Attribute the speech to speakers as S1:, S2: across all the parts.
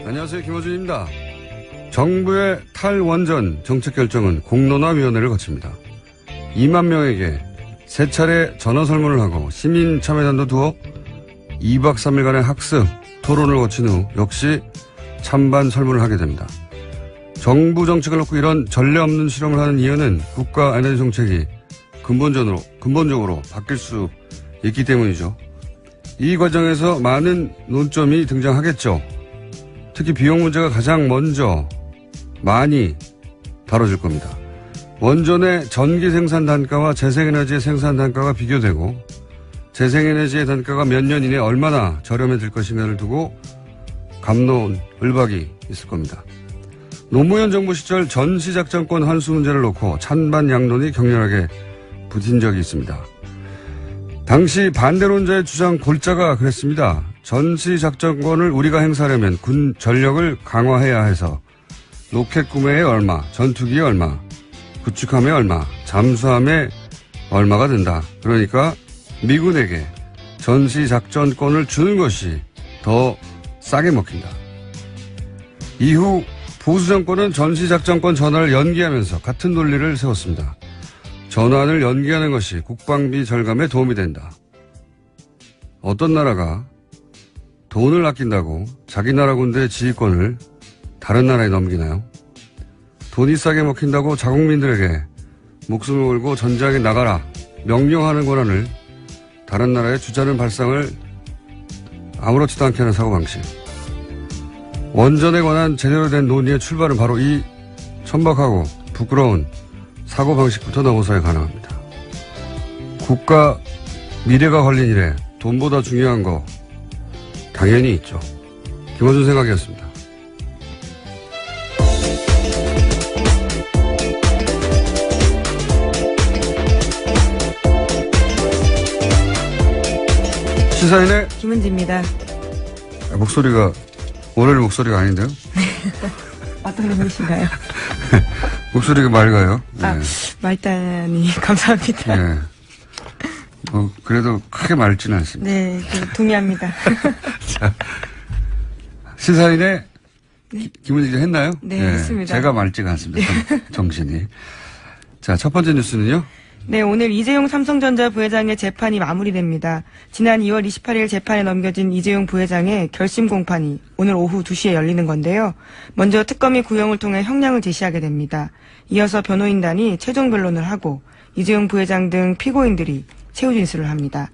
S1: 안녕하세요. 김어준입니다. 정부의 탈원전 정책 결정은 공론화위원회를 거칩니다. 2만 명에게 3차례 전화설문을 하고 시민 참여단도 두어 2박 3일간의 학습, 토론을 거친 후 역시 찬반 설문을 하게 됩니다. 정부 정책을 놓고 이런 전례 없는 실험을 하는 이유는 국가 에너지 정책이 근본적으로 바뀔 수 있기 때문이죠. 이 과정에서 많은 논점이 등장하겠죠. 특히 비용 문제가 가장 먼저 많이 다뤄질 겁니다. 원전의 전기 생산 단가와 재생에너지의 생산 단가가 비교되고 재생에너지의 단가가 몇 년 이내에 얼마나 저렴해질 것인가를 두고 갑론을박이 있을 겁니다. 노무현 정부 시절 전시작전권 환수 문제를 놓고 찬반 양론이 격렬하게 부딪힌 적이 있습니다. 당시 반대론자의 주장 골자가 그랬습니다. 전시작전권을 우리가 행사하려면 군 전력을 강화해야 해서 로켓 구매에 얼마, 전투기에 얼마, 구축함에 얼마, 잠수함에 얼마가 든다. 그러니까 미군에게 전시작전권을 주는 것이 더 싸게 먹힌다. 이후 보수정권은 전시작전권 전환을 연기하면서 같은 논리를 세웠습니다. 전환을 연기하는 것이 국방비 절감에 도움이 된다. 어떤 나라가 돈을 아낀다고 자기 나라 군대의 지휘권을 다른 나라에 넘기나요? 돈이 싸게 먹힌다고 자국민들에게 목숨을 걸고 전장에 나가라 명령하는 권한을 다른 나라에 주자는 발상을 아무렇지도 않게 하는 사고방식. 원전에 관한 제대로 된 논의의 출발은 바로 이 천박하고 부끄러운 사고방식부터 넘어서야 가능합니다. 국가 미래가 걸린 일에 돈보다 중요한 거 당연히 있죠. 김어준 생각이었습니다. 시사인의
S2: 김은지입니다.
S1: 목소리가 오늘 목소리가 아닌데요?
S2: 어떤 의미신가요?
S1: 목소리가 맑아요.
S2: 아,
S1: 네.
S2: 말단이 감사합니다.
S1: 네. 그래도 크게 맑지는 않습니다.
S2: 네, 동의합니다.
S1: 자, 시사인의 네. 김은지 기자 했나요?
S2: 네, 했습니다.
S1: 제가 맑지가 않습니다. 정신이. 자, 첫 번째 뉴스는요?
S2: 네, 오늘 이재용 삼성전자 부회장의 재판이 마무리됩니다. 지난 2월 28일 재판에 넘겨진 이재용 부회장의 결심 공판이 오늘 오후 2시에 열리는 건데요. 먼저 특검이 구형을 통해 형량을 제시하게 됩니다. 이어서 변호인단이 최종 변론을 하고 이재용 부회장 등 피고인들이 최후 진술을 합니다.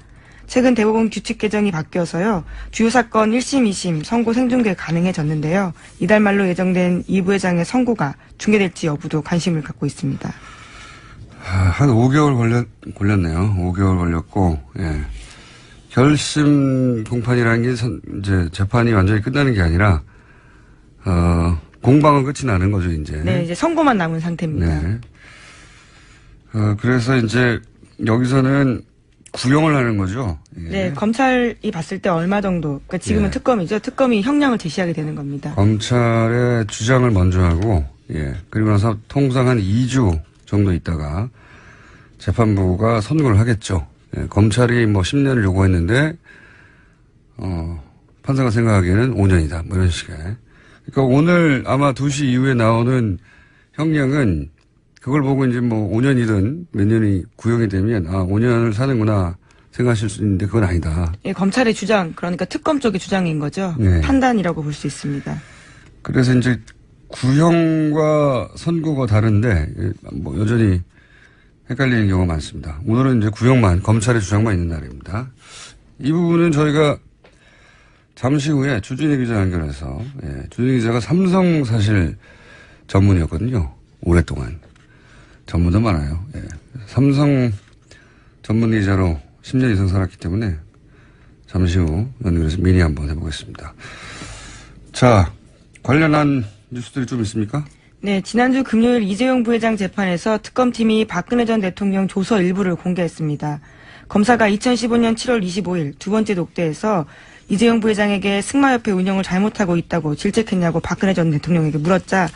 S2: 최근 대법원 규칙 개정이 바뀌어서요. 주요 사건 1심, 2심 선고 생중계 가능해졌는데요. 이달 말로 예정된 이 부회장의 선고가 중계될지 여부도 관심을 갖고 있습니다.
S1: 한 5개월 걸렸네요. 5개월 걸렸고, 예. 결심 공판이라는 게 이제 재판이 완전히 끝나는 게 아니라, 공방은 끝이 나는 거죠, 이제.
S2: 네, 이제 선고만 남은 상태입니다.
S1: 네. 그래서 이제 여기서는 구형을 하는 거죠. 예.
S2: 네, 검찰이 봤을 때 얼마 정도, 그러니까 지금은
S1: 예.
S2: 특검이죠. 특검이 형량을 제시하게 되는 겁니다.
S1: 검찰의 주장을 먼저 하고, 예. 그리고 나서 통상 한 2주 정도 있다가 재판부가 선고를 하겠죠. 예, 검찰이 뭐 10년을 요구했는데, 판사가 생각하기에는 5년이다. 뭐 이런 식의. 그러니까 오늘 아마 2시 이후에 나오는 형량은 그걸 보고 이제 뭐 5년이든 몇 년이 구형이 되면, 5년을 사는구나 생각하실 수 있는데 그건 아니다.
S2: 예, 검찰의 주장, 그러니까 특검 쪽의 주장인 거죠.
S1: 네.
S2: 판단이라고 볼 수 있습니다.
S1: 그래서 이제 구형과 선고가 다른데, 뭐 여전히 헷갈리는 경우가 많습니다. 오늘은 이제 구형만, 검찰의 주장만 있는 날입니다. 이 부분은 저희가 잠시 후에 주진희 기자 연결해서, 예, 주진희 기자가 삼성 사실 전문이었거든요. 오랫동안. 전문도 많아요. 예. 삼성 전문 기자로 10년 이상 살았기 때문에 잠시 후 연결해서 미니 한번 해보겠습니다. 자, 관련한 뉴스들이 좀 있습니까?
S2: 네, 지난주 금요일 이재용 부회장 재판에서 특검팀이 박근혜 전 대통령 조서 일부를 공개했습니다. 검사가 2015년 7월 25일 두 번째 녹취에서 이재용 부회장에게 승마협회 운영을 잘못하고 있다고 질책했냐고 박근혜 전 대통령에게 물었자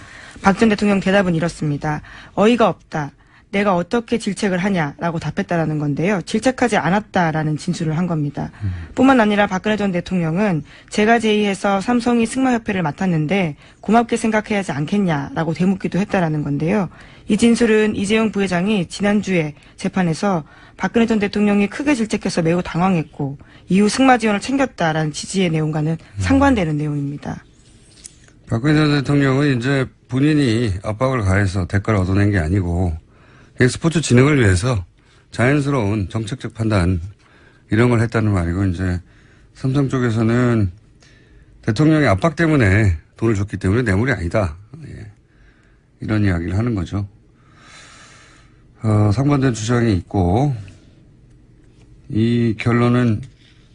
S2: 박 전 대통령 대답은 이렇습니다. 어이가 없다. 내가 어떻게 질책을 하냐라고 답했다라는 건데요. 질책하지 않았다라는 진술을 한 겁니다. 뿐만 아니라 박근혜 전 대통령은 제가 제의해서 삼성이 승마협회를 맡았는데 고맙게 생각해야 하지 않겠냐라고 되묻기도 했다라는 건데요. 이 진술은 이재용 부회장이 지난주에 재판에서 박근혜 전 대통령이 크게 질책해서 매우 당황했고 이후 승마 지원을 챙겼다라는 취지의 내용과는 상반되는 내용입니다.
S1: 박근혜 전 대통령은 이제 본인이 압박을 가해서 대가를 얻어낸 게 아니고 스포츠 진흥을 위해서 자연스러운 정책적 판단 이런 걸 했다는 말이고 이제 삼성 쪽에서는 대통령의 압박 때문에 돈을 줬기 때문에 뇌물이 아니다. 예. 이런 이야기를 하는 거죠. 상반된 주장이 있고 이 결론은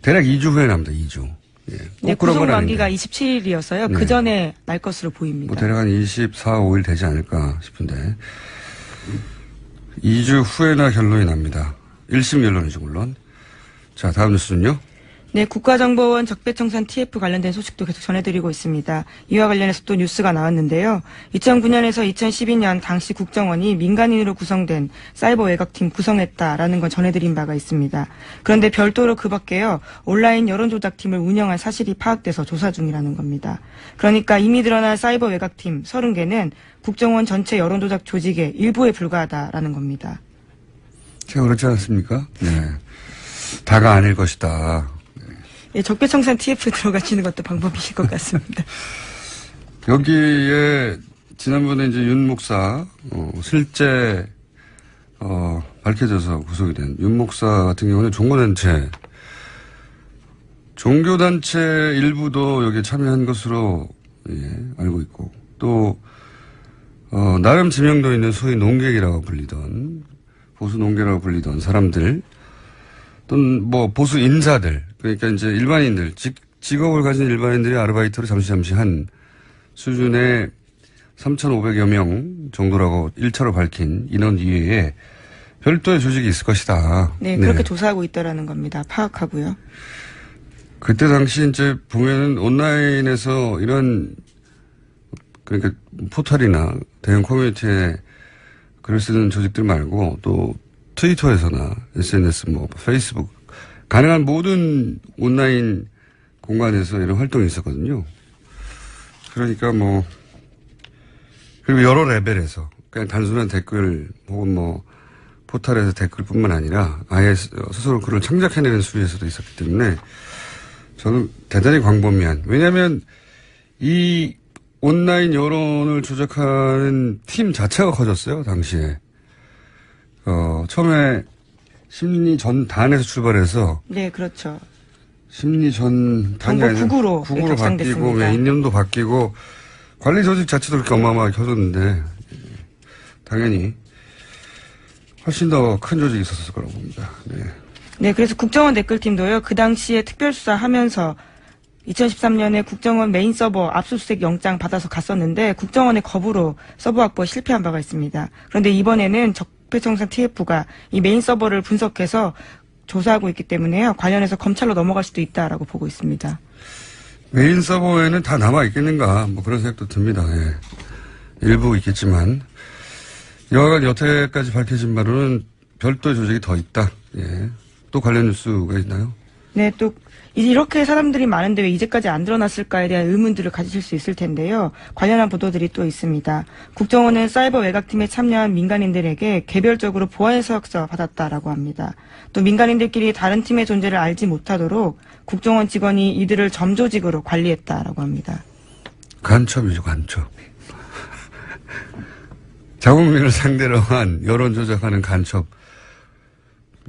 S1: 대략 2주 후에 납니다. 2주. 예.
S2: 네, 구속 만기가 27일이어서요.
S1: 네.
S2: 그 전에 날 것으로 보입니다.
S1: 뭐 대략 한 24, 5일 되지 않을까 싶은데 2주 후에나 결론이 납니다. 1심 결론이죠 물론. 자, 다음 뉴스는요.
S2: 네, 국가정보원 적폐청산 TF 관련된 소식도 계속 전해드리고 있습니다. 이와 관련해서 또 뉴스가 나왔는데요. 2009년에서 2012년 당시 국정원이 민간인으로 구성된 사이버 외곽팀 구성했다라는 건 전해드린 바가 있습니다. 그런데 별도로 그 밖에요. 온라인 여론조작팀을 운영한 사실이 파악돼서 조사 중이라는 겁니다. 그러니까 이미 드러난 사이버 외곽팀 30개는 국정원 전체 여론조작 조직의 일부에 불과하다라는 겁니다.
S1: 제가 그렇지 않습니까? 네. 다가 아닐 것이다.
S2: 예, 적폐청산 TF 들어가시는 것도 방법이실 것 같습니다.
S1: 여기에 지난번에 이제 윤 목사 실제 밝혀져서 구속이 된 윤 목사 같은 경우는 종교단체 일부도 여기에 참여한 것으로 알고 있고 또 나름 지명도 있는 소위 농객이라고 불리던 보수 농객이라고 불리던 사람들 또는 뭐 보수 인사들 그러니까 이제 일반인들 직업을 가진 일반인들이 아르바이트로 잠시 한 수준의 3,500여 명 정도라고 1차로 밝힌 인원 이외에 별도의 조직이 있을 것이다.
S2: 네, 그렇게 조사하고 있다라는 겁니다. 파악하고요.
S1: 그때 당시 이제 보면은 온라인에서 이런 그러니까 포털이나 대형 커뮤니티에 글을 쓰는 조직들 말고 또 트위터에서나 SNS 뭐 페이스북 가능한 모든 온라인 공간에서 이런 활동이 있었거든요. 그러니까 뭐 그리고 여러 레벨에서 그냥 단순한 댓글 혹은 뭐 포털에서 댓글뿐만 아니라 아예 스스로 글을 창작해내는 수위에서도 있었기 때문에 저는 대단히 광범위한 왜냐하면 이 온라인 여론을 조작하는 팀 자체가 커졌어요 당시에. 처음에 심리 전단에서 출발해서.
S2: 네, 그렇죠.
S1: 심리 전단이 아니라
S2: 국으로
S1: 바뀌고, 인념도 바뀌고, 관리 조직 자체도 그렇게 어마어마하게 커졌는데, 당연히 훨씬 더 큰 조직이 있었을 거라고 봅니다. 네.
S2: 네, 그래서 국정원 댓글팀도요, 그 당시에 특별수사 하면서 2013년에 국정원 메인 서버 압수수색 영장 받아서 갔었는데 국정원의 거부로 서버 확보에 실패한 바가 있습니다. 그런데 이번에는 적폐청산 TF가 이 메인 서버를 분석해서 조사하고 있기 때문에요. 관련해서 검찰로 넘어갈 수도 있다라고 보고 있습니다.
S1: 메인 서버에는 다 남아있겠는가 뭐 그런 생각도 듭니다. 예. 일부 있겠지만 여하간 여태까지 밝혀진 바로는 별도의 조직이 더 있다. 예. 또 관련 뉴스가 있나요?
S2: 네, 또 이렇게 사람들이 많은데 왜 이제까지 안 드러났을까에 대한 의문들을 가지실 수 있을 텐데요. 관련한 보도들이 또 있습니다. 국정원은 사이버 외곽팀에 참여한 민간인들에게 개별적으로 보안 서약서 받았다라고 합니다. 또 민간인들끼리 다른 팀의 존재를 알지 못하도록 국정원 직원이 이들을 점조직으로 관리했다라고 합니다.
S1: 간첩이죠, 간첩. 자국민을 상대로 한 여론 조작하는 간첩.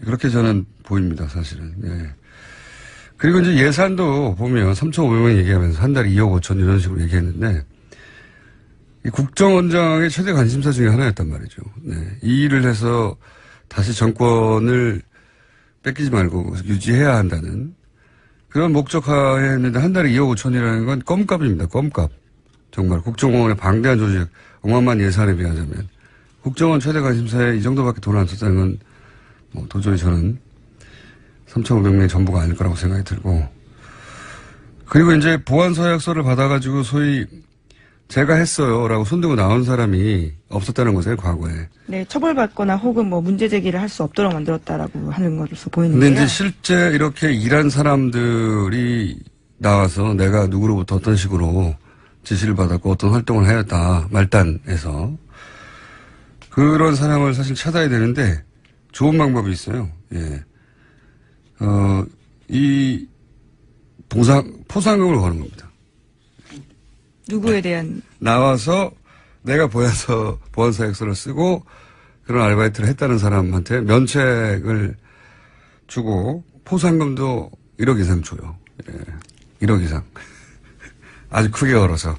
S1: 그렇게 저는 보입니다, 사실은. 네. 그리고 이제 예산도 보면 3,500원 얘기하면서 한 달에 2억 5천 이런 식으로 얘기했는데 이 국정원장의 최대 관심사 중에 하나였단 말이죠. 네. 이 일을 해서 다시 정권을 뺏기지 말고 유지해야 한다는 그런 목적하에 했는데 한 달에 2억 5천이라는 건 껌값입니다. 껌값. 정말 국정원의 방대한 조직 어마어마한 예산에 비하자면 국정원 최대 관심사에 이 정도밖에 돈을 안 썼다는 건 뭐 도저히 저는 3,500명의 전부가 아닐 거라고 생각이 들고 그리고 이제 보안 서약서를 받아가지고 소위 제가 했어요라고 손들고 나온 사람이 없었다는 거죠, 과거에.
S2: 네, 처벌받거나 혹은 뭐 문제 제기를 할 수 없도록 만들었다라고 하는 것으로서
S1: 근데
S2: 보이는데요.
S1: 이제 실제 이렇게 일한 사람들이 나와서 내가 누구로부터 어떤 식으로 지시를 받았고 어떤 활동을 하였다 말단에서 그런 사람을 사실 찾아야 되는데 좋은 방법이 있어요. 예. 이 포상금을 거는 겁니다.
S2: 누구에 대한
S1: 나와서 내가 보안사역서를 쓰고 그런 아르바이트를 했다는 사람한테 면책을 주고 포상금도 1억 이상 줘요. 예. 1억 이상. 아주 크게 걸어서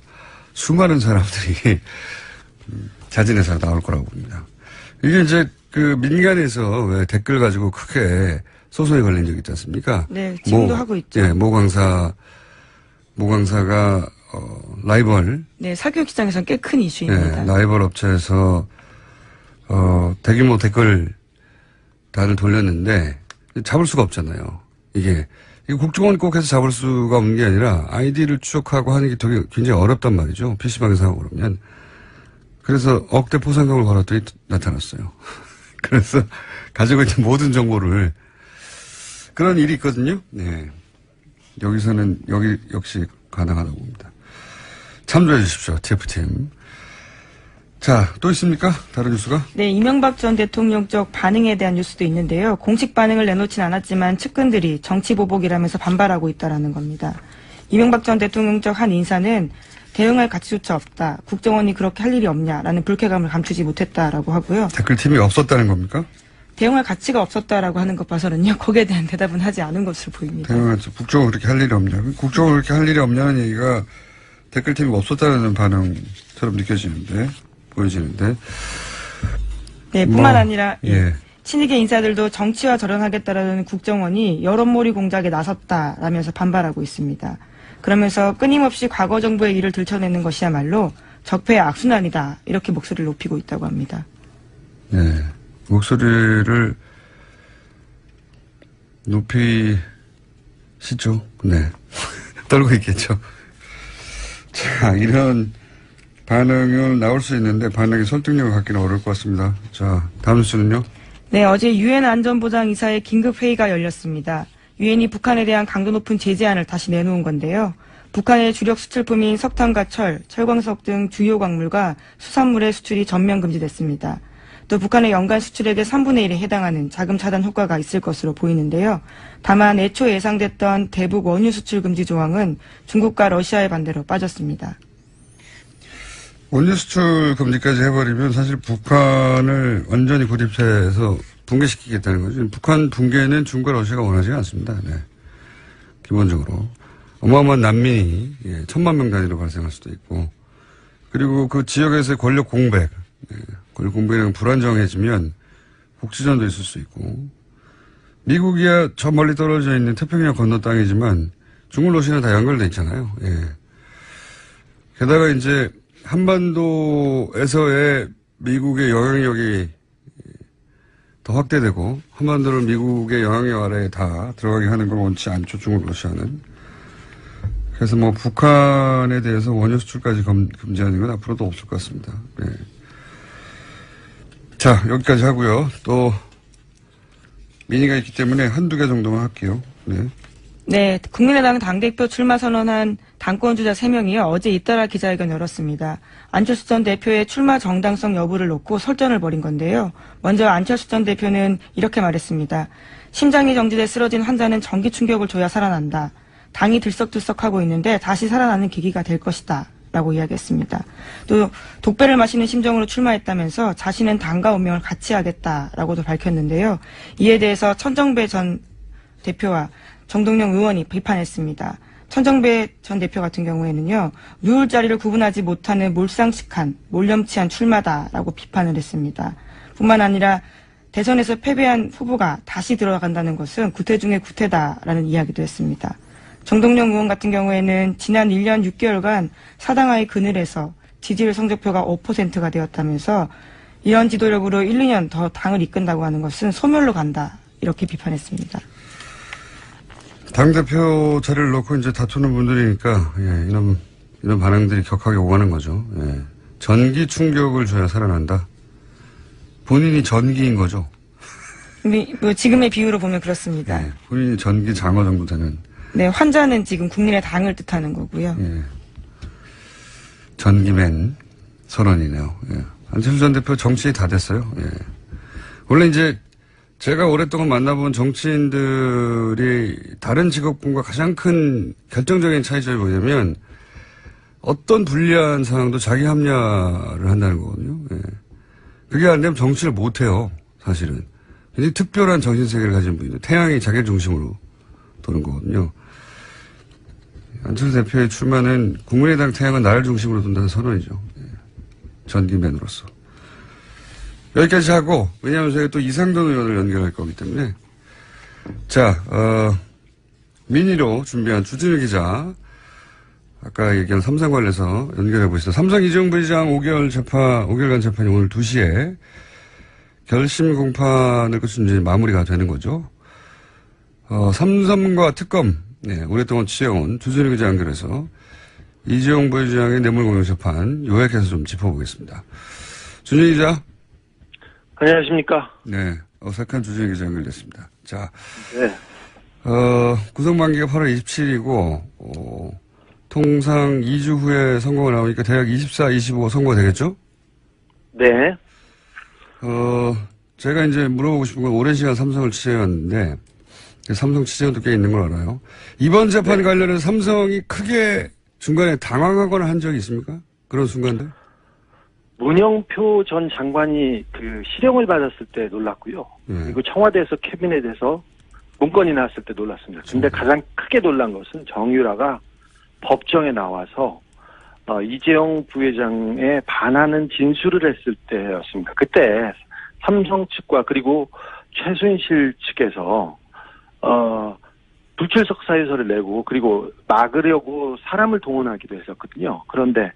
S1: 수많은 사람들이 자진해서 나올 거라고 봅니다. 이게 이제 그 민간에서 왜 댓글 가지고 크게 소송이 걸린 적이 있지 않습니까?
S2: 네, 지금도 하고 있죠.
S1: 예, 모 강사가 라이벌.
S2: 네, 사교육 시장에서는 꽤 큰 이슈입니다.
S1: 예, 라이벌 업체에서 대규모 댓글 단을 돌렸는데 잡을 수가 없잖아요. 이게 국정원이 꼭 해서 잡을 수가 없는 게 아니라 아이디를 추적하고 하는 게 되게 굉장히 어렵단 말이죠. PC방에서 하고 그러면. 그래서 억대 포상금을 걸었더니 나타났어요. 그래서 가지고 있는 모든 정보를 그런 일이 있거든요. 네. 여기서는 여기 역시 가능하다고 봅니다. 참조해 주십시오. TF팀. 자, 또 있습니까? 다른 뉴스가?
S2: 네, 이명박 전 대통령 쪽 반응에 대한 뉴스도 있는데요. 공식 반응을 내놓진 않았지만 측근들이 정치보복이라면서 반발하고 있다라는 겁니다. 이명박 전 대통령 쪽 한 인사는 대응할 가치조차 없다. 국정원이 그렇게 할 일이 없냐라는 불쾌감을 감추지 못했다라고 하고요.
S1: 댓글팀이 없었다는 겁니까?
S2: 대응할 가치가 없었다라고 하는 것 봐서는요. 거기에 대한 대답은 하지 않은 것으로 보입니다.
S1: 국정원 그렇게 할 일이 없냐. 국정원 그렇게 할 일이 없냐는 얘기가 댓글팀이 없었다는 반응처럼 보여지는데.
S2: 네, 뿐만 아니라
S1: 예.
S2: 친이계 인사들도 정치와 절연하겠다라는 국정원이 여론몰이 공작에 나섰다라면서 반발하고 있습니다. 그러면서 끊임없이 과거 정부의 일을 들춰내는 것이야말로 적폐의 악순환이다. 이렇게 목소리를 높이고 있다고 합니다.
S1: 네. 목소리를 높이시죠. 네. 떨고 있겠죠. 자, 이런 반응은 나올 수 있는데 반응이 설득력을 갖기는 어려울 것 같습니다. 자, 다음 뉴스는요.
S2: 네, 어제 유엔 안전보장이사의 긴급회의가 열렸습니다. 유엔이 북한에 대한 강도 높은 제재안을 다시 내놓은 건데요. 북한의 주력 수출품인 석탄과 철, 철광석 등 주요 광물과 수산물의 수출이 전면 금지됐습니다. 또 북한의 연간 수출액의 3분의 1에 해당하는 자금 차단 효과가 있을 것으로 보이는데요. 다만 애초 예상됐던 대북 원유 수출 금지 조항은 중국과 러시아의 반대로 빠졌습니다.
S1: 원유 수출 금지까지 해버리면 사실 북한을 완전히 고립해서 붕괴시키겠다는 거죠. 북한 붕괴는 중국과 러시아가 원하지 않습니다. 네. 기본적으로. 어마어마한 난민이 1,000만 명 단위로 발생할 수도 있고 그리고 그 지역에서의 권력 공백, 권력 공백이 불안정해지면 국지전도 있을 수 있고 미국이야 저 멀리 떨어져 있는 태평양 건너 땅이지만 중국, 러시아는 다 연결돼 있잖아요. 예. 게다가 이제 한반도에서의 미국의 영향력이 더 확대되고 한반도를 미국의 영향력 아래에 다 들어가게 하는 걸 원치 않죠. 중국, 러시아는. 그래서 뭐 북한에 대해서 원유 수출까지 금지하는 건 앞으로도 없을 것 같습니다. 네. 자, 여기까지 하고요. 또 민의가 있기 때문에 한두 개 정도만 할게요. 네.
S2: 네, 국민의당 당대표 출마 선언한 당권주자 3명이요. 어제 잇따라 기자회견 열었습니다. 안철수 전 대표의 출마 정당성 여부를 놓고 설전을 벌인 건데요. 먼저 안철수 전 대표는 이렇게 말했습니다. 심장이 정지돼 쓰러진 환자는 전기 충격을 줘야 살아난다. 당이 들썩들썩하고 있는데 다시 살아나는 계기가 될 것이다. 라고 이야기했습니다. 또 독배를 마시는 심정으로 출마했다면서 자신은 당과 운명을 같이 하겠다라고도 밝혔는데요. 이에 대해서 천정배 전 대표와 정동영 의원이 비판했습니다. 천정배 전 대표 같은 경우에는요. 누울 자리를 구분하지 못하는 몰상식한, 몰염치한 출마다라고 비판을 했습니다. 뿐만 아니라 대선에서 패배한 후보가 다시 들어간다는 것은 구태 중의 구태다라는 이야기도 했습니다. 정동영 의원 같은 경우에는 지난 1년 6개월간 사당하의 그늘에서 지지율 성적표가 5%가 되었다면서 이런 지도력으로 1, 2년 더 당을 이끈다고 하는 것은 소멸로 간다. 이렇게 비판했습니다. 당대표 자리를 놓고 이제 다투는 분들이니까, 이놈
S1: 이런 반응들이 격하게 오가는 거죠. 예. 전기 충격을 줘야 살아난다. 본인이 전기인 거죠.
S2: 뭐 지금의 비유로 보면 그렇습니다.
S1: 예. 본인이 전기 장어 정도 되는.
S2: 네, 환자는 지금 국민의당을 뜻하는 거고요.
S1: 예. 전기맨 선언이네요. 예. 안철수 전 대표 정치인이 다 됐어요. 예. 원래 이제 제가 오랫동안 만나본 정치인들이 다른 직업군과 가장 큰 결정적인 차이점이 뭐냐면 어떤 불리한 상황도 자기 합리화를 한다는 거거든요. 예. 그게 안 되면 정치를 못 해요. 사실은. 굉장히 특별한 정신세계를 가진 분이죠. 태양이 자기 중심으로 도는 거거든요. 안철수 대표의 출마는 국민의당 태양은 나를 중심으로 둔다는 선언이죠. 예. 전기맨으로서. 여기까지 하고, 왜냐하면 저희가 또 이상돈 의원을 연결할 거기 때문에. 자, 민의로 준비한 주진우 기자. 아까 얘기한 삼성 관련해서 연결해 보시죠. 삼성 이재용 부회장 5개월간 재판이 오늘 2시에 결심 공판을 끝으로 이제 마무리가 되는 거죠. 삼성과 특검, 네, 오랫동안 취재해온 주진우 기자 연결해서 이재용 부회장의 뇌물공여 재판 요약해서 좀 짚어보겠습니다. 주진우 기자.
S3: 안녕하십니까.
S1: 네, 어색한 주진우 기자 연결됐습니다. 자,
S3: 네.
S1: 구속만기가 8월 27일이고, 통상 2주 후에 선고가 나오니까 대략 24, 25 선고가 되겠죠?
S3: 네.
S1: 제가 이제 물어보고 싶은 건 오랜 시간 삼성을 취재해왔는데, 삼성 취재원도 꽤 있는 걸 알아요. 이번 재판 관련해서 삼성이 크게 중간에 당황하거나 한 적이 있습니까? 그런 순간들?
S3: 문영표 전 장관이 그 실형을 받았을 때 놀랐고요. 그리고 청와대에서 캐비넷에서 문건이 나왔을 때 놀랐습니다. 근데 가장 크게 놀란 것은 정유라가 법정에 나와서 이재용 부회장에 반하는 진술을 했을 때였습니다. 그때 삼성 측과 그리고 최순실 측에서 불출석 사유서를 내고 그리고 막으려고 사람을 동원하기도 했었거든요. 그런데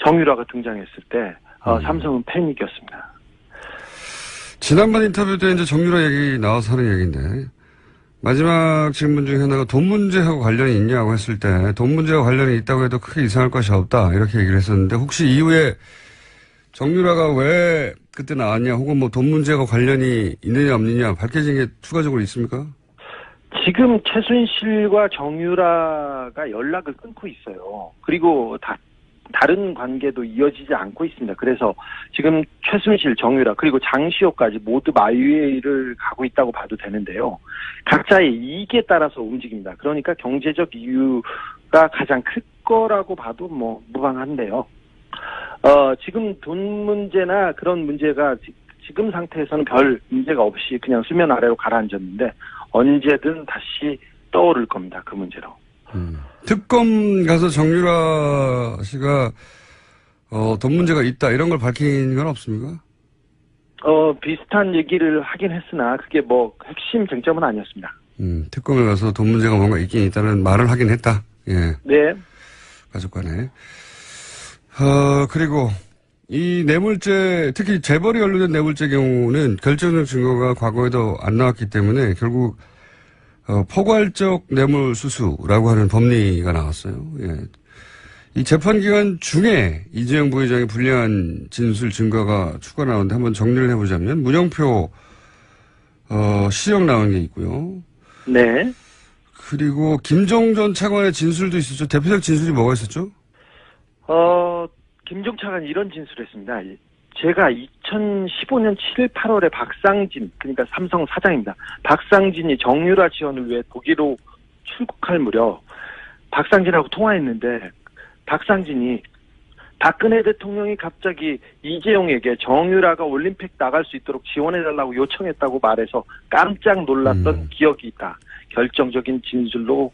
S3: 정유라가 등장했을 때 삼성은 패닉이었습니다.
S1: 지난번 인터뷰 때 이제 정유라 얘기 나와서 하는 얘기인데 마지막 질문 중에 하나가 돈 문제하고 관련이 있냐고 했을 때 돈 문제와 관련이 있다고 해도 크게 이상할 것이 없다 이렇게 얘기를 했었는데 혹시 이후에 정유라가 왜 그때 나왔냐 혹은 뭐 돈 문제와 관련이 있느냐 없느냐 밝혀진 게 추가적으로 있습니까?
S3: 지금 최순실과 정유라가 연락을 끊고 있어요. 그리고 다른 관계도 이어지지 않고 있습니다. 그래서 지금 최순실, 정유라 그리고 장시호까지 모두 마유회를 가고 있다고 봐도 되는데요. 각자의 이익에 따라서 움직입니다. 그러니까 경제적 이유가 가장 클 거라고 봐도 뭐 무방한데요. 지금 돈 문제나 그런 문제가 지금 상태에서는 별 문제가 없이 그냥 수면 아래로 가라앉았는데 언제든 다시 떠오를 겁니다. 그 문제로.
S1: 특검 가서 정유라 씨가 돈 문제가 있다 이런 걸 밝힌 건 없습니까?
S3: 비슷한 얘기를 하긴 했으나 그게 뭐 핵심 쟁점은 아니었습니다.
S1: 특검에 가서 돈 문제가 뭔가 있긴 있다는 말을 하긴 했다. 예.
S3: 네.
S1: 가족 간에. 그리고 이 뇌물죄, 특히 재벌이 연루된 뇌물죄 경우는 결정적 증거가 과거에도 안 나왔기 때문에 결국 포괄적 뇌물 수수라고 하는 법리가 나왔어요. 예. 이 재판 기간 중에 이재용 부회장의 불리한 진술 증거가 추가 나오는데 한번 정리를 해보자면 문영표 시형 나온 게 있고요.
S3: 네.
S1: 그리고 김종 전 차관의 진술도 있었죠. 대표적 진술이 뭐가 있었죠?
S3: 김종 차관이 이런 진술을 했습니다. 제가 2015년 7월, 8월에 박상진, 그러니까 삼성 사장입니다. 박상진이 정유라 지원을 위해 독일로 출국할 무렵 박상진하고 통화했는데 박상진이 박근혜 대통령이 갑자기 이재용에게 정유라가 올림픽 나갈 수 있도록 지원해달라고 요청했다고 말해서 깜짝 놀랐던 기억이 있다. 결정적인 진술로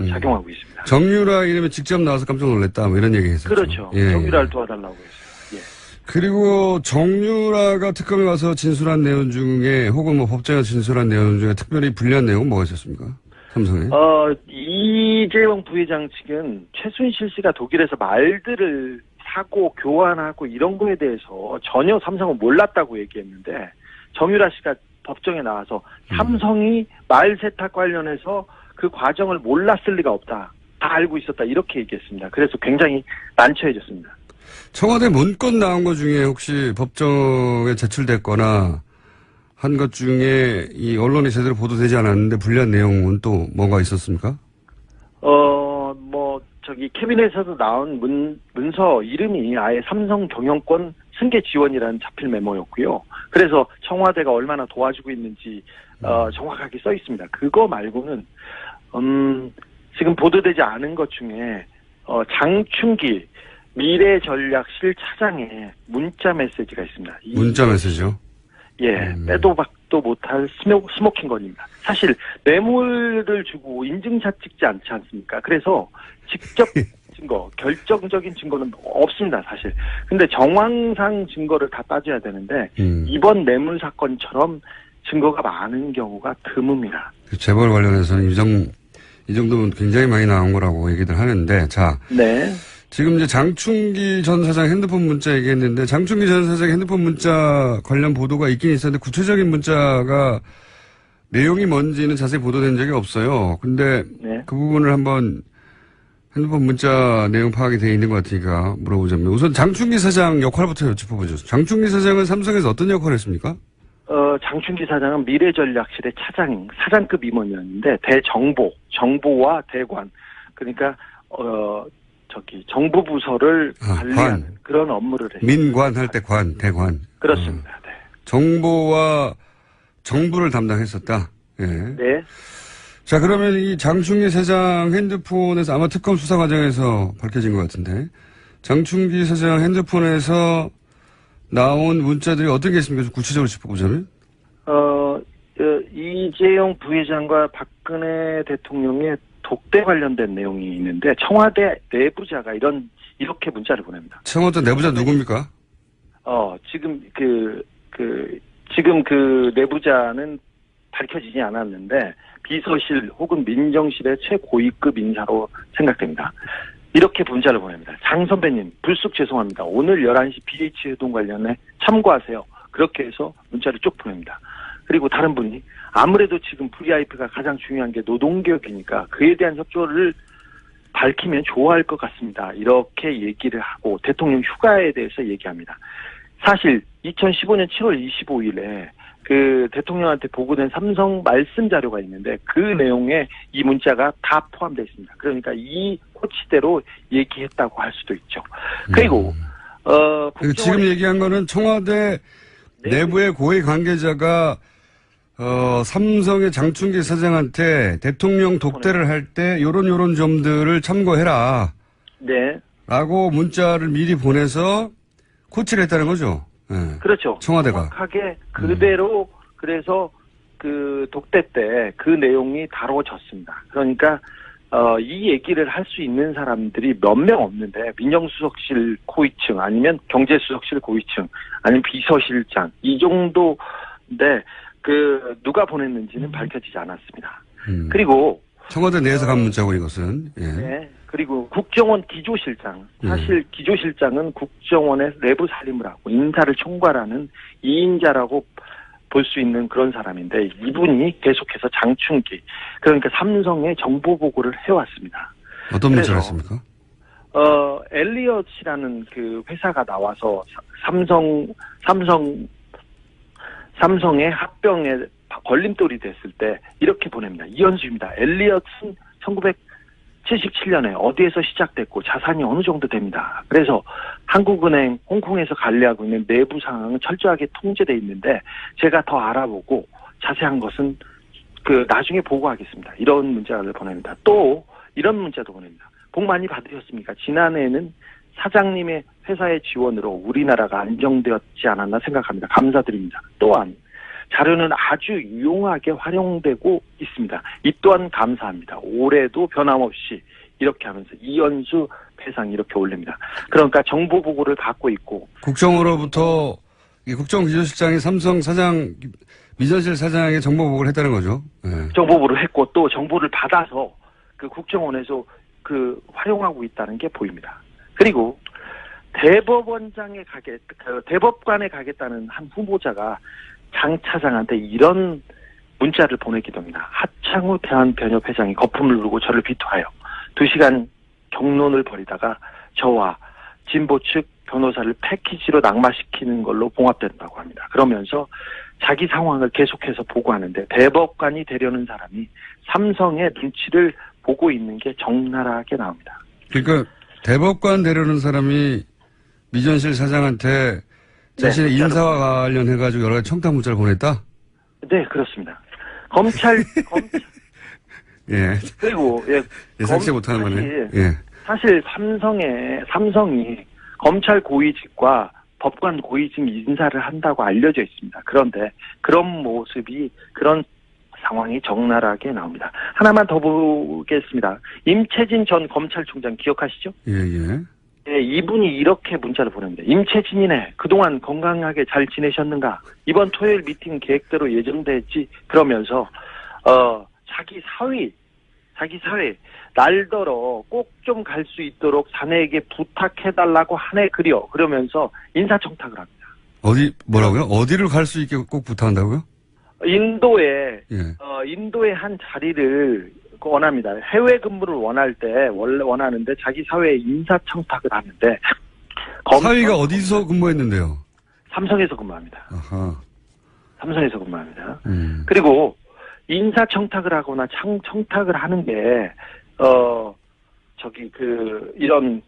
S3: 작용하고 있습니다.
S1: 정유라 이름이 직접 나와서 깜짝 놀랐다. 뭐 이런 얘기 했었죠.
S3: 그렇죠.
S1: 예.
S3: 정유라를 도와달라고 했어요. 예.
S1: 그리고 정유라가 특검에 가서 진술한 내용 중에 혹은 뭐 법정에서 진술한 내용 중에 특별히 불리한 내용은 뭐가 있었습니까? 삼성에.
S3: 이재용 부회장 측은 최순실 씨가 독일에서 말들을 사고 교환하고 이런 거에 대해서 전혀 삼성은 몰랐다고 얘기했는데 정유라 씨가 법정에 나와서 삼성이 말 세탁 관련해서 그 과정을 몰랐을 리가 없다. 다 알고 있었다 이렇게 얘기했습니다. 그래서 굉장히 난처해졌습니다.
S1: 청와대 문건 나온 것 중에 혹시 법정에 제출됐거나 한 것 중에 이 언론이 제대로 보도되지 않았는데 불리한 내용은 또 뭐가 있었습니까?
S3: 캐비넷에서 나온 문서 이름이 아예 삼성 경영권 승계 지원이라는 자필 메모였고요. 그래서 청와대가 얼마나 도와주고 있는지 정확하게 써 있습니다. 그거 말고는 지금 보도되지 않은 것 중에 장충기 미래전략실 차장의 문자 메시지가 있습니다.
S1: 문자 메시지요?
S3: 예, 빼도 박도 못할 스모킹건입니다. 사실 뇌물을 주고 인증샷 찍지 않지 않습니까? 그래서 직접 증거, 결정적인 증거는 없습니다, 사실. 근데 정황상 증거를 다 따져야 되는데 이번 뇌물 사건처럼 증거가 많은 경우가 드뭅니다.
S1: 재벌 관련해서는 이 정도면 굉장히 많이 나온 거라고 얘기들 하는데, 자.
S3: 네.
S1: 지금 이제 장충기 전 사장 핸드폰 문자 얘기했는데, 장충기 전 사장 핸드폰 문자 관련 보도가 있긴 있었는데, 구체적인 문자가 내용이 뭔지는 자세히 보도된 적이 없어요. 근데
S3: 네.
S1: 그 부분을 한번 핸드폰 문자 내용 파악이 되어 있는 것 같으니까 물어보자면, 우선 장충기 사장 역할부터 여쭤보죠. 장충기 사장은 삼성에서 어떤 역할을 했습니까?
S3: 장충기 사장은 미래전략실의 사장급 임원이었는데, 정보와 대관, 그러니까, 정부 부서를 관리하는 그런 업무를 했습니다.
S1: 민관 할 때 대관.
S3: 그렇습니다. 네.
S1: 정보와 정부를 담당했었다. 예.
S3: 네.
S1: 자, 그러면 이 장충기 사장 핸드폰에서 아마 특검 수사 과정에서 밝혀진 것 같은데, 장충기 사장 핸드폰에서 나온 문자들이 어떤 게 있습니까? 좀 구체적으로 짚어보자면?
S3: 이재용 부회장과 박근혜 대통령의 독대 관련된 내용이 있는데, 청와대 내부자가 이렇게 문자를 보냅니다.
S1: 청와대 내부자 누굽니까?
S3: 지금 지금 그 내부자는 밝혀지지 않았는데, 비서실 혹은 민정실의 최고위급 인사로 생각됩니다. 이렇게 문자를 보냅니다. 장 선배님, 불쑥 죄송합니다. 오늘 11시 BH 회동 관련해 참고하세요. 그렇게 해서 문자를 쭉 보냅니다. 그리고 다른 분이 아무래도 지금 VIP가 가장 중요한 게 노동개혁이니까 그에 대한 협조를 밝히면 좋아할 것 같습니다. 이렇게 얘기를 하고 대통령 휴가에 대해서 얘기합니다. 사실 2015년 7월 25일에 그 대통령한테 보고된 삼성 말씀 자료가 있는데 그 내용에 이 문자가 다 포함되어 있습니다. 그러니까 이 코치대로 얘기했다고 할 수도 있죠. 그리고
S1: 지금 얘기한 거는 청와대 내부의 고위 관계자가 삼성의 장충기 사장한테 대통령 독대를 할 때 요런 점들을 참고해라.
S3: 네. 라고
S1: 문자를 미리 보내서 코치를 했다는 거죠. 네.
S3: 그렇죠.
S1: 청와대가.
S3: 정확하게 그대로 그래서 그 독대 때 그 내용이 다뤄졌습니다. 그러니까 이 얘기를 할 수 있는 사람들이 몇 명 없는데 민정수석실 고위층 아니면 경제수석실 고위층 아니면 비서실장 이 정도인데 누가 보냈는지는 밝혀지지 않았습니다. 그리고
S1: 청와대 내에서 간 문자고 이것은. 예.
S3: 네. 그리고 국정원 기조실장. 사실 기조실장은 국정원의 내부 살림을 하고 인사를 총괄하는 2인자라고 볼 수 있는 그런 사람인데 이분이 계속해서 장충기 그러니까 삼성의 정보 보고를 해왔습니다.
S1: 어떤 문자를 했습니까?
S3: 엘리엇이라는 그 회사가 나와서 삼성의 합병에 걸림돌이 됐을 때 이렇게 보냅니다. 이현수입니다. 엘리엇은 1977년에 어디에서 시작됐고 자산이 어느 정도 됩니다. 그래서 한국은행, 홍콩에서 관리하고 있는 내부 상황은 철저하게 통제돼 있는데 제가 더 알아보고 자세한 것은 나중에 보고하겠습니다. 이런 문자를 보냅니다. 또 이런 문자도 보냅니다. 복 많이 받으셨습니까? 지난해에는 사장님의 회사의 지원으로 우리나라가 안정되었지 않았나 생각합니다. 감사드립니다. 또한 자료는 아주 유용하게 활용되고 있습니다. 이 또한 감사합니다. 올해도 변함없이 이렇게 하면서 이현수 배상 이렇게 올립니다. 그러니까 정보 보고를 받고 있고
S1: 국정으로부터 국정기조실장이 삼성 사장 미전실 사장에게 정보 보고를 했다는 거죠. 네.
S3: 정보 보고를 했고 또 정보를 받아서 그 국정원에서 활용하고 있다는 게 보입니다. 그리고 대법관에 가겠다는 한 후보자가 장 차장한테 이런 문자를 보내기도 합니다. 하창우 대한변협회장이 거품을 누르고 저를 비토하여 2시간 경론을 벌이다가 저와 진보 측 변호사를 패키지로 낙마시키는 걸로 봉합된다고 합니다. 그러면서 자기 상황을 계속해서 보고하는데 대법관이 되려는 사람이 삼성의 눈치를 보고 있는 게 적나라하게 나옵니다.
S1: 그러니까 대법관 되려는 사람이 미전실 사장한테 자신의 인사와 관련해가지고 여러 가지 청탁 문자를 보냈다?
S3: 네, 그렇습니다. 검찰
S1: 예.
S3: 그리고
S1: 예상치 못하는 거네. 예.
S3: 사실 삼성이 검찰 고위직과 법관 고위직 인사를 한다고 알려져 있습니다. 그런데 그런 모습이 그런 상황이 적나라하게 나옵니다. 하나만 더 보겠습니다. 임채진 전 검찰총장 기억하시죠?
S1: 예.
S3: 네, 이분이 이렇게 문자를 보냅니다. 임채진이네. 그동안 건강하게 잘 지내셨는가? 이번 토요일 미팅 계획대로 예정됐지? 그러면서 자기 사위 날더러 꼭 좀 갈 수 있도록 자네에게 부탁해달라고 하네 그려. 그러면서 인사청탁을 합니다.
S1: 뭐라고요? 어디를 갈 수 있게 꼭 부탁한다고요?
S3: 인도에
S1: 예.
S3: 인도의 한 자리를 원합니다. 해외 근무를 원할 때 원래 원하는데 자기 사회에 인사청탁을 하는데
S1: 사위가 어디서 근무했는데요?
S3: 삼성에서 근무합니다.
S1: 아하.
S3: 삼성에서 근무합니다. 그리고 인사청탁을 하거나 청탁을 하는 게 이런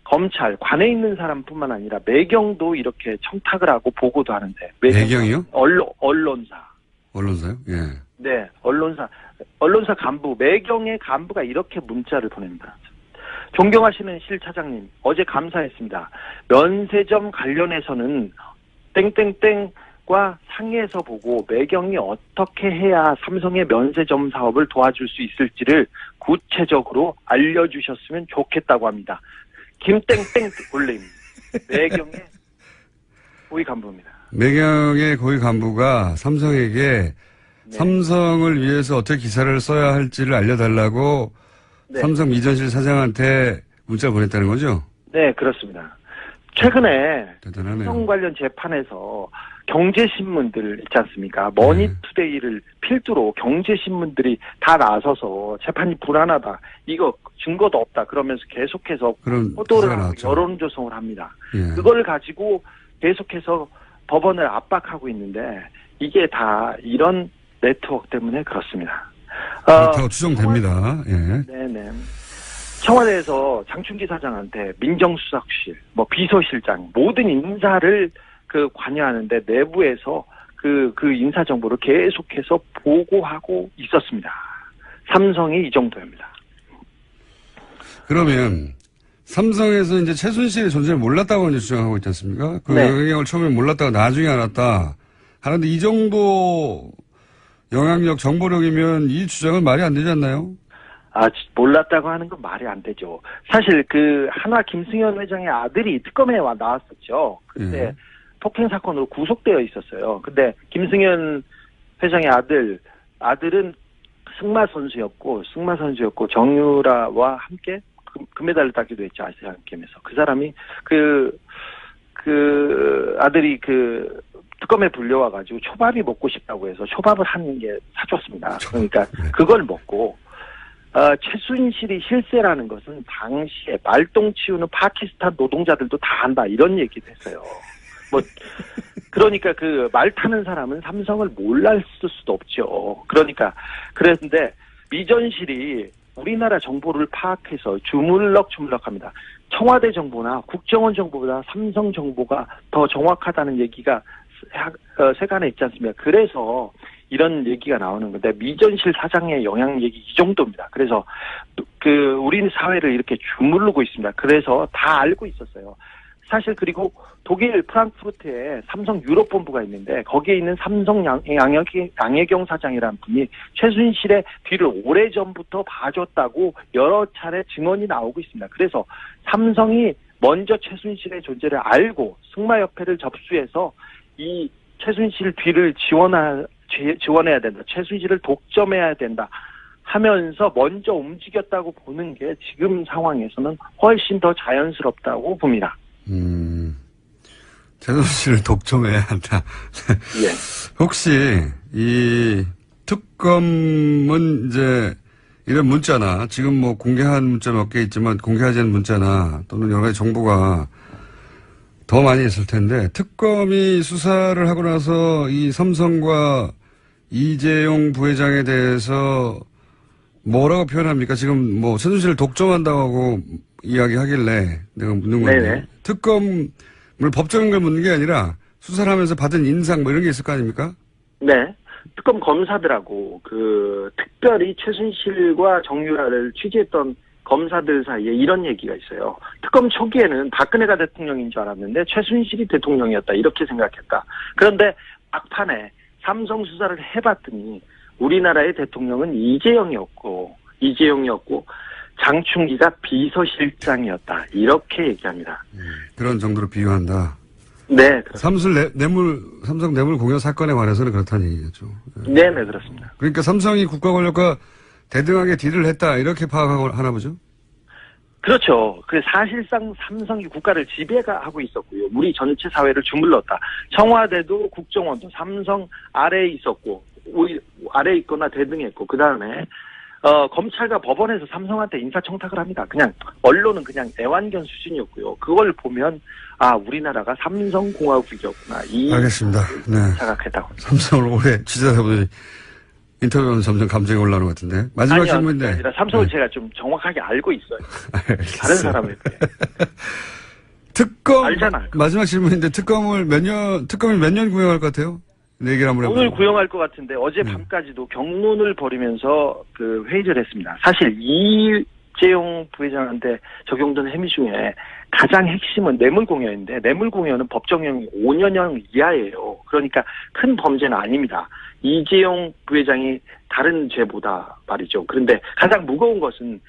S3: 검찰 관에 있는 사람뿐만 아니라 매경도 이렇게 청탁을 하고 보고도 하는데
S1: 매경이요?
S3: 언론사요?
S1: 예.
S3: 네, 언론사 간부 매경의 간부가 이렇게 문자를 보냅니다. 존경하시는 실 차장님, 어제 감사했습니다. 면세점 관련해서는 땡땡땡과 상의해서 보고 매경이 어떻게 해야 삼성의 면세점 사업을 도와줄 수 있을지를 구체적으로 알려주셨으면 좋겠다고 합니다. 김땡땡 올림 매경의 고위 간부입니다.
S1: 매경의 고위 간부가 삼성에게 삼성을 위해서 어떻게 기사를 써야 할지를 알려달라고 삼성 미전실 사장한테 문자를 보냈다는 거죠?
S3: 네, 그렇습니다. 최근에
S1: 대단하네요.
S3: 삼성 관련 재판에서 경제신문들 있지 않습니까? 머니투데이를 필두로 경제신문들이 다 나서서 재판이 불안하다. 이거 증거도 없다. 그러면서 계속해서 보도를 하고 여론조성을 합니다.
S1: 예.
S3: 그걸 가지고 계속해서 법원을 압박하고 있는데 이게 다 이런 네트워크 때문에 그렇습니다.
S1: 그렇다고 추정됩니다. 예.
S3: 네네. 청와대에서 장충기 사장한테 민정수석실, 비서실장 모든 인사를 관여하는데 내부에서 그 인사 정보를 계속해서 보고하고 있었습니다. 삼성이 이 정도입니다.
S1: 그러면 삼성에서 이제 최순실의 존재를 몰랐다고 이제 주장하고 있지 않습니까? 그 영향력을 처음에 몰랐다가 나중에 알았다 하는데 이 정도 영향력, 정보력이면 이 주장은 말이 안 되지 않나요?
S3: 몰랐다고 하는 건 말이 안 되죠. 사실 한화 김승현 회장의 아들이 특검에 나왔었죠. 그때 폭행 사건으로 구속되어 있었어요. 근데 김승현 회장의 아들은 승마 선수였고 정유라와 함께 금메달을 따기도 했죠. 아시안 게임에서. 그 사람이 아들이 특검에 불려와가지고 초밥이 먹고 싶다고 해서 초밥을 한 개 사줬습니다. 그러니까 그걸 먹고 최순실이 실세라는 것은 당시에 말똥 치우는 파키스탄 노동자들도 다 한다 이런 얘기도 했어요. 그러니까 말 타는 사람은 삼성을 몰랐을 수도 없죠. 그랬는데 미전실이 우리나라 정보를 파악해서 주물럭주물럭합니다. 청와대 정보나 국정원 정보보다 삼성 정보가 더 정확하다는 얘기가 세간에 있지 않습니까? 그래서 이런 얘기가 나오는 건데 미전실 사장의 영향 얘기 이 정도입니다. 그래서 우리 사회를 이렇게 주무르고 있습니다. 그래서 다 알고 있었어요. 사실 그리고 독일 프랑크푸르트에 삼성 유럽 본부가 있는데 거기에 있는 삼성 양혜경 사장이라는 분이 최순실의 뒤를 오래전부터 봐줬다고 여러 차례 증언이 나오고 있습니다. 그래서 삼성이 먼저 최순실의 존재를 알고 승마협회를 접수해서 이 최순실 뒤를 지원해야 된다. 최순실을 독점해야 된다. 하면서 먼저 움직였다고 보는 게 지금 상황에서는 훨씬 더 자연스럽다고 봅니다.
S1: 최순실을 독점해야 한다.
S3: 예.
S1: 혹시 이 특검은 이제 이런 문자나 지금 뭐 공개한 문자 몇 개 있지만 공개하지 않은 문자나 또는 여러 가지 정보가 더 많이 있을 텐데 특검이 수사를 하고 나서 이 삼성과 이재용 부회장에 대해서 뭐라고 표현합니까? 지금 뭐 최순실을 독점한다고 이야기하길래 내가 묻는 건데
S3: 네네.
S1: 특검을 법적인 걸 묻는 게 아니라 수사를 하면서 받은 인상 뭐 이런 게 있을 거 아닙니까?
S3: 네. 특검 검사들하고 특별히 최순실과 정유라를 취재했던 검사들 사이에 이런 얘기가 있어요. 특검 초기에는 박근혜가 대통령인 줄 알았는데 최순실이 대통령이었다 이렇게 생각했다. 그런데 막판에 삼성 수사를 해봤더니 우리나라의 대통령은 이재용이었고 장충기가 비서실장이었다 이렇게 얘기합니다.
S1: 그런 정도로 비유한다.
S3: 네,
S1: 삼성 뇌물 공여 사건에 관해서는 그렇다는 얘기죠.
S3: 네, 그렇습니다.
S1: 그러니까 삼성이 국가 권력과 대등하게 딜을 했다 이렇게 파악하나 보죠?
S3: 그렇죠. 사실상 삼성이 국가를 지배하고 있었고요. 우리 전체 사회를 주물렀다. 청와대도 국정원도 삼성 아래에 있었고 아래에 있거나 대등했고 그 다음에 검찰과 법원에서 삼성한테 인사청탁을 합니다. 그냥 언론은 그냥 애완견 수준이었고요. 그걸 보면 우리나라가 삼성공화국이었구나
S1: 알겠습니다. 네.
S3: 생각했다고.
S1: 삼성을 오래 취재하다 보니 인터뷰하면 점점 감정이 올라오는 것 같은데 마지막 질문인데
S3: 아니라 삼성을 제가 좀 정확하게 알고 있어요. 다른 사람에 비해.
S1: 특검
S3: 알잖아요.
S1: 마지막 질문인데 특검이 몇 년 구형할 것 같아요? 네 얘기를 한번 해보죠.
S3: 오늘 구형할 것 같은데 어제 밤까지도 경론을 벌이면서 회의를 했습니다. 사실 이재용 부회장한테 적용된 혐의 중에 가장 핵심은 뇌물공여인데 뇌물공여는 법정형이 5년형 이하예요. 그러니까 큰 범죄는 아닙니다. 이재용 부회장이 다른 죄보다 말이죠. 그런데 가장 무거운 것은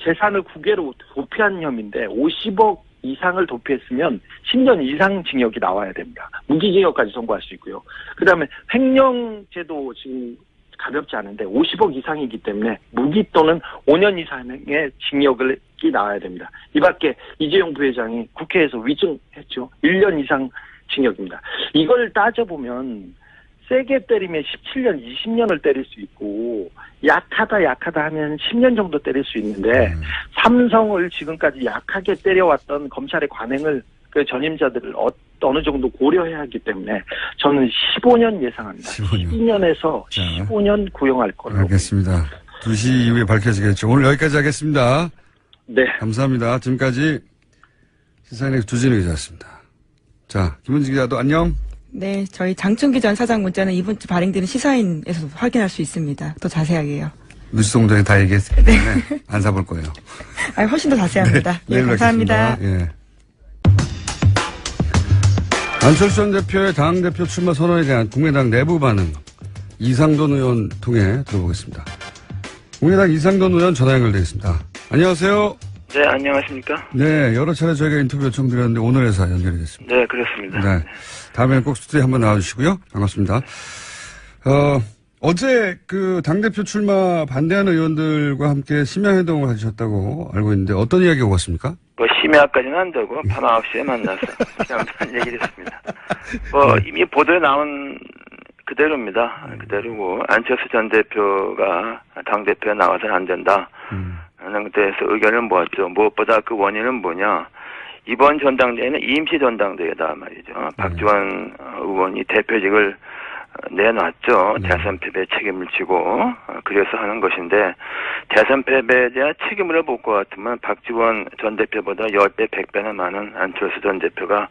S3: 재산을 국외로 도피한 혐의인데 50억 이상을 도피했으면 10년 이상 징역이 나와야 됩니다. 무기징역까지 선고할 수 있고요. 그 다음에 횡령죄도 지금 가볍지 않은데 50억 이상이기 때문에 무기 또는 5년 이상의 징역이 나와야 됩니다. 이 밖에 이재용 부회장이 국회에서 위증했죠. 1년 이상 징역입니다. 이걸 따져보면 세게 때리면 17년, 20년을 때릴 수 있고 약하다 하면 10년 정도 때릴 수 있는데 삼성을 지금까지 약하게 때려왔던 검찰의 관행을 전임자들을 어느 정도 고려해야 하기 때문에 저는 15년 예상합니다. 12년에서 15년 구형할 거라고.
S1: 알겠습니다. 2시 이후에 밝혀지겠죠. 오늘 여기까지 하겠습니다.
S3: 네.
S1: 감사합니다. 지금까지 시사인의 주진우 기자였습니다. 자, 김은지 기자도 안녕.
S2: 네, 저희 장충기 전 사장 문자는 이번 주 발행되는 시사인에서 확인할 수 있습니다. 더 자세하게요.
S1: 뉴스공장에 다 얘기했기 때문에 안 사볼 거예요.
S2: 훨씬 더 자세합니다.
S1: 네, 내일
S2: 감사합니다.
S1: 뵙겠습니다. 예. 안철수 전 대표의 당대표 출마 선언에 대한 국민의당 내부 반응 이상돈 의원 통해 들어보겠습니다. 국민의당 이상돈 의원 전화 연결되어 있습니다. 안녕하세요.
S4: 네, 안녕하십니까?
S1: 네, 여러 차례 저희가 인터뷰 요청드렸는데 오늘에서 연결이 됐습니다.
S4: 네, 그렇습니다.
S1: 네. 다음에는 꼭 스튜디오에 한번 나와주시고요. 반갑습니다. 어제 당대표 출마 반대하는 의원들과 함께 심야회동을 하셨다고 알고 있는데 어떤 이야기 오갔습니까?
S4: 심야까지는 안 되고 밤 9시에 만나서 그런 얘기를 했습니다. 이미 보도에 나온 그대로입니다. 그대로고 안철수 전 대표가 당대표에 나와서는 안 된다. 하는 데에서 의견을 모았죠. 무엇보다 그 원인은 뭐냐. 이번 전당대회는 임시 전당대회다 말이죠. 박지원 의원이 대표직을 내놨죠. 대선 패배 책임을 지고 그래서 하는 것인데 대선 패배에 대한 책임을 볼 것 같으면 박지원 전 대표보다 10배, 100배나 많은 안철수 전 대표가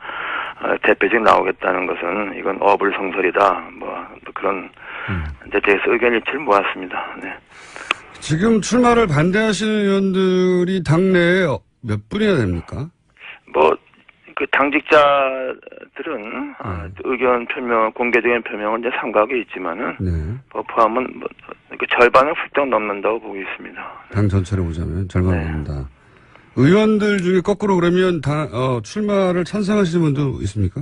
S4: 대표직 나오겠다는 것은 이건 어불성설이다. 그런 데 대해서 의견 일치를 모았습니다. 네.
S1: 지금 출마를 반대하시는 의원들이 당내에 몇 분이나 됩니까?
S4: 당직자들은 의견 표명, 공개적인 표명은 이제 삼가하게 있지만은 포함은 절반을 훌쩍 넘는다고 보고 있습니다.
S1: 당 전체를 보자면 절반을 넘는다. 의원들 중에 거꾸로 그러면 출마를 찬성하시는 분도 있습니까?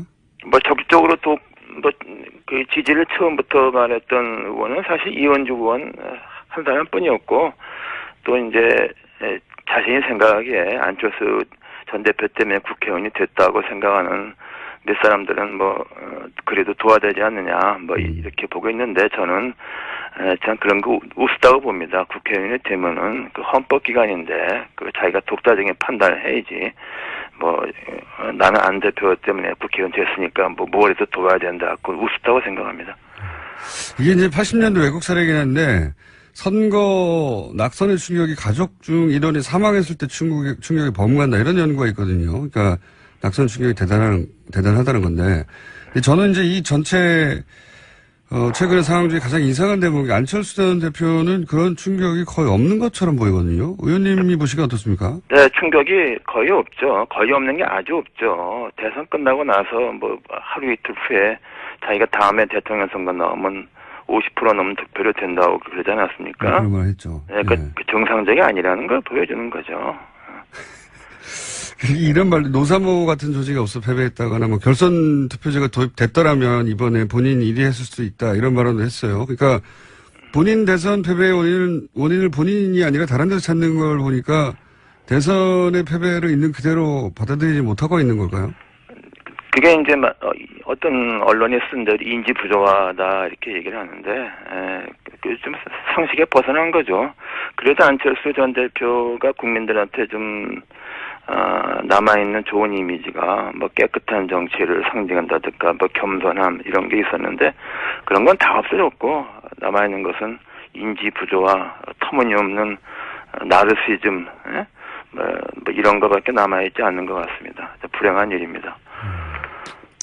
S4: 적극적으로 그 지지를 처음부터 말했던 의원은 사실 이원주 의원 한 사람뿐이었고 또 이제 자신이 생각하기에 안철수 전 대표 때문에 국회의원이 됐다고 생각하는 몇 사람들은 그래도 도와야 되지 않느냐 이렇게 보고 있는데 저는 참 그런 거 우스다고 봅니다. 국회의원이 되면은 그 헌법기관인데 그 자기가 독자적인 판단을 해야지. 나는 안 대표 때문에 국회의원 됐으니까 뭘 해도 도와야 된다. 그건 우습다고 생각합니다.
S1: 이게 이제 80년대 외국 사례이긴 한데, 선거 낙선의 충격이 가족 중 일원이 사망했을 때 충격이 범간다. 이런 연구가 있거든요. 그러니까 낙선 충격이 대단하다는 건데. 저는 이제 이 전체, 최근의 상황 중에 가장 이상한 대목이 안철수 전 대표는 그런 충격이 거의 없는 것처럼 보이거든요. 의원님이 보시기에 어떻습니까?
S4: 네, 충격이 거의 없죠. 거의 없는 게 아주 없죠. 대선 끝나고 나서 하루 이틀 후에 자기가 다음에 대통령 선거 나오면 50% 넘는 득표를 된다고 그러지 않았습니까?
S1: 네, 그런 말 했죠.
S4: 네, 그 정상적이 아니라는 걸 보여주는 거죠.
S1: 이런 말, 노사모 같은 조직이 없어 패배했다거나, 결선 투표제가 도입됐더라면 이번에 본인이 1위 했을 수도 있다, 이런 발언도 했어요. 그러니까, 본인 대선 패배의 원인을 본인이 아니라 다른 데서 찾는 걸 보니까, 대선의 패배를 있는 그대로 받아들이지 못하고 있는 걸까요?
S4: 그게 이제 어떤 언론이 쓴 대로 인지 부조화다 이렇게 얘기를 하는데 좀 상식에 벗어난 거죠. 그래도 안철수 전 대표가 국민들한테 좀 남아있는 좋은 이미지가 깨끗한 정치를 상징한다든가 겸손함 이런 게 있었는데 그런 건 다 없어졌고 남아있는 것은 인지 부조화, 터무니없는 나르시즘 이런 거밖에 남아있지 않는 것 같습니다. 불행한 일입니다.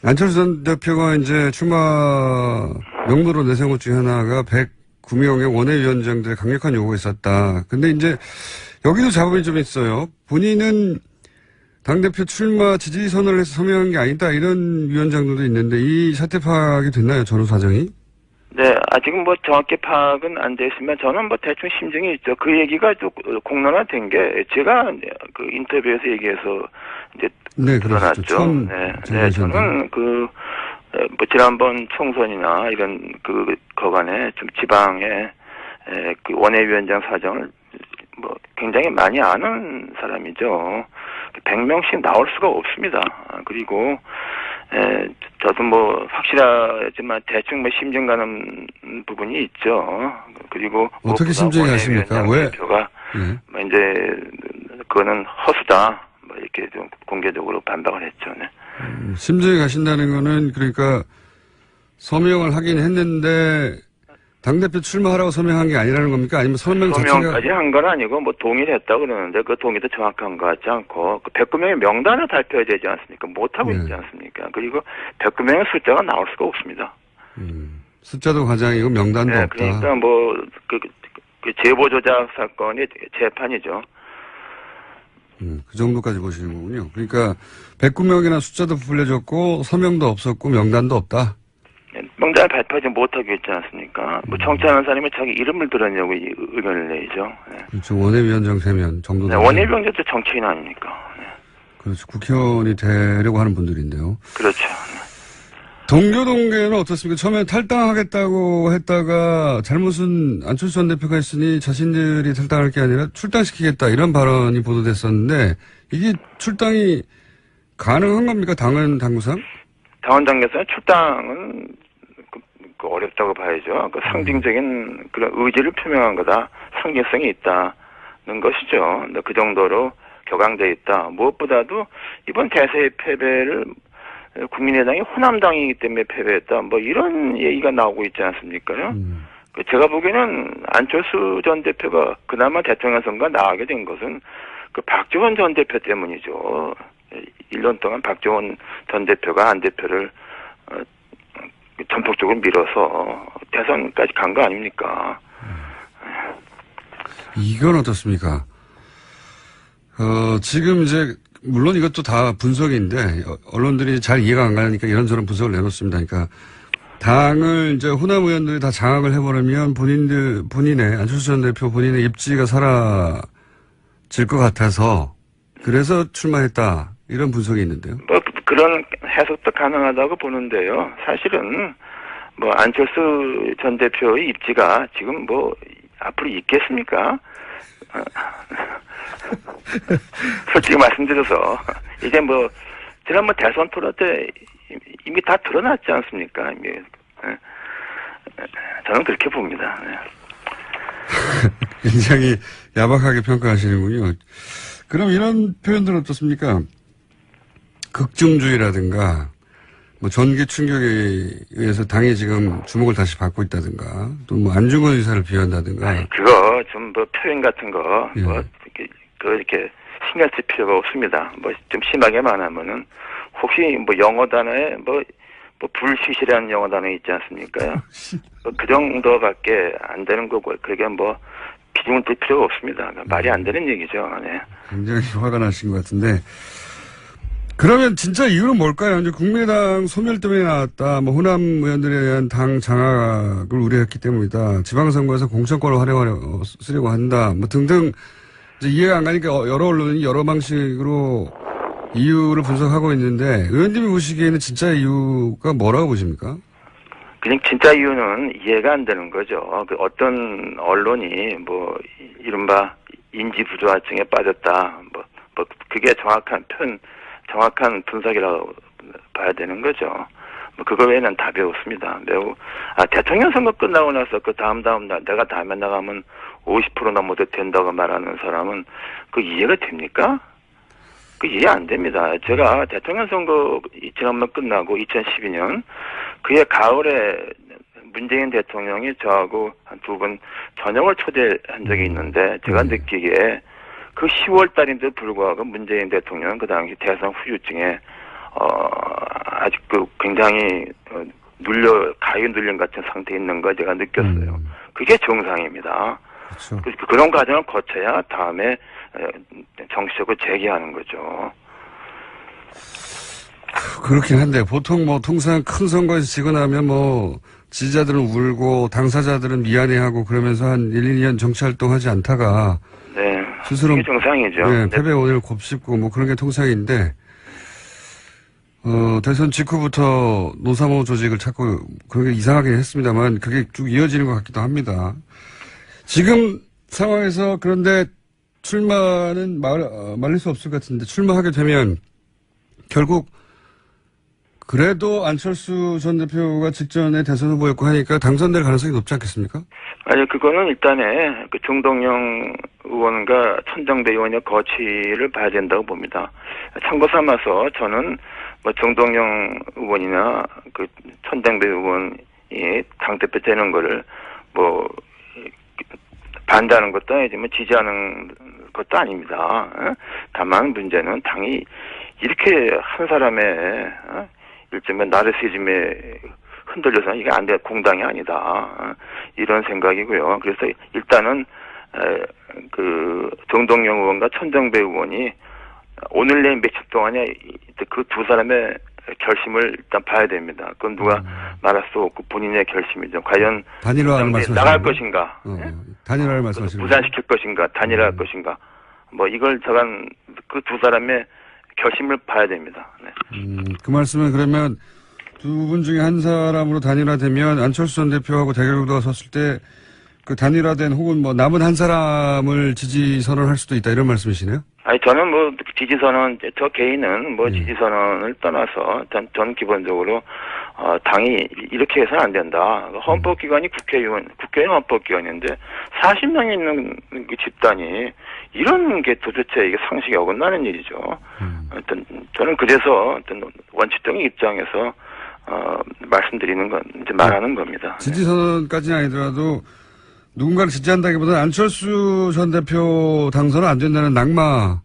S1: 안철수 전 대표가 이제 출마 명부로 내세운 것 중에 하나가 109명의 원외위원장들의 강력한 요구가 있었다. 근데 이제 여기도 잡음이 좀 있어요. 본인은 당대표 출마 지지 선언을 해서 서명한 게 아니다. 이런 위원장들도 있는데 이 사태 파악이 됐나요? 전후 사정이?
S4: 네, 아직은 정확히 파악은 안 됐으면 저는 대충 심증이 있죠. 그 얘기가 좀 공론화된 게 제가 그 인터뷰에서 얘기해서 이제 드러났죠. 네, 저는 지난번 총선이나 이런 거간에 좀 지방의 그 원외위원장 사정을 굉장히 많이 아는 사람이죠. 100명씩 나올 수가 없습니다. 그리고 저도 확실하지만 대충 심증 가는 부분이 있죠. 그리고
S1: 어떻게 심증이 가십니까? 왜?
S4: 대표가 이제 그거는 허수다. 이렇게 좀 공개적으로 반박을 했죠. 네.
S1: 심증이 가신다는 거는 그러니까 서명을 하긴 했는데 당대표 출마하라고 서명한 게 아니라는 겁니까? 아니면
S4: 서명까지 한 건 아니고 동의를 했다고 그러는데 그 동의도 정확한 것 같지 않고 109명의 명단을 발표해야 되지 않습니까? 못하고 있지 않습니까? 그리고 109명의 숫자가 나올 수가 없습니다.
S1: 숫자도 과장이고 명단도 없다.
S4: 그러니까 그 제보 조작 사건이 재판이죠.
S1: 그 정도까지 보시는 거군요. 그러니까 109명이나 숫자도 불려졌고 서명도 없었고 명단도 없다.
S4: 명단을 발표하지 못하게 했지 않습니까? 정치하는 사람이 자기 이름을 드러내고 의견을 내죠. 네.
S1: 그렇죠. 원외위원장 3명 정도.
S4: 네, 원외위원장도 정치인 아닙니까? 네.
S1: 그렇죠. 국회의원이 되려고 하는 분들인데요.
S4: 그렇죠.
S1: 동교동계는 어떻습니까? 처음에 탈당하겠다고 했다가 잘못은 안철수 전 대표가 했으니 자신들이 탈당할 게 아니라 출당시키겠다 이런 발언이 보도됐었는데 이게 출당이 가능한 겁니까? 당구상? 당원
S4: 당에서는 출당은 어렵다고 봐야죠. 상징적인 그런 의지를 표명한 거다. 상징성이 있다는 것이죠. 그 정도로 격앙돼 있다. 무엇보다도 이번 대세의 패배를 국민의당이 호남당이기 때문에 패배했다. 이런 얘기가 나오고 있지 않습니까요? 제가 보기에는 안철수 전 대표가 그나마 대통령 선거 나가게 된 것은 박지원 전 대표 때문이죠. 1년 동안 박지원 전 대표가 안 대표를 전폭적으로 밀어서 대선까지 간 거 아닙니까?
S1: 이건 어떻습니까? 지금 이제 물론 이것도 다 분석인데 언론들이 잘 이해가 안 가니까 이런저런 분석을 내놓습니다. 그러니까 당을 이제 호남 의원들이 다 장악을 해버리면 본인의 안철수 전 대표 본인의 입지가 사라질 것 같아서 그래서 출마했다 이런 분석이 있는데요.
S4: 그런 해석도 가능하다고 보는데요. 사실은 안철수 전 대표의 입지가 지금 앞으로 있겠습니까? 솔직히 말씀드려서 이제 지난번 대선 토론 때 이미 다 드러났지 않습니까? 이미 저는 그렇게 봅니다. 네.
S1: 굉장히 야박하게 평가하시는군요. 그럼 이런 표현들은 어떻습니까? 극중주의라든가, 뭐 전기 충격에 의해서 당이 지금 주목을 다시 받고 있다든가, 또 뭐 안중근 의사를 비한다든가.
S4: 그거 좀 뭐 표현 같은 거,
S1: 예.
S4: 뭐 이렇게 신경 쓸 필요가 없습니다. 뭐 좀 심하게 말하면은 혹시 뭐 영어 단어에 뭐 불시시라는 영어 단어 있지 않습니까? 그 정도밖에 안 되는 거고, 그게 뭐 비중을 둘 필요가 없습니다. 말이 안 되는 얘기죠. 네.
S1: 굉장히 화가 나신 것 같은데. 그러면 진짜 이유는 뭘까요? 이제 국민의당 소멸 때문에 나왔다. 뭐 호남 의원들에 대한 당 장악을 우려했기 때문이다. 지방선거에서 공천권을 쓰려고 한다. 뭐 등등 이제 이해가 안 가니까 여러 언론이 여러 방식으로 이유를 분석하고 있는데 의원님이 보시기에는 진짜 이유가 뭐라고 보십니까?
S4: 그냥 진짜 이유는 이해가 안 되는 거죠. 그 어떤 언론이 뭐 이른바 인지 부조화증에 빠졌다. 뭐 그게 정확한 분석이라고 봐야 되는 거죠. 뭐 그거 외에는 답이 없습니다. 대통령 선거 끝나고 나서 그 다음 날 내가 다음에 나가면 50% 넘어도 된다고 말하는 사람은 그 이해가 됩니까? 그 이해 안 됩니다. 제가 대통령 선거 지난번 끝나고 2012년 그해 가을에 문재인 대통령이 저하고 한 두 번 저녁을 초대한 적이 있는데 제가 느끼기에 그 10월 달인데도 불구하고 문재인 대통령은 그 당시 대선 후유증에 아직 그 굉장히 가위 눌린 같은 상태에 있는 걸 제가 느꼈어요. 그게 정상입니다.
S1: 그렇죠.
S4: 그런 과정을 거쳐야 다음에 정치적으로 재개하는 거죠.
S1: 그렇긴 한데 보통 뭐 통상 큰 선거에서 지고 나면 뭐 지지자들은 울고 당사자들은 미안해하고 그러면서 한 1, 2년 정치활동하지 않다가
S4: 네.
S1: 스스로
S4: 그게 정상이죠.
S1: 네, 패배 오늘 곱씹고 뭐 그런 게 통상인데 대선 직후부터 노사모 조직을 찾고 그런 게 이상하긴 했습니다만 그게 쭉 이어지는 것 같기도 합니다. 지금 상황에서 그런데 출마는 말릴 수 없을 것 같은데 출마하게 되면 결국 그래도 안철수 전 대표가 직전에 대선 후보였고 하니까 당선될 가능성이 높지 않겠습니까?
S4: 아니, 그거는 일단에 그 정동영 의원과 천정배 의원의 거취를 봐야 된다고 봅니다. 참고 삼아서 저는 뭐 정동영 의원이나 그 천정배 의원이 당대표 되는 거를 뭐 반대하는 것도 아니지만 지지하는 것도 아닙니다. 다만 문제는 당이 이렇게 한 사람의 일종의 나르시즘에 흔들려서 이게 안 돼, 공당이 아니다. 이런 생각이고요. 그래서 일단은 그 정동영 의원과 천정배 의원이 오늘 내일 며칠 동안에 그 두 사람의 결심을 일단 봐야 됩니다. 그건 누가 말할 수 없고 본인의 결심이죠. 과연
S1: 단일화를
S4: 나갈 것인가,
S1: 단일화를 말씀하시는
S4: 부산시킬 것인가, 단일화할 것인가, 뭐 이걸 저간 그 두 사람의 결심을 봐야 됩니다. 네.
S1: 그 말씀은 그러면 두 분 중에 한 사람으로 단일화되면 안철수 전 대표하고 대결구도가 섰을 때 그 단일화된 혹은 뭐 남은 한 사람을 지지 선언할 수도 있다 이런 말씀이시네요? 아니
S4: 저는 뭐 지지 선언 저 개인은 뭐 지지 선언을 떠나서 전 기본적으로 당이 이렇게 해서는 안 된다. 헌법기관이 국회의원 헌법기관인데 40명이 있는 그 집단이 이런 게 도대체 이게 상식에 어긋나는 일이죠. 하여튼 저는 그래서 어떤 원칙적인 입장에서 말씀드리는 건 이제 말하는 겁니다.
S1: 지지 선언까지는 아니더라도 누군가를 지지한다기보다는 안철수 전 대표 당선은 안 된다는 낙마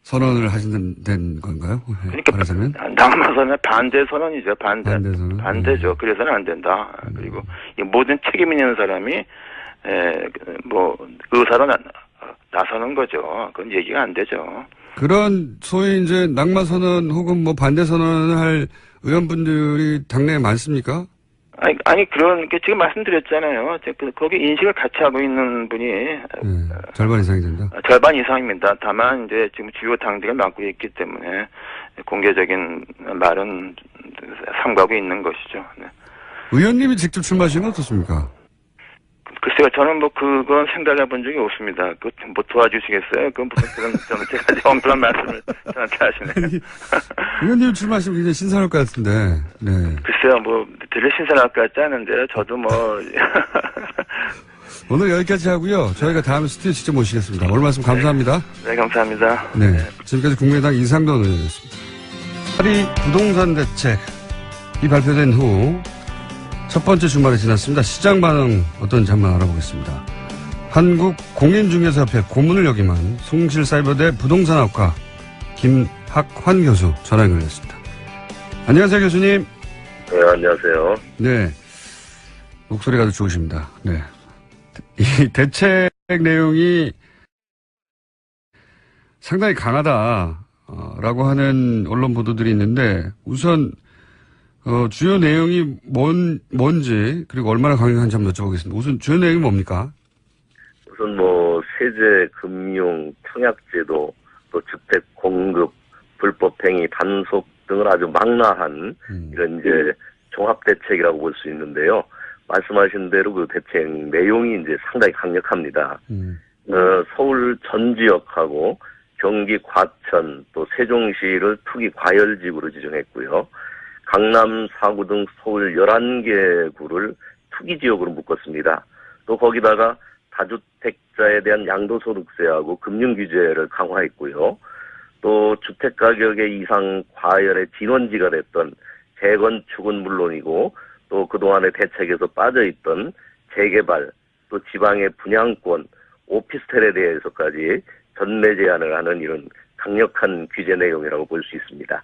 S1: 선언을 하시는 건가요?
S4: 그러니까
S1: 말하자면?
S4: 낙마 선언 반대 선언이죠.
S1: 선언.
S4: 반대죠. 그래서는 안 된다. 그리고 이 모든 책임 있는 사람이 뭐 의사로 나서는 거죠. 그건 얘기가 안 되죠.
S1: 그런 소위 이제 낙마 선언 혹은 뭐 반대 선언을 할 의원분들이 당내에 많습니까?
S4: 아니 그런 게 지금 말씀드렸잖아요. 거기 인식을 같이 하고 있는 분이
S1: 절반 이상이 된다.
S4: 절반 이상입니다. 다만 이제 지금 주요 당들이 맡고 있기 때문에 공개적인 말은 삼가고 있는 것이죠. 네.
S1: 의원님이 직접 출마하시는 건 어떻습니까?
S4: 글쎄요, 저는 뭐 그건 생각해 본 적이 없습니다. 그 뭐 도와주시겠어요? 그건 무슨 그런 좀 제가 엄청난 말씀을 저한테 하시네요.
S1: 의원님 출마하시면 굉장히 신선할 것 같은데. 네.
S4: 글쎄요, 뭐 되게 신선할 것 같지 않은데요. 저도 뭐
S1: 오늘 여기까지 하고요. 저희가 다음에 스튜디오 직접 모시겠습니다. 오늘 말씀 감사합니다.
S4: 네, 감사합니다.
S1: 네. 지금까지 국민의당 이상돈 의원이었습니다. 파리 부동산 대책이 발표된 후 첫 번째 주말이 지났습니다. 시장 반응 어떤지 한번 알아보겠습니다. 한국공인중개사협회 고문을 역임한 송실사이버대 부동산학과 김학환 교수 전화 연결했습니다. 안녕하세요, 교수님.
S5: 네, 안녕하세요.
S1: 네. 목소리가 아주 좋으십니다. 네. 이 대책 내용이 상당히 강하다라고 하는 언론 보도들이 있는데 우선 주요 내용이 뭔지 그리고 얼마나 강력한지 한번 여쭤보겠습니다. 우선 주요 내용이 뭡니까?
S5: 우선 뭐 세제, 금융, 청약제도, 또 주택 공급, 불법행위, 단속 등을 아주 망라한 이런 이제 종합 대책이라고 볼 수 있는데요. 말씀하신 대로 그 대책 내용이 이제 상당히 강력합니다. 서울 전 지역하고 경기 과천 또 세종시를 투기 과열지구로 지정했고요. 강남 4구 등 서울 11개 구를 투기지역으로 묶었습니다. 또 거기다가 다주택자에 대한 양도소득세하고 금융규제를 강화했고요. 또 주택가격의 이상 과열의 진원지가 됐던 재건축은 물론이고 또 그동안의 대책에서 빠져있던 재개발 또 지방의 분양권, 오피스텔에 대해서까지 전매 제한을 하는 이런 강력한 규제 내용이라고 볼 수 있습니다.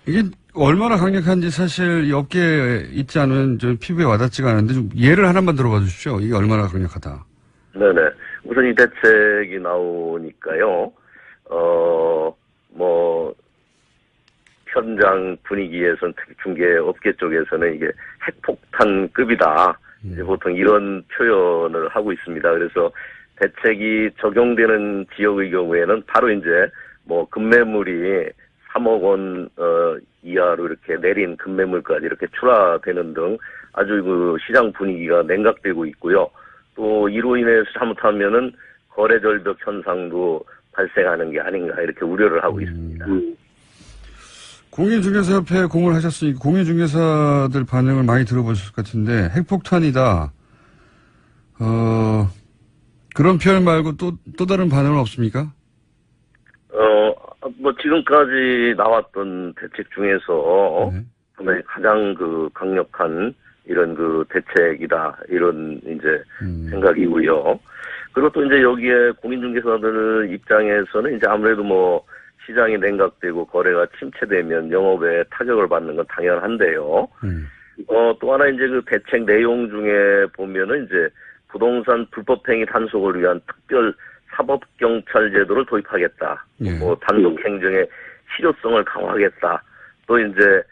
S1: 이게 얼마나 강력한지 사실 이 업계에 있지 않은 좀 피부에 와닿지가 않은데 좀 예를 하나만 들어봐 주십시오. 이게 얼마나 강력하다.
S5: 네네. 우선 이 대책이 나오니까요. 현장 분위기에서는 특히 중개업계 쪽에서는 이게 핵폭탄급이다. 이제 보통 이런 표현을 하고 있습니다. 그래서 대책이 적용되는 지역의 경우에는 바로 이제 뭐 급매물이 3억 원 이하로 이렇게 내린 급매물까지 이렇게 출하되는 등 아주 그 시장 분위기가 냉각되고 있고요. 또 이로 인해서 잘못하면은 거래 절벽 현상도 발생하는 게 아닌가 이렇게 우려를 하고 있습니다.
S1: 공인중개사협회에 공을 하셨으니 공인중개사들 반응을 많이 들어보셨을 것 같은데 핵폭탄이다. 그런 표현 말고 또 다른 반응은 없습니까?
S5: 뭐 지금까지 나왔던 대책 중에서 네. 가장 그 강력한 이런 그 대책이다 이런 이제 생각이고요. 그리고 또 이제 여기에 공인중개사들 입장에서는 이제 아무래도 뭐 시장이 냉각되고 거래가 침체되면 영업에 타격을 받는 건 당연한데요. 또 하나 이제 그 대책 내용 중에 보면은 이제 부동산 불법행위 단속을 위한 특별 사법경찰 제도를 도입하겠다.
S1: 예.
S5: 뭐 단속 행정의 실효성을 강화하겠다. 또 이제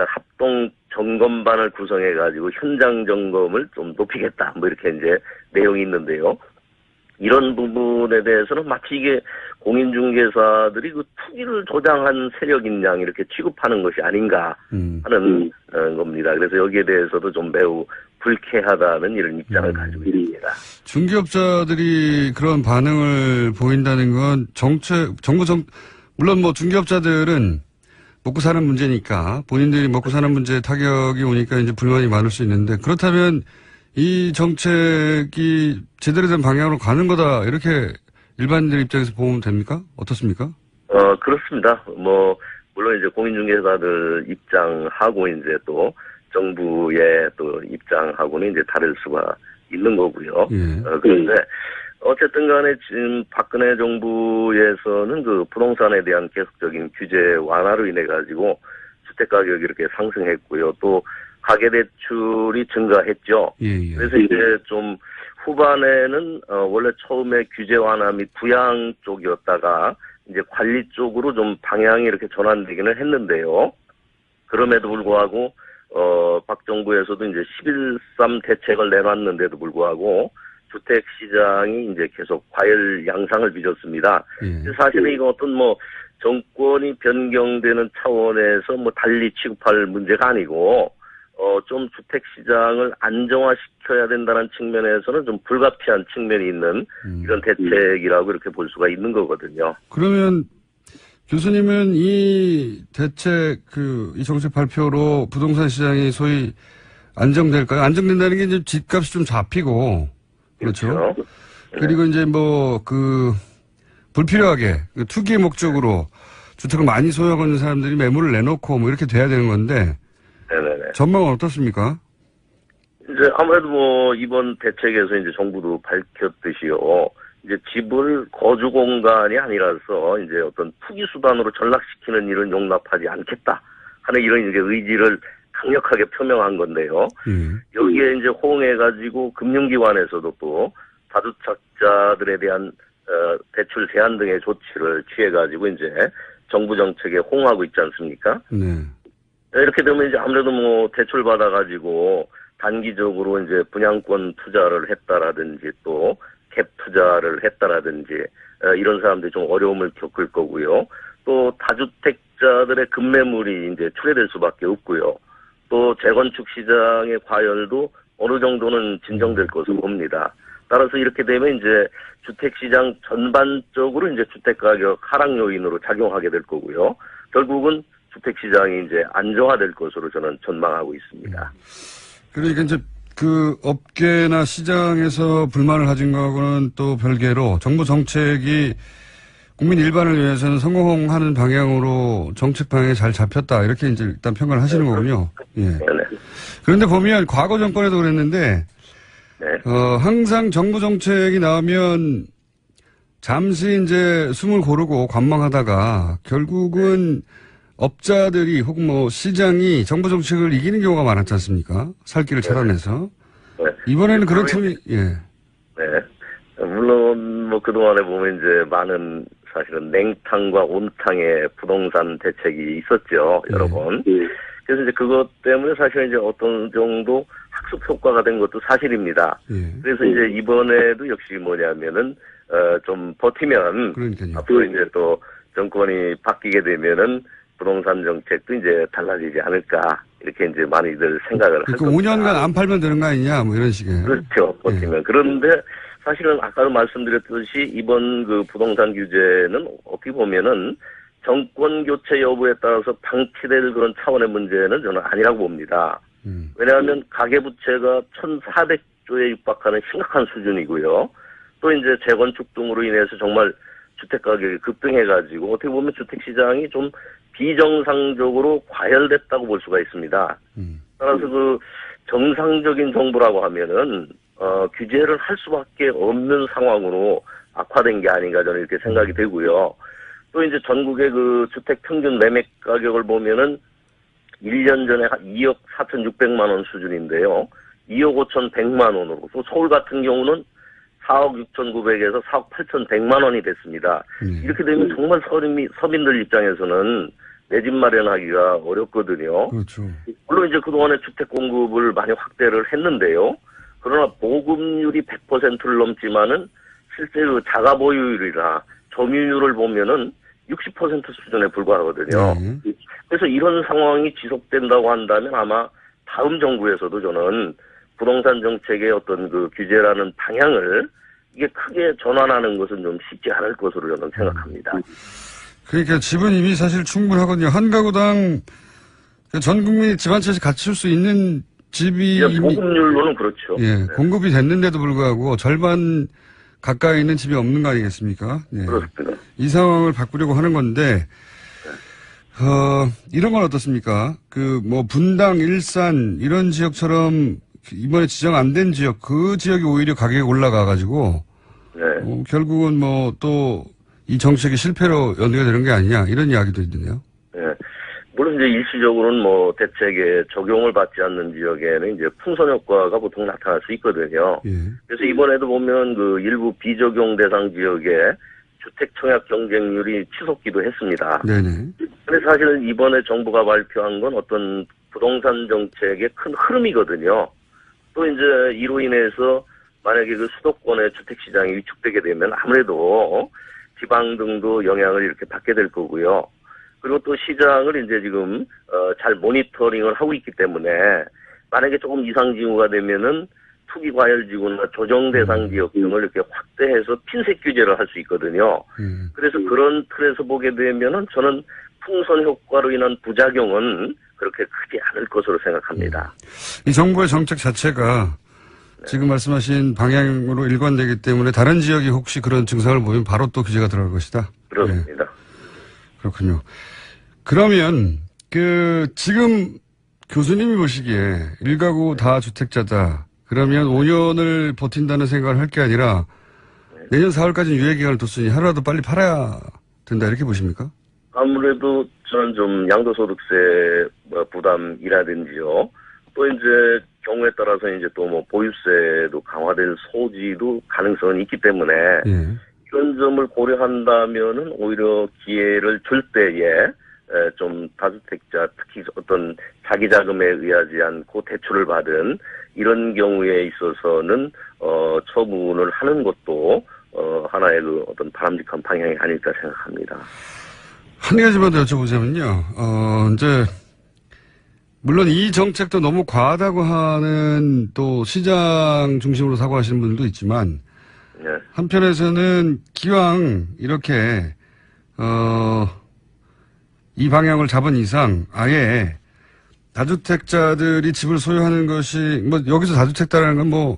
S5: 합동 점검반을 구성해가지고 현장 점검을 좀 높이겠다. 뭐 이렇게 이제 내용이 있는데요. 이런 부분에 대해서는 마치 이게 공인중개사들이 그 투기를 조장한 세력인 양 이렇게 취급하는 것이 아닌가 하는 겁니다. 그래서 여기에 대해서도 좀 매우 불쾌하다는 이런 입장을 가지고 있습니다.
S1: 중개업자들이 그런 반응을 보인다는 건 물론 뭐 중개업자들은 먹고 사는 문제니까 본인들이 먹고 사는 문제에 타격이 오니까 이제 불만이 많을 수 있는데 그렇다면 이 정책이 제대로 된 방향으로 가는 거다 이렇게 일반인들 입장에서 보면 됩니까? 어떻습니까?
S5: 그렇습니다. 뭐 물론 이제 공인중개사들 입장하고 이제 또 정부의 또 입장하고는 이제 다를 수가 있는 거고요.
S1: 예.
S5: 그런데 어쨌든 간에 지금 박근혜 정부에서는 그 부동산에 대한 계속적인 규제 완화로 인해 가지고 주택 가격이 이렇게 상승했고요. 또 가계대출이 증가했죠.
S1: 예.
S5: 그래서 이제 좀 후반에는 원래 처음에 규제 완화 및 부양 쪽이었다가 이제 관리 쪽으로 좀 방향이 이렇게 전환되기는 했는데요. 그럼에도 불구하고 박 정부에서도 이제 11.3 대책을 내놨는데도 불구하고 주택 시장이 이제 계속 과열 양상을 빚었습니다.
S1: 예.
S5: 사실은 이거 어떤 뭐 정권이 변경되는 차원에서 뭐 달리 취급할 문제가 아니고 좀 주택 시장을 안정화시켜야 된다는 측면에서는 좀 불가피한 측면이 있는 이런 대책이라고 이렇게 볼 수가 있는 거거든요.
S1: 그러면 교수님은 이 대책, 이 정책 발표로 부동산 시장이 소위 안정될까요? 안정된다는 게 이제 집값이 좀 잡히고, 그렇죠? 그리고 이제 불필요하게 투기의 목적으로 주택을 많이 소유하고 있는 사람들이 매물을 내놓고 이렇게 돼야 되는 건데,
S5: 네네네.
S1: 전망은 어떻습니까?
S5: 이제 아무래도 이번 대책에서 이제 정부도 밝혔듯이요. 이제 집을 거주 공간이 아니라서 이제 어떤 투기 수단으로 전락시키는 일은 용납하지 않겠다 하는 이런 이제 의지를 강력하게 표명한 건데요. 여기에 이제 호응해가지고 금융기관에서도 또 다주택자들에 대한 대출 제한 등의 조치를 취해가지고 이제 정부 정책에 호응하고 있지 않습니까?
S1: 네.
S5: 이렇게 되면 이제 아무래도 대출 받아가지고 단기적으로 이제 분양권 투자를 했다라든지 또 갭 투자를 했다라든지 이런 사람들이 좀 어려움을 겪을 거고요. 또 다주택자들의 급매물이 이제 출회될 수밖에 없고요. 또 재건축 시장의 과열도 어느 정도는 진정될 것으로 봅니다. 따라서 이렇게 되면 이제 주택 시장 전반적으로 이제 주택 가격 하락 요인으로 작용하게 될 거고요. 결국은 주택 시장이 이제 안정화될 것으로 저는 전망하고 있습니다.
S1: 그러니까 이제 업계나 시장에서 불만을 가진 거하고는 또 별개로 정부 정책이 국민 일반을 위해서는 성공하는 방향으로 정책 방향이 잘 잡혔다. 이렇게 이제 일단 평가를 하시는 거군요. 예.
S5: 네네.
S1: 그런데 보면 과거 정권에도 그랬는데,
S5: 네.
S1: 항상 정부 정책이 나오면 잠시 이제 숨을 고르고 관망하다가 결국은 업자들이 혹은 시장이 정부 정책을 이기는 경우가 많았지 않습니까? 살 길을 찾아내서.
S5: 네.
S1: 이번에는 그런 틈이, 예.
S5: 네. 물론 그동안에 보면 이제 많은 사실은 냉탕과 온탕의 부동산 대책이 있었죠. 여러 번. 그래서 이제 그것 때문에 사실 이제 어떤 정도 학습 효과가 된 것도 사실입니다.
S1: 예.
S5: 그래서 이제 이번에도 역시 뭐냐면은 좀 버티면
S1: 그러니까요.
S5: 앞으로 이제 또 정권이 바뀌게 되면은 부동산 정책도 이제 달라지지 않을까 이렇게 이제 많이들 생각을 할
S1: 그러니까
S5: 겁니다.
S1: 5년간 안 팔면 되는 거 아니냐 이런 식의.
S5: 그렇죠. 버티면.
S1: 예.
S5: 그런데 사실은 아까도 말씀드렸듯이 이번 부동산 규제는 어떻게 보면은 정권 교체 여부에 따라서 방치될 그런 차원의 문제는 저는 아니라고 봅니다. 왜냐하면 가계부채가 1,400조에 육박하는 심각한 수준이고요. 또 이제 재건축 등으로 인해서 정말 주택 가격이 급등해가지고 어떻게 보면 주택 시장이 좀 비정상적으로 과열됐다고 볼 수가 있습니다. 따라서 정상적인 정부라고 하면은 규제를 할 수밖에 없는 상황으로 악화된 게 아닌가 저는 이렇게 생각이 되고요. 또 이제 전국의 주택 평균 매매 가격을 보면은 1년 전에 2억 4,600만 원 수준인데요. 2억 5,100만 원으로 또 서울 같은 경우는 4억 6,900에서 4억 8,100만 원이 됐습니다. 이렇게 되면 정말 서민들 입장에서는 내 집 마련하기가 어렵거든요.
S1: 그렇죠.
S5: 물론 이제 그동안에 주택 공급을 많이 확대를 했는데요. 그러나 보급률이 100%를 넘지만은 실제 자가 보유율이나 점유율을 보면은 60% 수준에 불과하거든요. 그래서 이런 상황이 지속된다고 한다면 아마 다음 정부에서도 저는 부동산 정책의 어떤 규제라는 방향을 이게 크게 전환하는 것은 좀 쉽지 않을 것으로 저는 생각합니다.
S1: 그러니까 집은 이미 사실 충분하거든요. 한 가구당 전 국민이 집 한 채씩 갖출 수 있는 집이
S5: 보급률로는 그렇죠.
S1: 예,
S5: 네.
S1: 공급이 됐는데도 불구하고 절반 가까이 있는 집이 없는 거 아니겠습니까? 예.
S5: 그렇습니다.
S1: 이 상황을 바꾸려고 하는 건데 이런 건 어떻습니까? 분당, 일산 이런 지역처럼 이번에 지정 안 된 지역, 그 지역이 오히려 가격이 올라가가지고
S5: 네.
S1: 결국은 또 이 정책이 실패로 연계가 되는 게 아니냐 이런 이야기도 있는데요.
S5: 네. 물론 이제 일시적으로는 대책에 적용을 받지 않는 지역에는 이제 풍선 효과가 보통 나타날 수 있거든요.
S1: 예.
S5: 그래서 이번에도 보면 일부 비적용 대상 지역에 주택 청약 경쟁률이 치솟기도 했습니다.
S1: 네네.
S5: 근데 사실 이번에 정부가 발표한 건 어떤 부동산 정책의 큰 흐름이거든요. 또 이제 이로 인해서 만약에 수도권의 주택 시장이 위축되게 되면 아무래도 지방 등도 영향을 이렇게 받게 될 거고요. 그리고 또 시장을 이제 지금 잘 모니터링을 하고 있기 때문에 만약에 조금 이상 징후가 되면은 투기 과열 지구나 조정 대상 지역 등을 이렇게 확대해서 핀셋 규제를 할 수 있거든요. 그래서 그런 틀에서 보게 되면은 저는 풍선 효과로 인한 부작용은 그렇게 크지 않을 것으로 생각합니다.
S1: 이 정부의 정책 자체가 지금 말씀하신 방향으로 일관되기 때문에 다른 지역이 혹시 그런 증상을 보이면 바로 또 규제가 들어갈 것이다.
S5: 그렇습니다.
S1: 네. 그렇군요. 그러면 지금 교수님이 보시기에 1가구 다 주택자다. 그러면 5년을 버틴다는 생각을 할 게 아니라 내년 4월까지 유예기간을 뒀으니 하루라도 빨리 팔아야 된다 이렇게 보십니까?
S5: 아무래도 저는 좀 양도소득세 부담이라든지요. 또 이제 경우에 따라서 이제 또 뭐 보유세도 강화될 소지도 가능성이 있기 때문에 이런 점을 고려한다면은 오히려 기회를 줄 때에 좀 다주택자 특히 어떤 자기 자금에 의하지 않고 대출을 받은 이런 경우에 있어서는 처분을 하는 것도 하나의 그 어떤 바람직한 방향이 아닐까 생각합니다.
S1: 한 가지만 더 여쭤보자면요. 이제 물론 이 정책도 너무 과하다고 하는 또 시장 중심으로 사고하시는 분들도 있지만
S5: 네.
S1: 한편에서는 기왕 이렇게 이 방향을 잡은 이상 아예 다주택자들이 집을 소유하는 것이 뭐 여기서 다주택자라는 건 뭐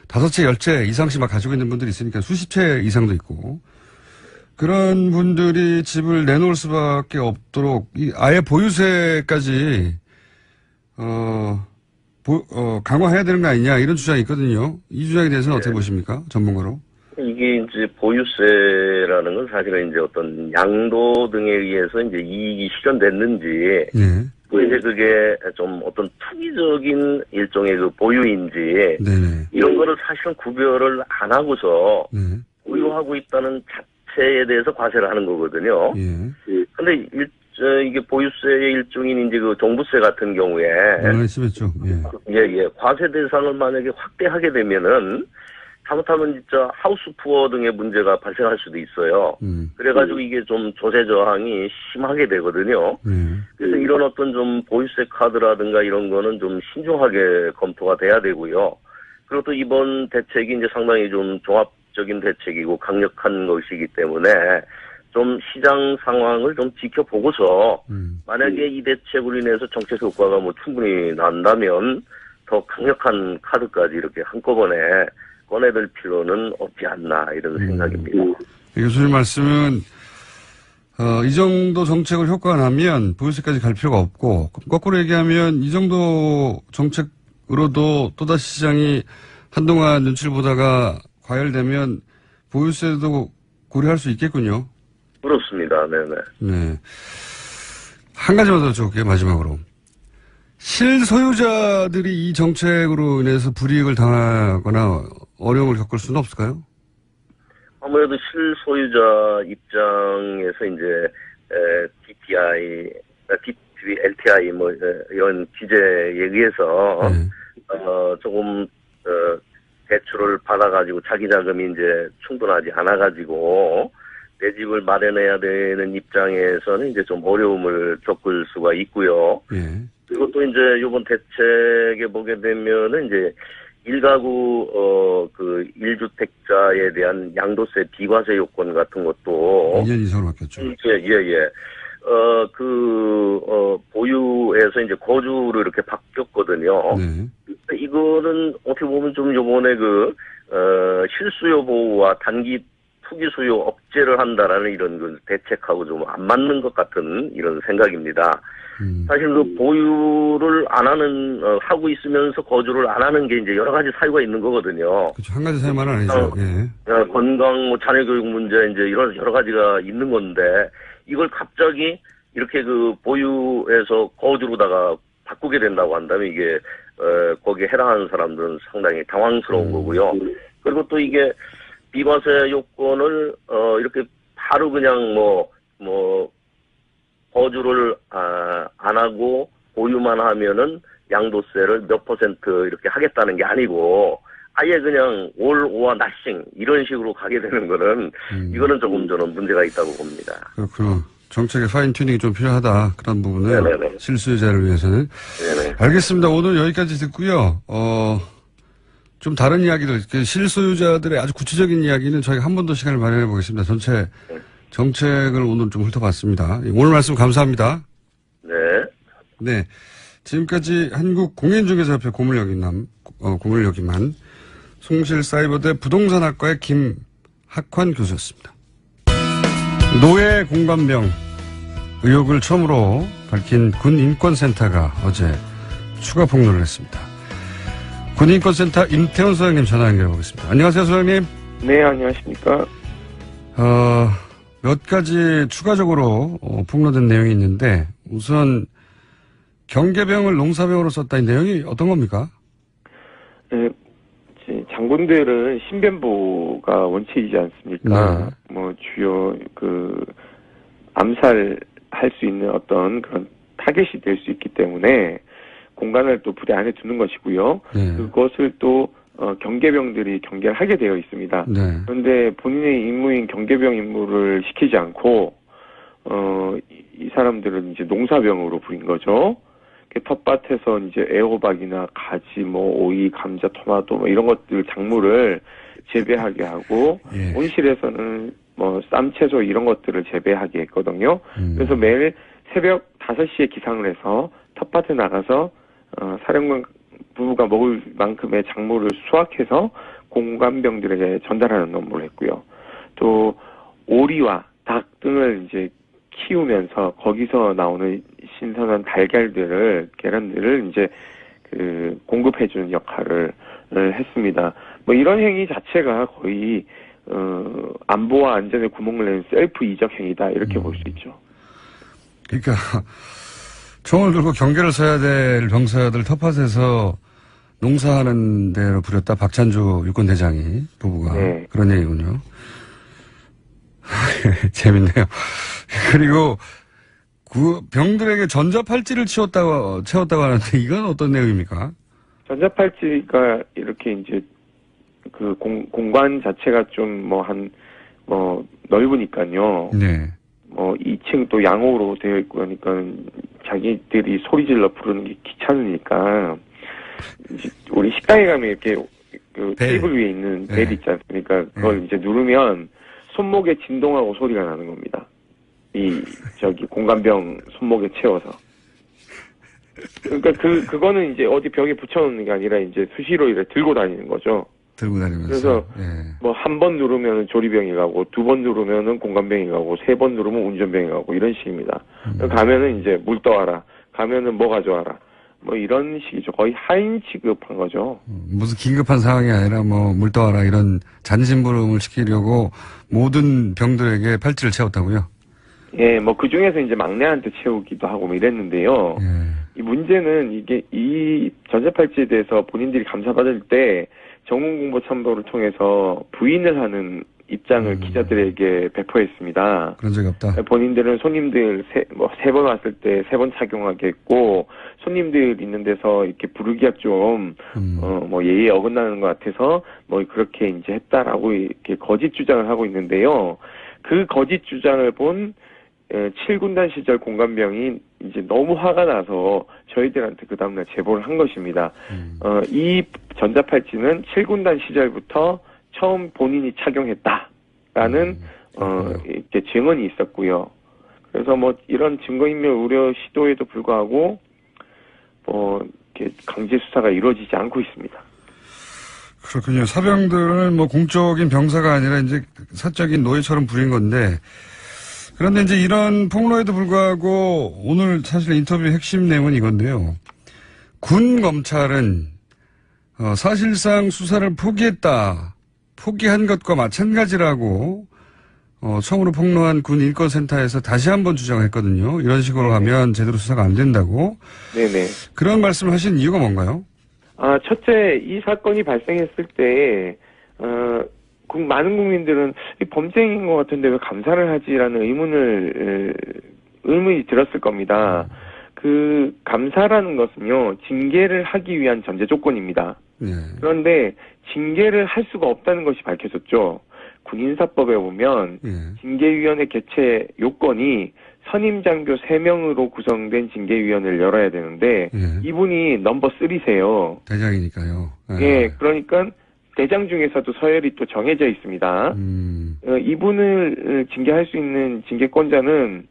S1: 5채, 10채 이상씩 막 가지고 있는 분들이 있으니까 수십 채 이상도 있고 그런 분들이 집을 내놓을 수밖에 없도록 아예 보유세까지 강화해야 되는 거 아니냐 이런 주장이 있거든요. 이 주장에 대해서는 어떻게 보십니까? 전문가로.
S5: 이게 이제 보유세라는 건 사실은 이제 어떤 양도 등에 의해서 이제 이익이 실현됐는지, 또 이제 그게 좀 어떤 투기적인 일종의 그 보유인지, 이런 거를 사실은 구별을 안 하고서 보유하고 있다는 자체에 대해서 과세를 하는 거거든요. 근데 이게 보유세의 일종인 이제 그 종부세 같은 경우에,
S1: 심했죠.
S5: 과세 대상을 만약에 확대하게 되면은 잘못하면 진짜 하우스 푸어 등의 문제가 발생할 수도 있어요. 그래가지고 이게 좀 조세 저항이 심하게 되거든요. 그래서 이런 어떤 좀 보유세 카드라든가 이런 거는 좀 신중하게 검토가 돼야 되고요. 그리고 또 이번 대책이 이제 상당히 좀 종합적인 대책이고 강력한 것이기 때문에 좀 시장 상황을 좀 지켜보고서 만약에 이 대책으로 인해서 정책 효과가 뭐 충분히 난다면 더 강력한 카드까지 이렇게 한꺼번에 꺼내들 필요는 없지 않나 이런 생각입니다.
S1: 교수님 말씀은 이 정도 정책을 효과가 나면 보유세까지 갈 필요가 없고 거꾸로 얘기하면 이 정도 정책으로도 또다시 시장이 한동안 눈치를 보다가 과열되면 보유세도 고려할 수 있겠군요.
S5: 그렇습니다. 네네.
S1: 네. 한 가지만 더 여쭤볼게요. 마지막으로. 실소유자들이 이 정책으로 인해서 불이익을 당하거나 어려움을 겪을 수는 없을까요? 아무래도
S5: 실소유자 입장에서 이제 DTI, LTI 뭐 이런 규제에 의해서 조금 대출을 받아가지고 자기 자금이 이제 충분하지 않아가지고 내 집을 마련해야 되는 입장에서는 이제 좀 어려움을 겪을 수가 있고요. 그리고 또 이제 이번 대책에 보게 되면은 이제 1가구, 1주택자에 대한 양도세 비과세 요건 같은 것도.
S1: 2년 이상으로 바뀌었죠.
S5: 보유에서 이제 거주로 이렇게 바뀌었거든요. 이거는 어떻게 보면 좀 요번에 실수요 보호와 단기 투기 수요 억제를 한다라는 이런 그 대책하고 좀 안 맞는 것 같은 이런 생각입니다. 사실 그 보유를 안 하는, 하고 있으면서 거주를 안 하는 게 이제 여러 가지 사유가 있는 거거든요.
S1: 그렇죠. 한 가지 사유만은 아니죠.
S5: 건강, 뭐 자녀교육 문제 이제 이런 여러 가지가 있는 건데 이걸 갑자기 이렇게 보유해서 거주로다가 바꾸게 된다고 한다면 이게, 거기에 해당하는 사람들은 상당히 당황스러운 거고요. 그리고 또 이게 비과세 요건을, 이렇게 바로 그냥 거주를 안 하고 보유만 하면은 양도세를 몇 % 이렇게 하겠다는 게 아니고 아예 그냥 all or nothing 이런 식으로 가게 되는 거는 이거는 조금 저는 문제가 있다고 봅니다.
S1: 그렇구나. 정책의 파인 튜닝이 좀 필요하다. 그런 부분은
S5: 네네네.
S1: 실수요자를 위해서는.
S5: 네네.
S1: 알겠습니다. 오늘 여기까지 듣고요. 좀 다른 이야기들, 실소유자들의 아주 구체적인 이야기는 저희가 한 번 더 시간을 마련해 보겠습니다. 전체 정책을 오늘 좀 훑어봤습니다. 오늘 말씀 감사합니다.
S5: 네.
S1: 네. 지금까지 한국공인중개사협회 고문역임한 송실사이버대 부동산학과의 김학환 교수였습니다. 노예 공감병 의혹을 처음으로 밝힌 군인권센터가 어제 추가 폭로를 했습니다. 군인권센터 임태훈 소장님 전화 연결해 보겠습니다. 안녕하세요, 소장님.
S6: 네, 안녕하십니까.
S1: 몇 가지 추가적으로 폭로된 내용이 있는데 우선 경계병을 농사병으로 썼다 이 내용이 어떤 겁니까?
S6: 네, 장군들은 신변보호가 원칙이지 않습니까? 뭐 주요 암살할 수 있는 어떤 그런 타겟이 될 수 있기 때문에 공간을 또 부대 안에 두는 것이고요.
S1: 네.
S6: 그것을 또 경계병들이 경계를 하게 되어 있습니다.
S1: 네.
S6: 그런데 본인의 임무인 경계병 임무를 시키지 않고 이 사람들은 이제 농사병으로 부린 거죠. 텃밭에서 이제 애호박이나 가지, 오이, 감자, 토마토 이런 것들 작물을 재배하게 하고
S1: 예.
S6: 온실에서는 쌈채소 이런 것들을 재배하게 했거든요. 그래서 매일 새벽 5시에 기상을 해서 텃밭에 나가서 사령관 부부가 먹을 만큼의 작물을 수확해서 공관병들에게 전달하는 업무를 했고요. 또 오리와 닭 등을 이제 키우면서 거기서 나오는 신선한 계란들을 이제 공급해주는 역할을 했습니다. 이런 행위 자체가 거의 안보와 안전에 구멍을 내는 셀프 이적 행위다 이렇게 볼 수 있죠.
S1: 그러니까 총을 들고 경계를 서야 될 병사들 텃밭에서 농사하는 데로 부렸다. 박찬주 육군대장이 부부가
S6: 네.
S1: 그런 얘기군요. 재밌네요. 그리고 병들에게 전자팔찌를 채웠다고 하는데 이건 어떤 내용입니까?
S6: 전자팔찌가 이렇게 이제 공간 자체가 좀 넓으니까요.
S1: 네.
S6: 2층 또 양호로 되어 있고 그러니까 자기들이 소리 질러 부르는 게 귀찮으니까 이제 우리 식당에 가면 이렇게 테이블 위에 있는 벨 있지 않습니까? 그걸 이제 누르면 손목에 진동하고 소리가 나는 겁니다. 공간병 손목에 채워서. 그러니까 그거는 이제 어디 벽에 붙여놓는 게 아니라 이제 수시로 이렇게 들고 다니는 거죠.
S1: 들고 다니면서.
S6: 그래서
S1: 예.
S6: 한 번 누르면 조리병이 가고 2번 누르면은 공간병이 가고 3번 누르면 운전병이 가고 이런 식입니다. 가면은 이제 물 떠와라. 가면은 뭐 가져와라. 이런 식이죠. 거의 하인 취급한 거죠.
S1: 무슨 긴급한 상황이 아니라 물 떠와라 이런 잔심부름을 시키려고 모든 병들에게 팔찌를 채웠다고요?
S6: 예, 그 중에서 이제 막내한테 채우기도 하고 이랬는데요.
S1: 예.
S6: 이 문제는 이 전자팔찌에 대해서 본인들이 감사받을 때 정문공보참모를 통해서 부인을 하는 입장을 기자들에게 배포했습니다.
S1: 그런 적이 없다.
S6: 본인들은 손님들 세 번 왔을 때 3번 착용하게 했고, 손님들 있는 데서 이렇게 부르기가 좀, 예의에 어긋나는 것 같아서, 그렇게 이제 했다라고 이렇게 거짓 주장을 하고 있는데요. 그 거짓 주장을 본 7군단 시절 공관병이 이제 너무 화가 나서 저희들한테 그 다음날 제보를 한 것입니다. 이 전자팔찌는 7군단 시절부터 처음 본인이 착용했다라는 이렇게 증언이 있었고요. 그래서 이런 증거인멸 우려 시도에도 불구하고 이렇게 강제 수사가 이루어지지 않고 있습니다.
S1: 그렇군요. 사병들은 공적인 병사가 아니라 이제 사적인 노예처럼 부린 건데, 그런데 이제 이런 폭로에도 불구하고 오늘 사실 인터뷰의 핵심 내용은 이건데요. 군 검찰은 사실상 수사를 포기한 것과 마찬가지라고 처음으로 폭로한 군 인권센터에서 다시 한번 주장했거든요. 이런 식으로 가면 제대로 수사가 안 된다고. 네네. 그런 말씀을 하신 이유가 뭔가요?
S6: 첫째, 이 사건이 발생했을 때 많은 국민들은 범죄인 것 같은데 왜 감사를 하지라는 의문이 들었을 겁니다. 그 감사라는 것은요, 징계를 하기 위한 전제 조건입니다.
S1: 네.
S6: 그런데 징계를 할 수가 없다는 것이 밝혀졌죠. 군인사법에 보면 징계위원회 개최 요건이 선임장교 3명으로 구성된 징계위원회를 열어야 되는데
S1: 예.
S6: 이분이 넘버 3세요.
S1: 대장이니까요.
S6: 예, 그러니까 대장 중에서도 서열이 또 정해져 있습니다. 이분을 징계할 수 있는 징계권자는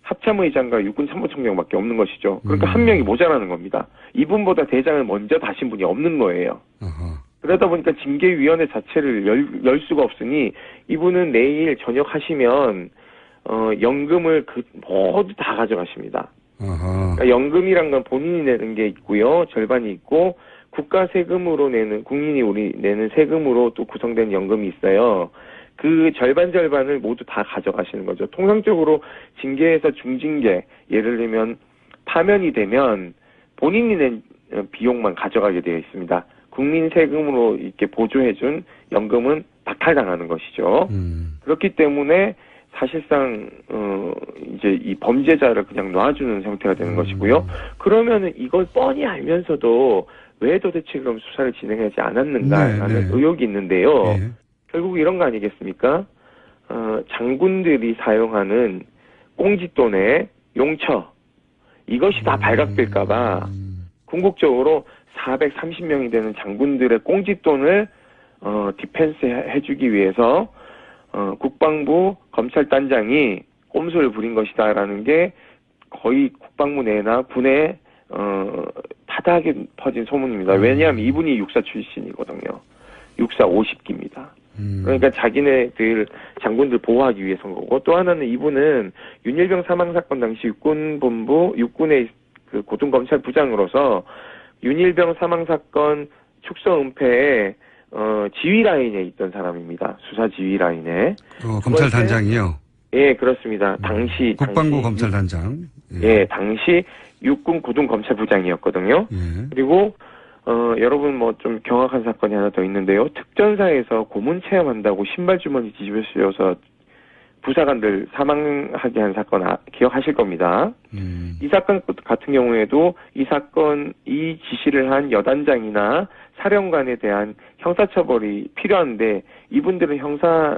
S6: 합참의장과 육군참모총장밖에 없는 것이죠. 그러니까 한 명이 모자라는 겁니다. 이분보다 대장을 먼저 다신 분이 없는 거예요.
S1: 어허.
S6: 그러다 보니까 징계위원회 자체를 열 수가 없으니 이분은 내일 저녁 하시면 연금을 모두 다 가져가십니다.
S1: 어허.
S6: 그러니까 연금이란 건 본인이 내는 게 있고요. 절반이 있고 국가 세금으로 내는 국민이 우리 내는 세금으로 또 구성된 연금이 있어요. 그 절반을 모두 다 가져가시는 거죠. 통상적으로 징계에서 중징계, 예를 들면 파면이 되면 본인이 낸 비용만 가져가게 되어 있습니다. 국민 세금으로 이렇게 보조해준 연금은 박탈당하는 것이죠. 그렇기 때문에 사실상 이제 이 범죄자를 그냥 놔주는 형태가 되는 것이고요. 그러면은 이걸 뻔히 알면서도 왜 도대체 그럼 수사를 진행하지 않았는가라는 의혹이 있는데요.
S1: 네.
S6: 결국 이런 거 아니겠습니까? 장군들이 사용하는 꽁짓돈의 용처 이것이 다 발각될까봐 궁극적으로 430명이 되는 장군들의 꽁짓돈을 디펜스 해주기 위해서 국방부 검찰단장이 꼼수를 부린 것이다라는 게 거의 국방부 내나 군에 타다하게 퍼진 소문입니다. 왜냐하면 이분이 육사 출신이거든요. 육사 50기입니다. 그러니까 자기네들 장군들 보호하기 위해서인 거고, 또 하나는 이분은 윤일병 사망사건 당시 육군본부 육군의 그 고등검찰부장으로서 윤일병 사망사건 축소 은폐에 지휘 라인에 있던 사람입니다. 수사 지휘 라인에.
S1: 검찰단장이요?
S6: 예, 그렇습니다. 당시
S1: 국방부 검찰단장.
S6: 예, 당시 육군 고등검찰부장이었거든요.
S1: 예.
S6: 그리고 여러분 뭐 좀 경악한 사건이 하나 더 있는데요. 특전사에서 고문 체험한다고 신발 주머니 뒤집어 씌워서 부사관들 사망하게 한 사건 기억하실 겁니다. 이 사건 같은 경우에도 이 지시를 한 여단장이나 사령관에 대한 형사처벌이 필요한데 이분들은 형사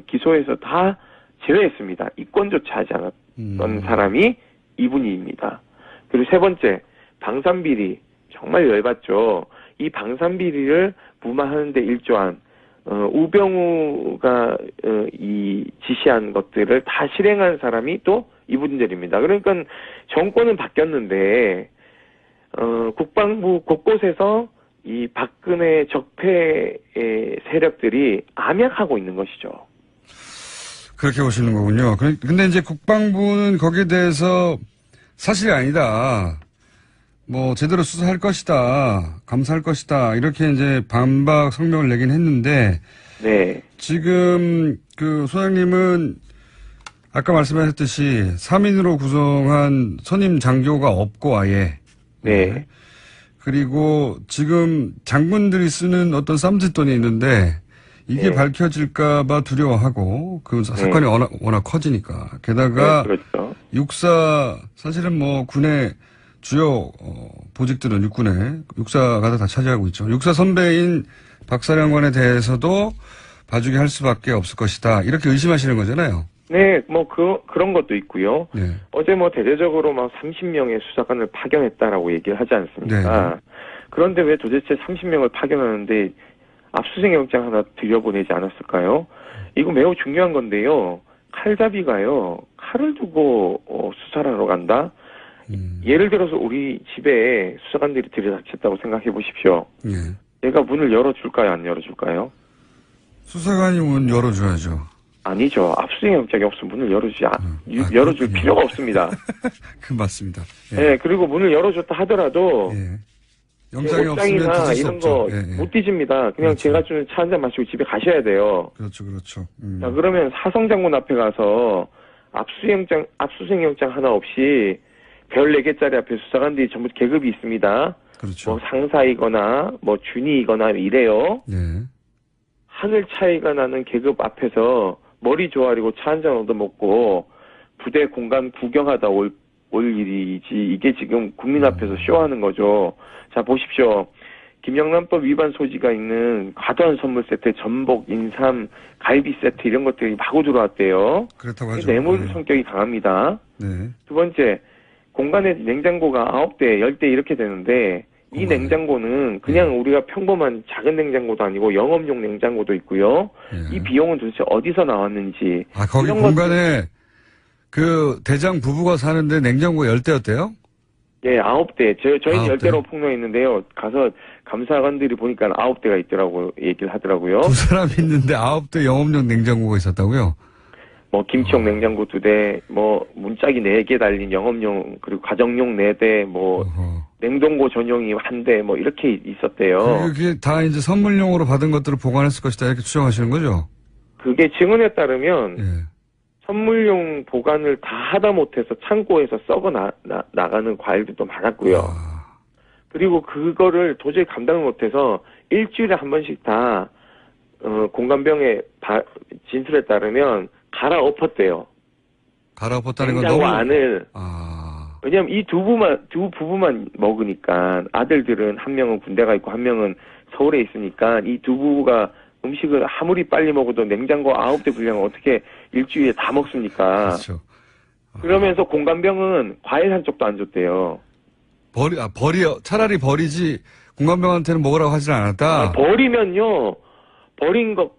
S6: 기소에서 다 제외했습니다. 이권조차 하지 않았던 사람이 이분입니다. 그리고 세 번째, 방산비리. 정말 열받죠. 이 방산비리를 무마하는데 일조한 우병우가 이 지시한 것들을 다 실행한 사람이 또 이분들입니다. 그러니까 정권은 바뀌었는데 국방부 곳곳에서 이 박근혜 적폐의 세력들이 암약하고 있는 것이죠.
S1: 그렇게 보시는 거군요. 근데 이제 국방부는 거기에 대해서 사실이 아니다. 뭐 제대로 수사할 것이다, 감사할 것이다 이렇게 이제 반박 성명을 내긴 했는데, 네. 지금 그 소장님은 아까 말씀하셨듯이 3인으로 구성한 선임 장교가 없고 아예, 네. 그리고 지금 장군들이 쓰는 어떤 쌈짓돈이 있는데 이게 밝혀질까봐 두려워하고 그 사건이 워낙 커지니까 게다가 그렇죠. 육사 사실은 뭐 군의 주요 보직들은 육사가 다 차지하고 있죠. 육사 선배인 박사령관에 대해서도 봐주게 할 수밖에 없을 것이다. 이렇게 의심하시는 거잖아요.
S6: 네, 뭐 그런 것도 있고요. 네. 어제 뭐 대대적으로 막 30명의 수사관을 파견했다라고 얘기를 하지 않습니까? 네. 그런데 왜 도대체 30명을 파견하는데 압수수색 영장 하나 들여보내지 않았을까요? 이거 매우 중요한 건데요. 칼잡이가요. 칼을 두고 수사를 하러 간다? 예를 들어서 우리 집에 수사관들이 들이닥쳤다고 생각해 보십시오. 얘가 문을 열어줄까요? 안 열어줄까요?
S1: 수사관이 문 열어줘야죠.
S6: 아니죠. 압수수색 영장이 없으면 문을 열어줄 필요가 없습니다.
S1: 그 맞습니다.
S6: 예. 네, 그리고 문을 열어줬다 하더라도
S1: 영장이 없으면
S6: 옥상이나 이런 거 못 뒤집니다. 그냥 그렇죠. 제가 주는 차 한 잔 마시고 집에 가셔야 돼요.
S1: 그렇죠.
S6: 자, 그러면 사성장군 앞에 가서 압수수색 영장 하나 없이 별 4개짜리 앞에 수사관들이 전부 계급이 있습니다.
S1: 그렇죠.
S6: 뭐 상사이거나 뭐 준이이거나 이래요. 네. 하늘 차이가 나는 계급 앞에서 머리 조아리고 차 한 잔 얻어먹고 부대 공간 구경하다 올 일이지 이게 지금 국민 앞에서 쇼하는 거죠. 자, 보십시오. 김영란법 위반 소지가 있는 과도한 선물 세트, 전복, 인삼, 갈비 세트 이런 것들이 마구 들어왔대요.
S1: 그렇다고 하죠.
S6: 뇌물
S1: 네.
S6: 성격이 강합니다.
S1: 네.
S6: 두 번째, 공간에 냉장고가 9대, 10대 이렇게 되는데 이
S1: 공간에.
S6: 냉장고는 그냥 우리가 평범한 작은 냉장고도 아니고 영업용 냉장고도 있고요.
S1: 예.
S6: 이 비용은 도대체 어디서 나왔는지.
S1: 아, 거기
S6: 이런
S1: 공간에 그 대장 부부가 사는데 냉장고 10대였대요?
S6: 예, 9대. 저희는
S1: 9대?
S6: 10대로 폭로했는데요. 가서 감사관들이 보니까 9대가 있더라고, 얘기를 하더라고요.
S1: 두 사람 있는데 9대 영업용 냉장고가 있었다고요?
S6: 뭐, 김치용 냉장고 2대, 뭐, 문짝이 4개 달린 영업용, 그리고 가정용 4대, 뭐,
S1: 어허.
S6: 냉동고 전용이 1대, 뭐, 이렇게 있었대요.
S1: 그게 다 이제 선물용으로 받은 것들을 보관했을 것이다 이렇게 추정하시는 거죠?
S6: 그게 증언에 따르면,
S1: 예.
S6: 선물용 보관을 다 하다 못해서 창고에서 썩어 나가는 과일들도 많았고요.
S1: 아,
S6: 그리고 그거를 도저히 감당을 못해서 일주일에 한 번씩 다 공관병의 진술에 따르면 갈아엎었대요.
S1: 갈아엎었다는 건
S6: 냉장고
S1: 너무
S6: 안을.
S1: 아,
S6: 왜냐면 이 두 부부만 먹으니까 아들들은 한 명은 군대가 있고 한 명은 서울에 있으니까 이 두 부부가 음식을 아무리 빨리 먹어도 냉장고 9대 분량을 어떻게 일주일에 다 먹습니까?
S1: 그렇죠.
S6: 그러면서 공관병은 과일 한 쪽도 안 줬대요.
S1: 차라리 버리지 공관병한테는 먹으라고 하질 않았다.
S6: 버리면요, 버린 거,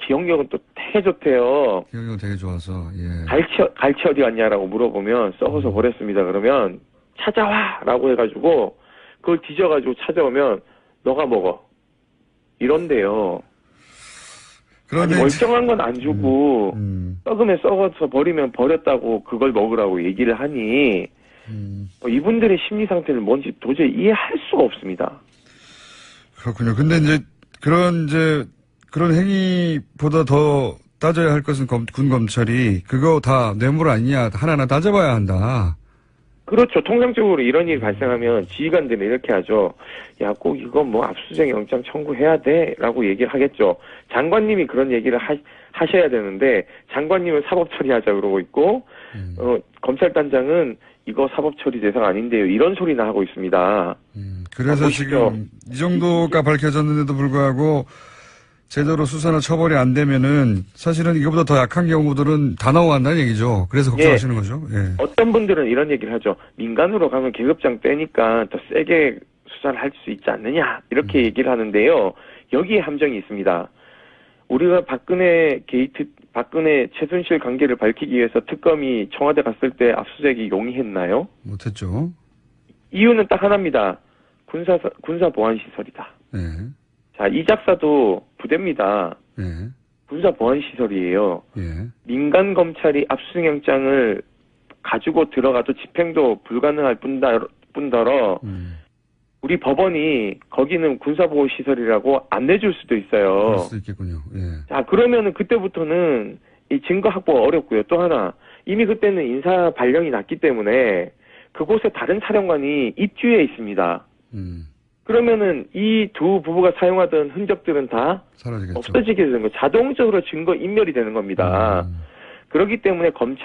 S6: 기억력은 또 되게 좋대요.
S1: 기억력 되게 좋아서, 예.
S6: 갈치 어디 갔냐라고 물어보면 썩어서 버렸습니다. 그러면 찾아와! 라고 해가지고 그걸 뒤져가지고 찾아오면 너가 먹어. 이런데요. 아니,
S1: 그런데
S6: 멀쩡한 건 안 주고 썩으면 썩어서 버리면 버렸다고 그걸 먹으라고 얘기를 하니 이분들의 심리 상태를 뭔지 도저히 이해할 수가 없습니다.
S1: 그렇군요. 근데 그런 행위보다 더 따져야 할 것은 군 검찰이 그거 다 뇌물 아니냐 하나하나 따져봐야 한다.
S6: 그렇죠. 통상적으로 이런 일이 발생하면 지휘관들은 이렇게 하죠. 야, 꼭 이거 뭐 압수수색 영장 청구해야 돼? 라고 얘기를 하겠죠. 장관님이 그런 얘기를 하셔야 되는데 장관님은 사법 처리하자 그러고 있고 검찰단장은 이거 사법 처리 대상 아닌데요. 이런 소리나 하고 있습니다.
S1: 그래서 지금 이 정도가 밝혀졌는데도 불구하고 제대로 수사나 처벌이 안 되면은 사실은 이거보다 더 약한 경우들은 다 나온다는 얘기죠. 그래서 걱정하시는 거죠. 예.
S6: 어떤 분들은 이런 얘기를 하죠. 민간으로 가면 계급장 떼니까 더 세게 수사를 할 수 있지 않느냐 이렇게 얘기를 하는데요. 여기에 함정이 있습니다. 우리가 박근혜 최순실 관계를 밝히기 위해서 특검이 청와대 갔을 때 압수수색이 용이했나요?
S1: 못했죠.
S6: 이유는 딱 하나입니다. 군사 보안 시설이다.
S1: 예.
S6: 자, 이 작사도 부대입니다.
S1: 예.
S6: 군사 보안 시설이에요.
S1: 예.
S6: 민간 검찰이 압수수색 영장을 가지고 들어가도 집행도 불가능할 뿐더러 우리 법원이 거기는 군사보호 시설이라고 안 내줄 수도 있어요.
S1: 그럴 수도 있겠군요. 예.
S6: 자, 그러면은 그때부터는 이 증거 확보가 어렵고요. 또 하나, 이미 그때는 인사 발령이 났기 때문에 그곳에 다른 사령관이 입주해 있습니다. 그러면은 이 두 부부가 사용하던 흔적들은 다
S1: 사라지겠죠.
S6: 없어지게 되는 거예요. 자동적으로 증거 인멸이 되는 겁니다. 그렇기 때문에 군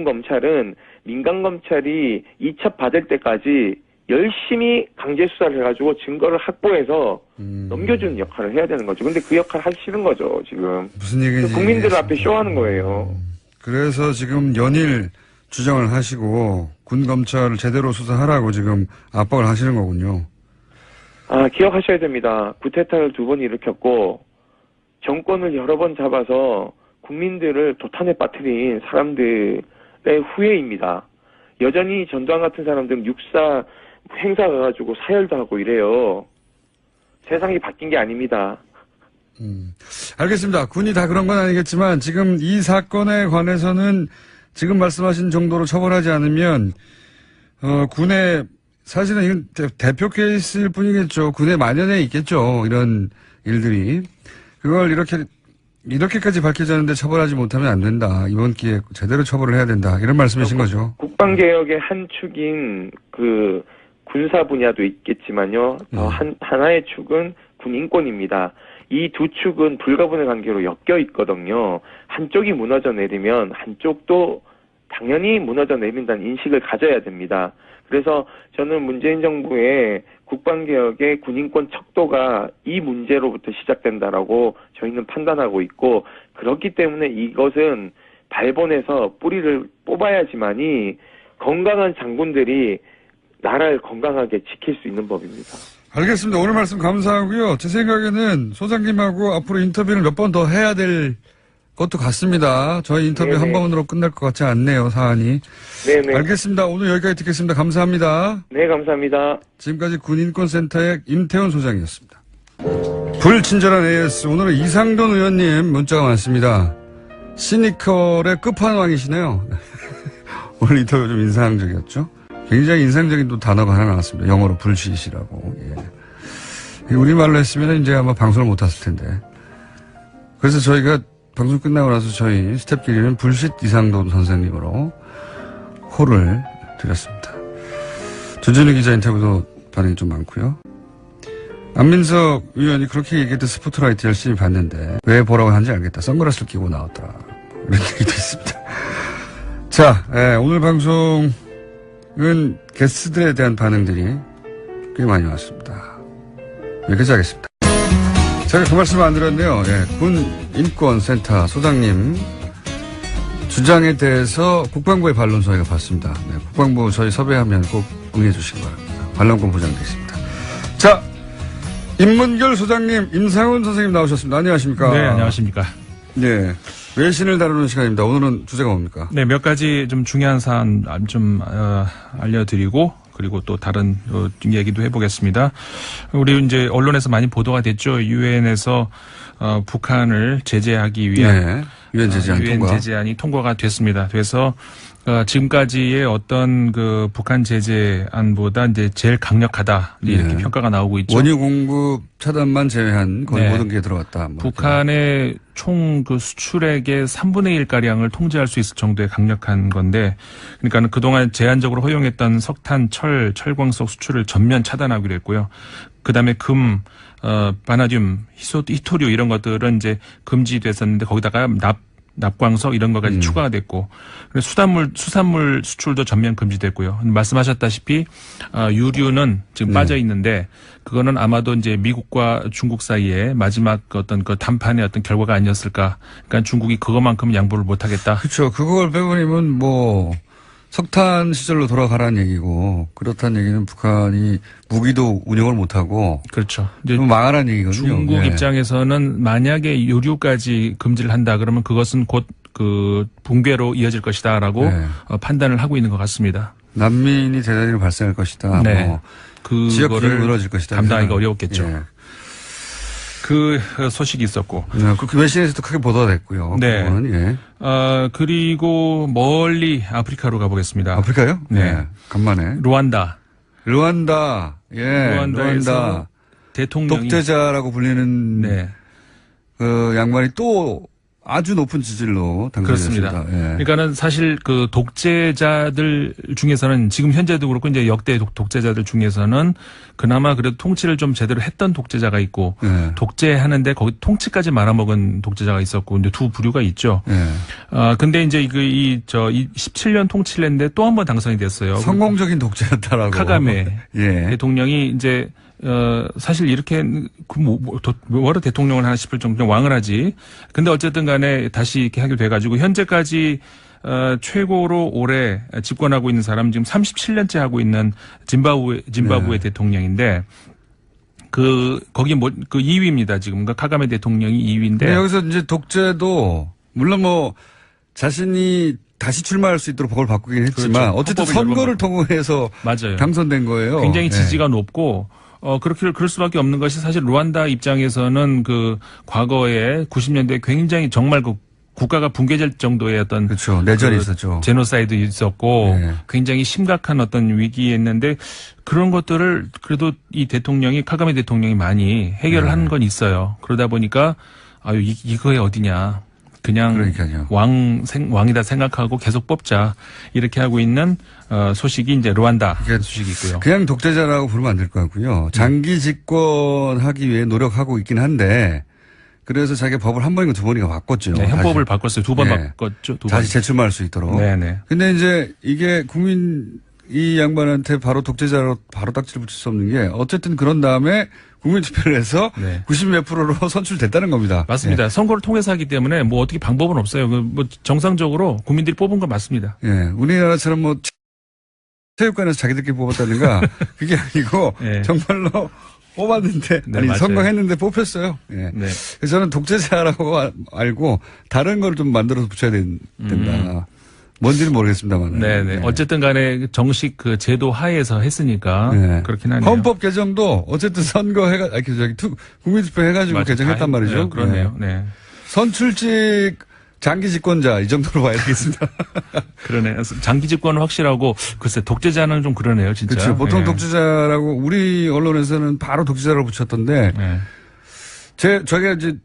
S6: 검찰은 민간 검찰이 이첩 받을 때까지 열심히 강제 수사를 해가지고 증거를 확보해서 넘겨주는 역할을 해야 되는 거죠. 근데 그 역할 하기 싫은 거죠, 지금.
S1: 무슨 얘기인지
S6: 국민들 앞에 쇼하는 거예요.
S1: 그래서 지금 연일 주장을 하시고 군 검찰을 제대로 수사하라고 지금 압박을 하시는 거군요.
S6: 아, 기억하셔야 됩니다. 구테타를 2번 일으켰고 정권을 여러 번 잡아서 국민들을 도탄에 빠뜨린 사람들의 후예입니다. 여전히 전두환 같은 사람들은 육사 행사 가가지고 사열도 하고 이래요. 세상이 바뀐 게 아닙니다.
S1: 알겠습니다. 군이 다 그런 건 아니겠지만 지금 이 사건에 관해서는 지금 말씀하신 정도로 처벌하지 않으면 군의 사실은 이건 대표 케이스일 뿐이겠죠. 군의 만연해 있겠죠. 이런 일들이. 그걸 이렇게까지 밝혀졌는데 처벌하지 못하면 안 된다. 이번 기회에 제대로 처벌을 해야 된다. 이런 말씀이신 거죠.
S6: 국방개혁의 한 축인 그 군사 분야도 있겠지만요. 하나의 축은 군 인권입니다. 이 두 축은 불가분의 관계로 엮여 있거든요. 한쪽이 무너져 내리면 한쪽도 당연히 무너져 내린다는 인식을 가져야 됩니다. 그래서 저는 문재인 정부의 국방개혁의 군인권 척도가 이 문제로부터 시작된다라고 저희는 판단하고 있고, 그렇기 때문에 이것은 발본에서 뿌리를 뽑아야지만이 건강한 장군들이 나라를 건강하게 지킬 수 있는 법입니다.
S1: 알겠습니다. 오늘 말씀 감사하고요. 제 생각에는 소장님하고 앞으로 인터뷰를 몇 번 더 해야 될 것도 같습니다. 저희 인터뷰
S6: 네네.
S1: 한 번으로 끝날 것 같지 않네요, 사안이.
S6: 네네.
S1: 알겠습니다. 오늘 여기까지 듣겠습니다. 감사합니다.
S6: 네, 감사합니다.
S1: 지금까지 군인권센터의 임태훈 소장이었습니다. 불친절한 AS. 오늘은 이상돈 의원님 문자가 많습니다. 시니컬의 끝판왕이시네요. 오늘 인터뷰 좀 인상적이었죠? 굉장히 인상적인 또 단어가 하나 나왔습니다. 영어로 불시이시라고. 예. 우리말로 했으면 이제 아마 방송을 못 했을 텐데. 그래서 저희가 방송 끝나고 나서 저희 스태프끼리는 불sit 이상돈 선생님으로 콜을 드렸습니다. 조준희 기자 인터뷰도 반응이 좀 많고요. 안민석 의원이 그렇게 얘기했던 스포트라이트 열심히 봤는데 왜 보라고 하는지 알겠다. 선글라스를 끼고 나왔더라. 이런 얘기도 있습니다. 자, 오늘 방송은 게스트들에 대한 반응들이 꽤 많이 왔습니다. 여기까지 하겠습니다. 제가 그 말씀을 안 드렸네요. 군인권센터 소장님 주장에 대해서 국방부의 반론 저희가 봤습니다. 네, 국방부 저희 섭외하면 꼭 응해 주시기 바랍니다. 반론권 보장되어 있습니다. 자, 인문결 소장님, 임상훈 선생님 나오셨습니다. 안녕하십니까?
S7: 네, 안녕하십니까?
S1: 네. 외신을 다루는 시간입니다. 오늘은 주제가 뭡니까?
S7: 네, 몇 가지 좀 중요한 사안 좀 알려드리고, 그리고 또 다른 얘기도 해보겠습니다. 우리 이제 언론에서 많이 보도가 됐죠. 유엔에서 북한을 제재하기 위한
S1: 유엔 제재안 통과.
S7: 제재안이 통과가 됐습니다. 그래서 지금까지의 어떤 그 북한 제재안보다 이제 제일 강력하다 이렇게 평가가 나오고 있죠.
S1: 원유 공급 차단만 제외한 거의 모든 게 들어갔다. 뭐
S7: 북한의 총 그 수출액의 3분의 1 가량을 통제할 수 있을 정도의 강력한 건데, 그러니까는 그동안 제한적으로 허용했던 석탄, 철, 철광석 수출을 전면 차단하기로 했고요. 그다음에 금, 바나듐, 히토류 이런 것들은 이제 금지됐었는데 거기다가 납광석 이런 것까지 추가가 됐고, 수산물 수출도 전면 금지됐고요. 말씀하셨다시피 유류는 지금 빠져 있는데 그거는 아마도 이제 미국과 중국 사이에 마지막 어떤 그談판의 어떤 결과가 아니었을까. 그러니까 중국이 그것만큼 양보를 못하겠다.
S1: 그렇죠. 그걸 빼버리면 뭐 석탄 시절로 돌아가라는 얘기고, 그렇다는 얘기는 북한이 무기도 운영을 못하고
S7: 그렇죠. 이제
S1: 망하라는 얘기거든요.
S7: 중국 입장에서는 만약에 유류까지 금지를 한다 그러면 그것은 곧 그 붕괴로 이어질 것이다라고 판단을 하고 있는 것 같습니다.
S1: 난민이 대단히 발생할 것이다.
S7: 네.
S1: 뭐 지역 균형이 무너질 것이다.
S7: 감당하기가 어려웠겠죠. 그 소식이 있었고.
S1: 그 외신에서도 크게 보도가 됐고요.
S7: 네.
S1: 그거는,
S7: 그리고 멀리 아프리카로 가보겠습니다.
S1: 아프리카요?
S7: 네.
S1: 간만에.
S7: 루안다.
S1: 루안다.
S7: 대통령이
S1: 독재자라고 불리는 그 양반이 또 아주 높은 지지로 당선됐습니다.
S7: 그렇습니다. 그러니까는 사실 그 독재자들 중에서는 지금 현재도 그렇고 이제 역대 독재자들 중에서는 그나마 그래도 통치를 좀 제대로 했던 독재자가 있고 독재하는데 거기 통치까지 말아먹은 독재자가 있었고 이제 두 부류가 있죠. 근데 이제 이 17년 통치를 했는데 또 한 번 당선이 됐어요.
S1: 성공적인 독재였다라고.
S7: 카가메 대통령이 이제 사실 이렇게 뭐하러 대통령을 하나 싶을 정도로 왕을 하지. 근데 어쨌든 간에 다시 이렇게 하게 돼가지고 현재까지 최고로 오래 집권하고 있는 사람 지금 37년째 하고 있는 짐바브웨 대통령인데 거기 그 2위입니다 지금. 그러니까 카가메 대통령이 2위인데.
S1: 네, 여기서 이제 독재도 물론 뭐 자신이 다시 출마할 수 있도록 법을 바꾸긴 했지만 어쨌든 선거를 통해서
S7: 맞아요.
S1: 당선된 거예요.
S7: 굉장히 지지가 높고. 그럴 수밖에 없는 것이 사실 루안다 입장에서는 그 과거에 90년대에 굉장히 정말 그 국가가 붕괴될 정도의 어떤
S1: 그렇죠. 내전이 있었죠.
S7: 제노사이드 있었고 굉장히 심각한 어떤 위기였는데 그런 것들을 그래도 이 대통령이 카가메 대통령이 많이 해결을 한 건 있어요. 그러다 보니까 이거에 어디냐. 그냥 왕이다 생각하고 계속 뽑자 이렇게 하고 있는 소식이 이제 루안다 소식이 있고요.
S1: 그냥 독재자라고 부르면 안 될 것 같고요. 장기 집권하기 위해 노력하고 있긴 한데 그래서 자기가 법을 한 번인가 두 번인가 바꿨죠.
S7: 네, 현법을 바꿨어요. 두 번
S1: 네.
S7: 바꿨죠. 두 번.
S1: 다시 재출마할 수 있도록.
S7: 네네.
S1: 근데 이제 이게 이 양반한테 바로 독재자로 바로 딱지를 붙일 수 없는 게 어쨌든 그런 다음에 국민투표를 해서
S7: 네.
S1: 90몇 프로로 선출됐다는 겁니다.
S7: 맞습니다.
S1: 예.
S7: 선거를 통해서 하기 때문에 뭐 어떻게 방법은 없어요. 뭐 정상적으로 국민들이 뽑은 건 맞습니다.
S1: 예. 우리나라처럼 뭐 체육관에서 자기들끼리 뽑았다든가 그게 아니고
S7: 예.
S1: 정말로 뽑았는데
S7: 네,
S1: 아니
S7: 맞아요.
S1: 선거했는데 뽑혔어요. 예.
S7: 네.
S1: 그래서 저는 독재자라고 알고 다른 걸 좀 만들어서 붙여야 된다. 뭔지는 모르겠습니다만.
S7: 네네. 어쨌든 간에 정식 그 제도 하에서 했으니까
S1: 네.
S7: 그렇긴 하네요.
S1: 헌법 개정도 어쨌든 국민투표 해가지고
S7: 맞아요.
S1: 개정했단 말이죠.
S7: 네, 그렇네요. 네.
S1: 선출직 장기 집권자 이 정도로 봐야 되겠습니다.
S7: 그러네요. 장기 집권은 확실하고 글쎄 독재자는 좀 그러네요, 진짜.
S1: 그렇죠. 보통
S7: 네.
S1: 독재자라고 우리 언론에서는 바로 독재자라고 붙였던데
S7: 네.
S1: 저희가 이제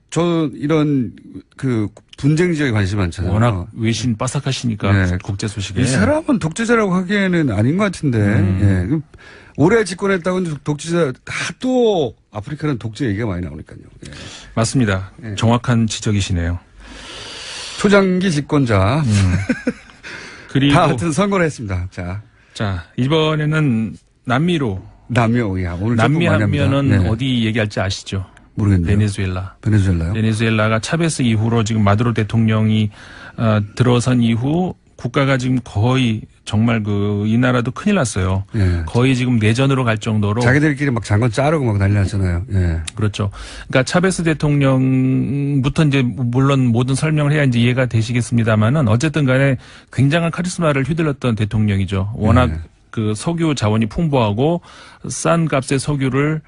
S1: 이런 그 분쟁 지역에 관심이 많잖아요.
S7: 워낙 외신 빠삭하시니까
S1: 네.
S7: 국제 소식에.
S1: 이 사람은 독재자라고 하기에는 아닌 것 같은데 예. 오래 집권했다고 독재자 또 아프리카는 독재 얘기가 많이 나오니까요. 예.
S7: 맞습니다.
S1: 예.
S7: 정확한 지적이시네요.
S1: 초장기 집권자
S7: 그리고
S1: 다 하여튼 선거를 했습니다.
S7: 자 이번에는 남미로
S1: 남미야 오늘
S7: 남미
S1: 조금 많이
S7: 하면은
S1: 합니다. 네.
S7: 어디 얘기할지 아시죠?
S1: 모르겠네요. 베네수엘라요?
S7: 베네수엘라가 차베스 이후로 지금 마두로 대통령이 들어선 이후 국가가 지금 거의 정말 이 나라도 큰일 났어요.
S1: 예.
S7: 거의 지금 내전으로 갈 정도로.
S1: 자기들끼리 막 장관 자르고 막 난리 났잖아요. 예.
S7: 그렇죠. 그러니까 차베스 대통령부터 이제 물론 모든 설명을 해야 이제 이해가 되시겠습니다만은 어쨌든 간에 굉장한 카리스마를 휘둘렀던 대통령이죠. 워낙
S1: 네.
S7: 그 석유 자원이 풍부하고 싼 값의 석유를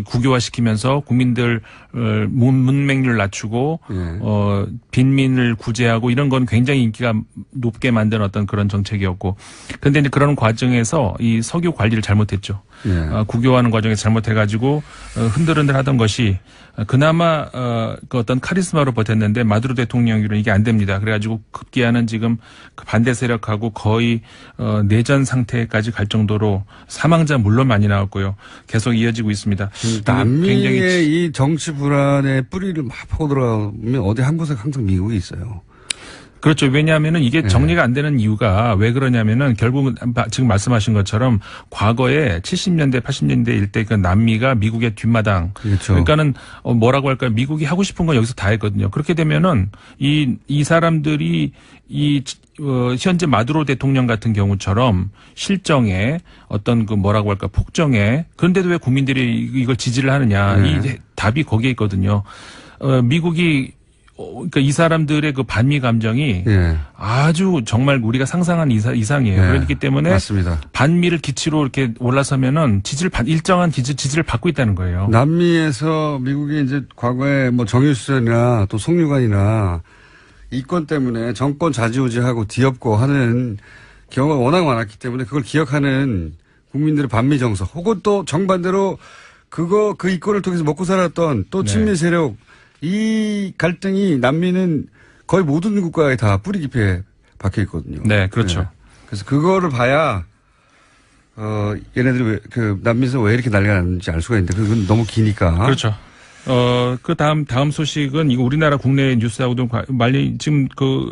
S7: 국유화시키면서 국민들 문맹률 낮추고
S1: 예.
S7: 빈민을 구제하고 이런 건 굉장히 인기가 높게 만든 어떤 그런 정책이었고, 그런데 이제 그런 과정에서 이 석유 관리를 잘못했죠.
S1: 예.
S7: 국유화하는 과정에서 잘못해가지고 흔들흔들하던 것이 그나마 그 어떤 카리스마로 버텼는데 마두로 대통령으로는 이게 안 됩니다. 그래가지고 급기야는 지금 그 반대 세력하고 거의 내전 상태까지 갈 정도로 사망자 물론 많이 나왔고요. 계속 이어지고 있습니다.
S1: 남미의 이 정치 불안의 뿌리를 막 파고 들어가면 어디 한 곳에 항상 미국이 있어요.
S7: 그렇죠. 왜냐하면은 이게 정리가 안 되는 이유가 왜 그러냐면은 결국은 지금 말씀하신 것처럼 과거에 70년대, 80년대 일대 그 남미가 미국의 뒷마당.
S1: 그렇죠.
S7: 그러니까는 뭐라고 할까요? 미국이 하고 싶은 건 여기서 다 했거든요. 그렇게 되면은 이 사람들이 현재 마두로 대통령 같은 경우처럼 실정에 어떤 뭐라고 할까 폭정에 그런데도 왜 국민들이 이걸 지지를 하느냐. 이 답이 거기에 있거든요. 미국이 그러니까 이 사람들의 그 반미 감정이 아주 정말 우리가 상상한 이상이에요. 그렇기 때문에
S1: 맞습니다.
S7: 반미를 기치로 이렇게 올라서면은 일정한 지지를 받고 있다는 거예요.
S1: 남미에서 미국이 이제 과거에 뭐 정유수련이나 또 송유관이나 이권 때문에 정권 좌지우지하고 뒤엎고 하는 경우가 워낙 많았기 때문에 그걸 기억하는 국민들의 반미 정서 혹은 또 정반대로 그 이권을 통해서 먹고 살았던 또 친미 세력 이 갈등이 남미는 거의 모든 국가에 다 뿌리 깊이 박혀 있거든요.
S7: 네, 그렇죠.
S1: 그래서 그거를 봐야 얘네들이 남미에서 왜 이렇게 난리가 났는지 알 수가 있는데 그건 너무 기니까.
S7: 그렇죠. 그 다음 소식은 이거 우리나라 국내 뉴스하고도 많이 지금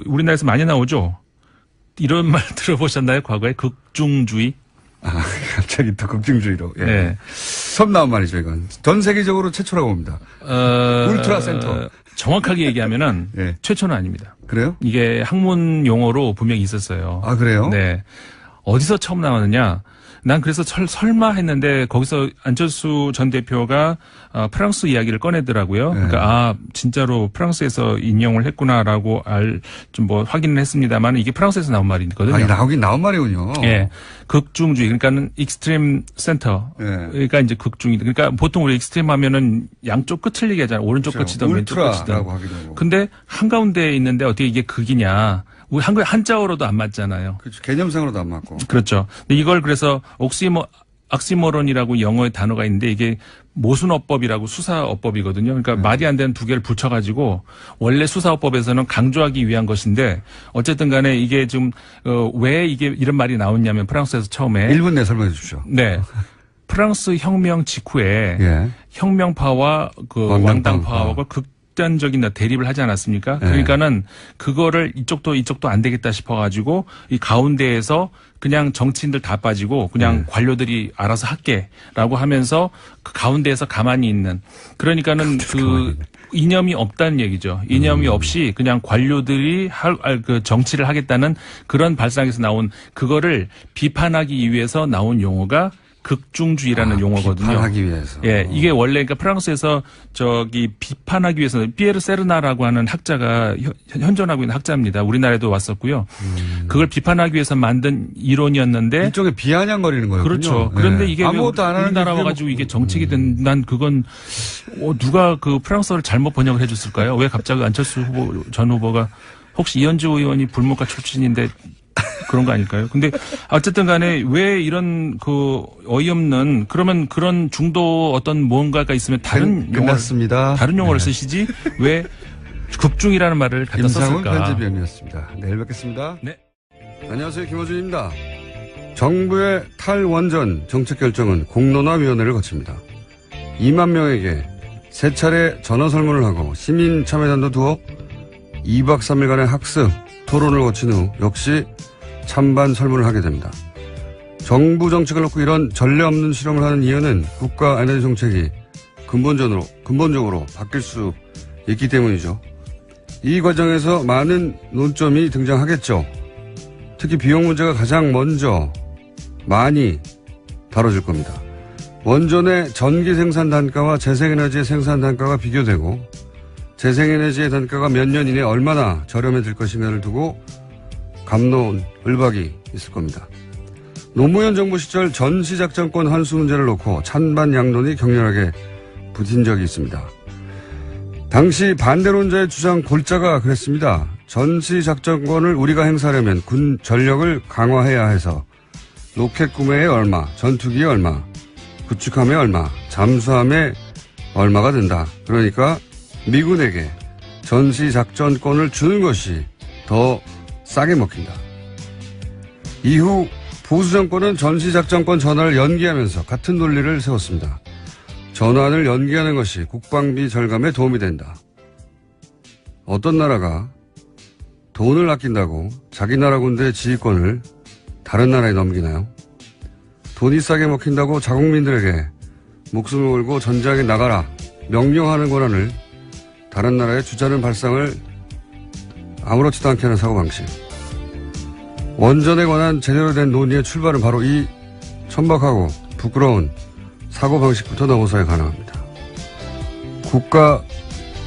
S7: 우리나라에서 많이 나오죠. 이런 말 들어보셨나요? 과거에 극중주의?
S1: 갑자기 또 극중주의로. 예.
S7: 네.
S1: 처음 나온 말이죠, 이건. 전 세계적으로 최초라고 봅니다. 울트라 센터.
S7: 정확하게 얘기하면은 최초는 아닙니다.
S1: 그래요?
S7: 이게 학문 용어로 분명히 있었어요.
S1: 아, 그래요?
S7: 네. 어디서 처음 나왔느냐? 난 그래서 설마 했는데 거기서 안철수 전 대표가 프랑스 이야기를 꺼내더라고요. 그러니까 진짜로 프랑스에서 인용을 했구나라고 좀 확인을 했습니다만 이게 프랑스에서 나온 말이거든요.
S1: 나오긴 나온 말이군요.
S7: 예. 극중주의 그러니까는 익스트림 센터. 그러니까 이제 극중이. 그러니까 보통 우리 익스트림 하면은 양쪽 끝을 얘기하잖아요. 오른쪽 끝이든 왼쪽 끝이든.
S1: 하기도 하고.
S7: 근데 한가운데에 있는데 어떻게 이게 극이냐? 우리 한자어로도 안 맞잖아요.
S1: 그렇죠. 개념상으로도 안 맞고.
S7: 그렇죠. 근데 이걸 그래서 악시모론이라고 영어의 단어가 있는데 이게 모순어법이라고 수사어법이거든요. 그러니까 말이 안 되는 두 개를 붙여가지고 원래 수사어법에서는 강조하기 위한 것인데 어쨌든 간에 이게 좀 왜 이게 이런 말이 나왔냐면 프랑스에서 처음에
S1: 1분 내 설명해 주십시오.
S7: 네. 프랑스 혁명 직후에 혁명파와 왕당파와 극단적인 대립을 하지 않았습니까?
S1: 네.
S7: 그러니까는 그거를 이쪽도 안 되겠다 싶어가지고 이 가운데에서 그냥 정치인들 다 빠지고 그냥 관료들이 알아서 할게라고 하면서 그 가운데에서 가만히 있는 그러니까는 그 이념이 없다는 얘기죠. 이념이 없이 그냥 관료들이 그 정치를 하겠다는 그런 발상에서 나온 그거를 비판하기 위해서 나온 용어가 극중주의라는 용어거든요.
S1: 비판하기 위해서.
S7: 예, 이게 원래 그러니까 프랑스에서 비판하기 위해서 피에르 세르나라고 하는 학자가 현존하고 있는 학자입니다. 우리나라에도 왔었고요. 그걸 비판하기 위해서 만든 이론이었는데
S1: 이쪽에 비아냥거리는 거예요.
S7: 그렇죠. 그런데 이게
S1: 아무것도 안 하는
S7: 우리나라 와가지고 이게 정책이 된 난 그건 누가 그 프랑스어를 잘못 번역을 해줬을까요? 왜 갑자기 안철수 전 후보가 혹시 이현주 의원이 불문과 출신인데 그런 거 아닐까요? 근데 어쨌든 간에 왜 이런 그 어이없는 그러면 그런 중도 어떤 뭔가가 있으면 다른
S1: 끝났습니다.
S7: 다른 용어를 쓰시지 왜 극중이라는 말을 갖다
S1: 임상훈
S7: 썼을까?
S1: 편집위원이었습니다. 내일 뵙겠습니다.
S7: 네.
S1: 안녕하세요. 김호준입니다. 정부의 탈원전 정책 결정은 공론화위원회를 거칩니다. 2만 명에게 3차례 전화 설문을 하고 시민 참여단도 두어 2박 3일간의 학습, 토론을 거친 후 역시 찬반 설문을 하게 됩니다. 정부 정책을 놓고 이런 전례 없는 실험을 하는 이유는 국가 에너지 정책이 근본적으로 바뀔 수 있기 때문이죠. 이 과정에서 많은 논점이 등장하겠죠. 특히 비용 문제가 가장 먼저 많이 다뤄질 겁니다. 원전의 전기 생산 단가와 재생에너지의 생산 단가가 비교되고 재생에너지의 단가가 몇 년 이내에 얼마나 저렴해질 것인가를 두고 갑론을박이 있을 겁니다. 노무현 정부 시절 전시작전권 환수 문제를 놓고 찬반 양론이 격렬하게 부딪힌 적이 있습니다. 당시 반대론자의 주장 골자가 그랬습니다. 전시작전권을 우리가 행사하려면 군 전력을 강화해야 해서 로켓 구매에 얼마, 전투기에 얼마, 구축함에 얼마, 잠수함에 얼마가 든다. 그러니까 미군에게 전시작전권을 주는 것이 더 싸게 먹힌다. 이후 보수정권은 전시작전권 전환을 연기하면서 같은 논리를 세웠습니다. 전환을 연기하는 것이 국방비 절감에 도움이 된다. 어떤 나라가 돈을 아낀다고 자기 나라 군대의 지휘권을 다른 나라에 넘기나요? 돈이 싸게 먹힌다고 자국민들에게 목숨을 걸고 전장에 나가라 명령하는 권한을 다른 나라에 주자는 발상을 아무렇지도 않게 하는 사고방식. 원전에 관한 제대로 된 논의의 출발은 바로 이 천박하고 부끄러운 사고방식부터 넘어서야 가능합니다. 국가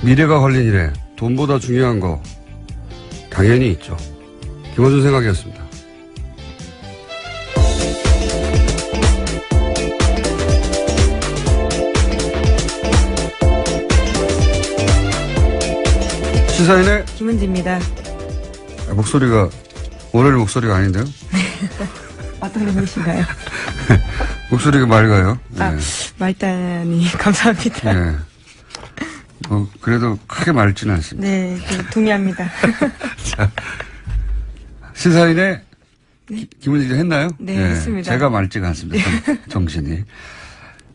S1: 미래가 걸린 일에 돈보다 중요한 거 당연히 있죠. 김어준 생각이었습니다. 시사인의
S2: 김은지입니다.
S1: 목소리가 월요일 목소리가 아닌데요?
S2: 어떤 의미신가요?
S1: 목소리가 맑아요.
S2: 아, 말단이 감사합니다.
S1: 네. 그래도 크게 맑지는 않습니다.
S2: 네, 동의합니다.
S1: 자, 시사인의 김은지 했나요?
S2: 네, 했습니다.
S1: 제가 맑지가 않습니다. 정신이.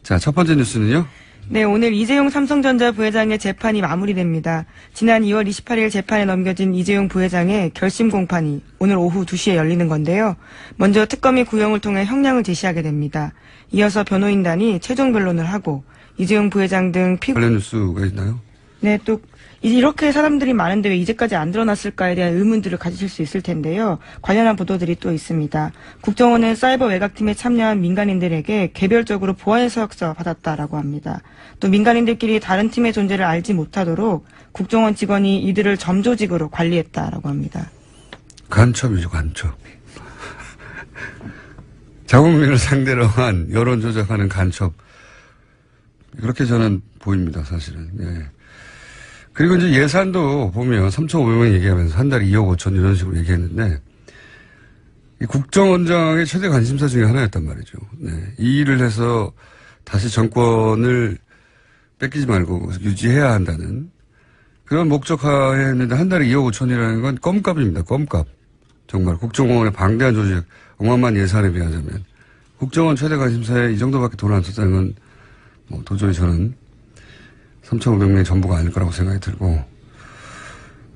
S1: 자, 첫 번째 뉴스는요?
S2: 네, 오늘 이재용 삼성전자 부회장의 재판이 마무리됩니다. 지난 2월 28일 재판에 넘겨진 이재용 부회장의 결심 공판이 오늘 오후 2시에 열리는 건데요. 먼저 특검이 구형을 통해 형량을 제시하게 됩니다. 이어서 변호인단이 최종 변론을 하고 이재용 부회장 등
S1: 관련 뉴스가 있나요?
S2: 네, 또 이렇게 사람들이 많은데 왜 이제까지 안 드러났을까에 대한 의문들을 가지실 수 있을 텐데요. 관련한 보도들이 또 있습니다. 국정원은 사이버 외곽팀에 참여한 민간인들에게 개별적으로 보안 서약서 받았다라고 합니다. 또 민간인들끼리 다른 팀의 존재를 알지 못하도록 국정원 직원이 이들을 점조직으로 관리했다라고 합니다.
S1: 간첩이죠, 간첩. 자국민을 상대로 한 여론 조작하는 간첩. 그렇게 저는 보입니다, 사실은. 네. 그리고 이제 예산도 보면 3,500만 얘기하면서 한 달에 2억 5천 이런 식으로 얘기했는데 이 국정원장의 최대 관심사 중에 하나였단 말이죠. 네. 이 일을 해서 다시 정권을 뺏기지 말고 유지해야 한다는 그런 목적하에 했는데 한 달에 2억 5천이라는 건 껌값입니다. 껌값. 정말 국정원의 방대한 조직, 어마어마한 예산에 비하자면 국정원 최대 관심사에 이 정도밖에 돈을 안 썼다는 건 뭐 도저히 저는 3,500명이 전부가 아닐 거라고 생각이 들고.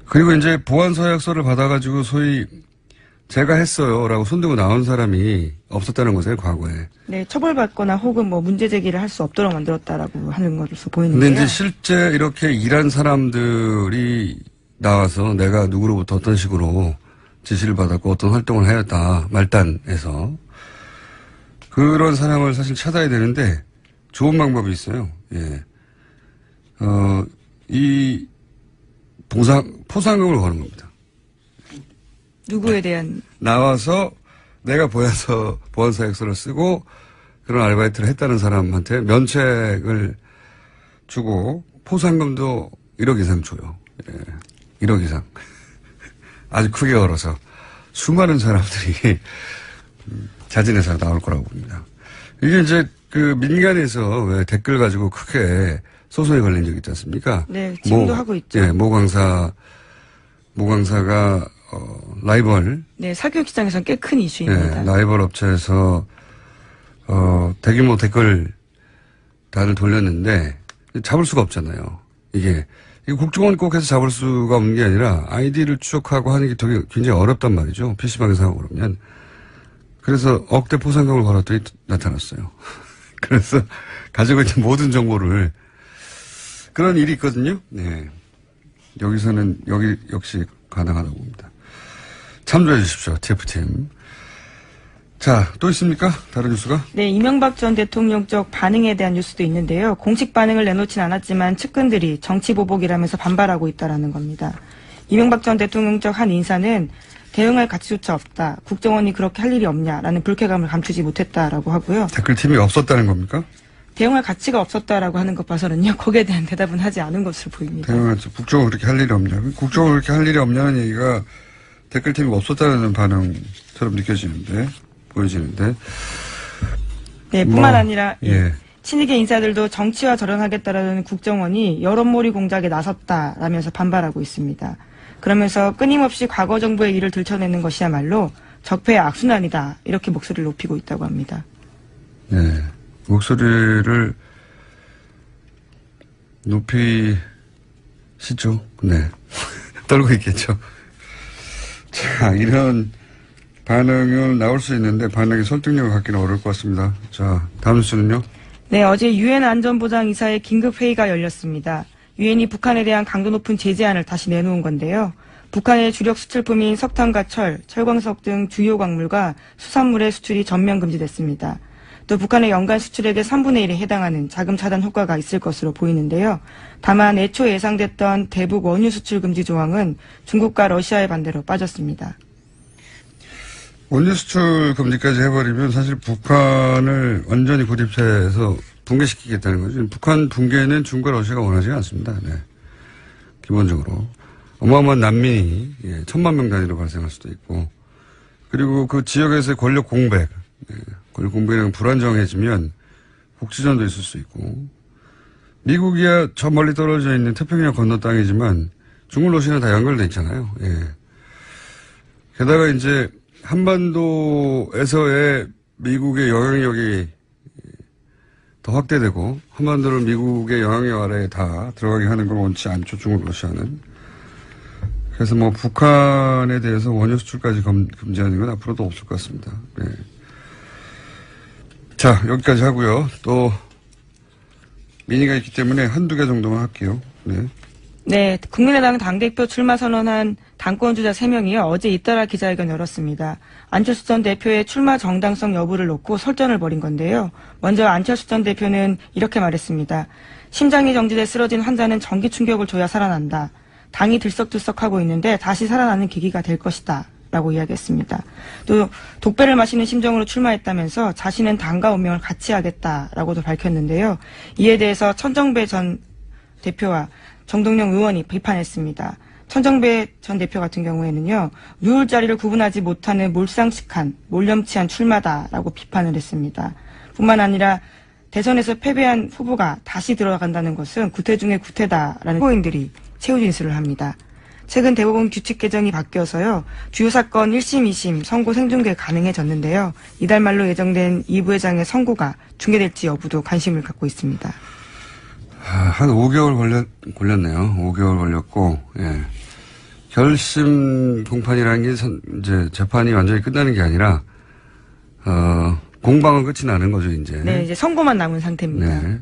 S1: 그리고 이제 보안서약서를 받아가지고 소위 제가 했어요 라고 손들고 나온 사람이 없었다는 거죠, 과거에.
S2: 네, 처벌받거나 혹은 뭐 문제 제기를 할 수 없도록 만들었다라고 하는 것으로서 보이는데요.
S1: 근데 이제 실제 이렇게 일한 사람들이 나와서 내가 누구로부터 어떤 식으로 지시를 받았고 어떤 활동을 하였다, 말단에서. 그런 사람을 사실 찾아야 되는데 좋은 방법이 있어요. 예. 이 포상금을 거는 겁니다.
S2: 누구에 대한
S1: 나와서 내가 보안사약서를 쓰고 그런 아르바이트를 했다는 사람한테 면책을 주고 포상금도 1억 이상 줘요. 예. 1억 이상. 아주 크게 걸어서 수많은 사람들이 자진해서 나올 거라고 봅니다. 이게 이제 그 민간에서 왜 댓글 가지고 크게 소송이 걸린 적이 있지 않습니까?
S2: 네, 지금도 하고 있죠.
S1: 예, 모 강사가 라이벌.
S2: 네, 사교육 시장에서는 꽤 큰 이슈입니다.
S1: 예, 라이벌 업체에서 대규모 댓글 단을 돌렸는데 잡을 수가 없잖아요. 이게 국정원 꼭 해서 잡을 수가 없는 게 아니라 아이디를 추적하고 하는 게 되게 굉장히 어렵단 말이죠. PC방에서 하고 그러면. 그래서 억대 포상금을 걸었더니 나타났어요. 그래서 가지고 있는 모든 정보를 그런 일이 있거든요. 네. 여기서는 여기 역시 가능하다고 봅니다. 참조해 주십시오. TF팀. 자, 또 있습니까? 다른 뉴스가?
S2: 네, 이명박 전 대통령 쪽 반응에 대한 뉴스도 있는데요. 공식 반응을 내놓진 않았지만 측근들이 정치보복이라면서 반발하고 있다라는 겁니다. 이명박 전 대통령 쪽 한 인사는 대응할 가치조차 없다. 국정원이 그렇게 할 일이 없냐라는 불쾌감을 감추지 못했다라고 하고요.
S1: 댓글팀이 없었다는 겁니까?
S2: 대응할 가치가 없었다라고 하는 것 봐서는요. 거기에 대한 대답은 하지 않은 것으로 보입니다.
S1: 국정원 그렇게 할 일이 없냐. 국정원 그렇게 할 일이 없냐는 얘기가 댓글팀이 없었다는 반응처럼 보여지는데.
S2: 네, 뿐만 아니라
S1: 예.
S2: 친이계 인사들도 정치와 절연하겠다라는 국정원이 여론몰이 공작에 나섰다라면서 반발하고 있습니다. 그러면서 끊임없이 과거 정부의 일을 들춰내는 것이야말로 적폐의 악순환이다. 이렇게 목소리를 높이고 있다고 합니다.
S1: 네. 목소리를 높이시죠. 네. 떨고 있겠죠. 자, 이런 반응은 나올 수 있는데 반응의 설득력을 갖기는 어려울 것 같습니다. 자, 다음 뉴스는요?
S2: 네, 어제 유엔 안전보장이사의 긴급회의가 열렸습니다. 유엔이 북한에 대한 강도 높은 제재안을 다시 내놓은 건데요. 북한의 주력 수출품인 석탄과 철광석 등 주요 광물과 수산물의 수출이 전면 금지됐습니다. 또 북한의 연간 수출액의 3분의 1에 해당하는 자금 차단 효과가 있을 것으로 보이는데요. 다만 애초 예상됐던 대북 원유 수출 금지 조항은 중국과 러시아의 반대로 빠졌습니다.
S1: 원유 수출 금지까지 해버리면 사실 북한을 완전히 고립해서 붕괴시키겠다는 거죠. 북한 붕괴는 중국과 러시아가 원하지 않습니다. 네. 기본적으로. 어마어마한 난민이 1,000만 명 단위로 발생할 수도 있고, 그리고 그 지역에서의 권력 공백, 권력 공백이 불안정해지면 국지전도 있을 수 있고, 미국이야 저 멀리 떨어져 있는 태평양 건너 땅이지만 중국, 러시아는 다 연결돼 있잖아요. 예. 게다가 이제 한반도에서의 미국의 영향력이 더 확대되고, 한반도를 미국의 영향력 아래에 다 들어가게 하는 걸 원치 않죠, 중국, 러시아는. 그래서 뭐 북한에 대해서 원유 수출까지 금지하는 건 앞으로도 없을 것 같습니다. 네. 자, 여기까지 하고요. 또 민의가 있기 때문에 한두 개 정도만 할게요. 네.
S2: 네, 국민의당 당대표 출마 선언한 당권주자 3명이요. 어제 잇따라 기자회견 열었습니다. 안철수 전 대표의 출마 정당성 여부를 놓고 설전을 벌인 건데요. 먼저 안철수 전 대표는 이렇게 말했습니다. 심장이 정지돼 쓰러진 환자는 전기 충격을 줘야 살아난다. 당이 들썩들썩하고 있는데 다시 살아나는 계기가 될 것이다. 라고 이야기했습니다. 또 독배를 마시는 심정으로 출마했다면서 자신은 당과 운명을 같이 하겠다라고도 밝혔는데요. 이에 대해서 천정배 전 대표와 정동영 의원이 비판했습니다. 천정배 전 대표 같은 경우에는요. 누울 자리를 구분하지 못하는 몰상식한 몰염치한 출마다라고 비판을 했습니다. 뿐만 아니라 대선에서 패배한 후보가 다시 들어간다는 것은 구태 중의 구태다라는 후보인들이 최후 진술을 합니다. 최근 대법원 규칙 개정이 바뀌어서요. 주요 사건 1심, 2심 선고 생중계 가능해졌는데요. 이달 말로 예정된 이 부회장의 선고가 중계될지 여부도 관심을 갖고 있습니다.
S1: 한 5개월 걸렸네요. 5개월 걸렸고, 예. 결심 공판이라는 게 이제 재판이 완전히 끝나는 게 아니라, 공방은 끝이 나는 거죠, 이제.
S2: 네, 이제 선고만 남은 상태입니다.
S1: 네.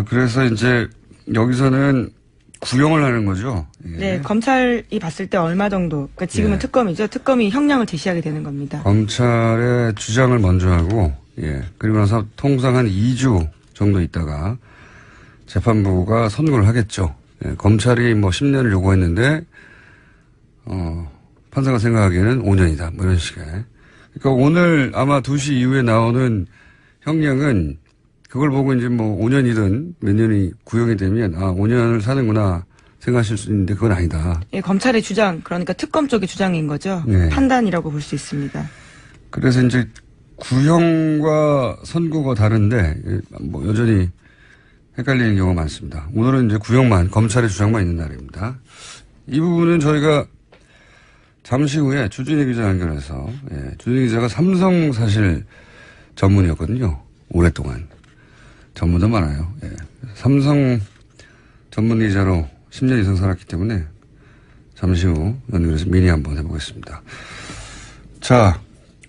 S1: 그래서 이제 여기서는 구형을 하는 거죠. 예.
S2: 네, 검찰이 봤을 때 얼마 정도, 그러니까 지금은
S1: 예.
S2: 특검이죠. 특검이 형량을 제시하게 되는 겁니다.
S1: 검찰의 주장을 먼저 하고, 예. 그리고 나서 통상 한 2주 정도 있다가 재판부가 선고를 하겠죠. 예. 검찰이 뭐 10년을 요구했는데, 판사가 생각하기에는 5년이다. 뭐 이런 식의. 그러니까 오늘 아마 2시 이후에 나오는 형량은 그걸 보고 이제 뭐 5년이든 몇 년이 구형이 되면 5년을 사는구나 생각하실 수 있는데 그건 아니다.
S2: 예, 검찰의 주장, 그러니까 특검 쪽의 주장인 거죠.
S1: 네.
S2: 판단이라고 볼 수 있습니다.
S1: 그래서 이제 구형과 선고가 다른데 뭐 여전히 헷갈리는 경우가 많습니다. 오늘은 이제 구형만, 검찰의 주장만 있는 날입니다. 이 부분은 저희가 잠시 후에 주진희 기자 연결해서, 예, 주진희 기자가 삼성 사실 전문이었거든요. 오랫동안. 전문도 많아요. 예. 삼성 전문 기자로 10년 이상 살았기 때문에 잠시 후 연결해서 미니 한번 해보겠습니다. 자,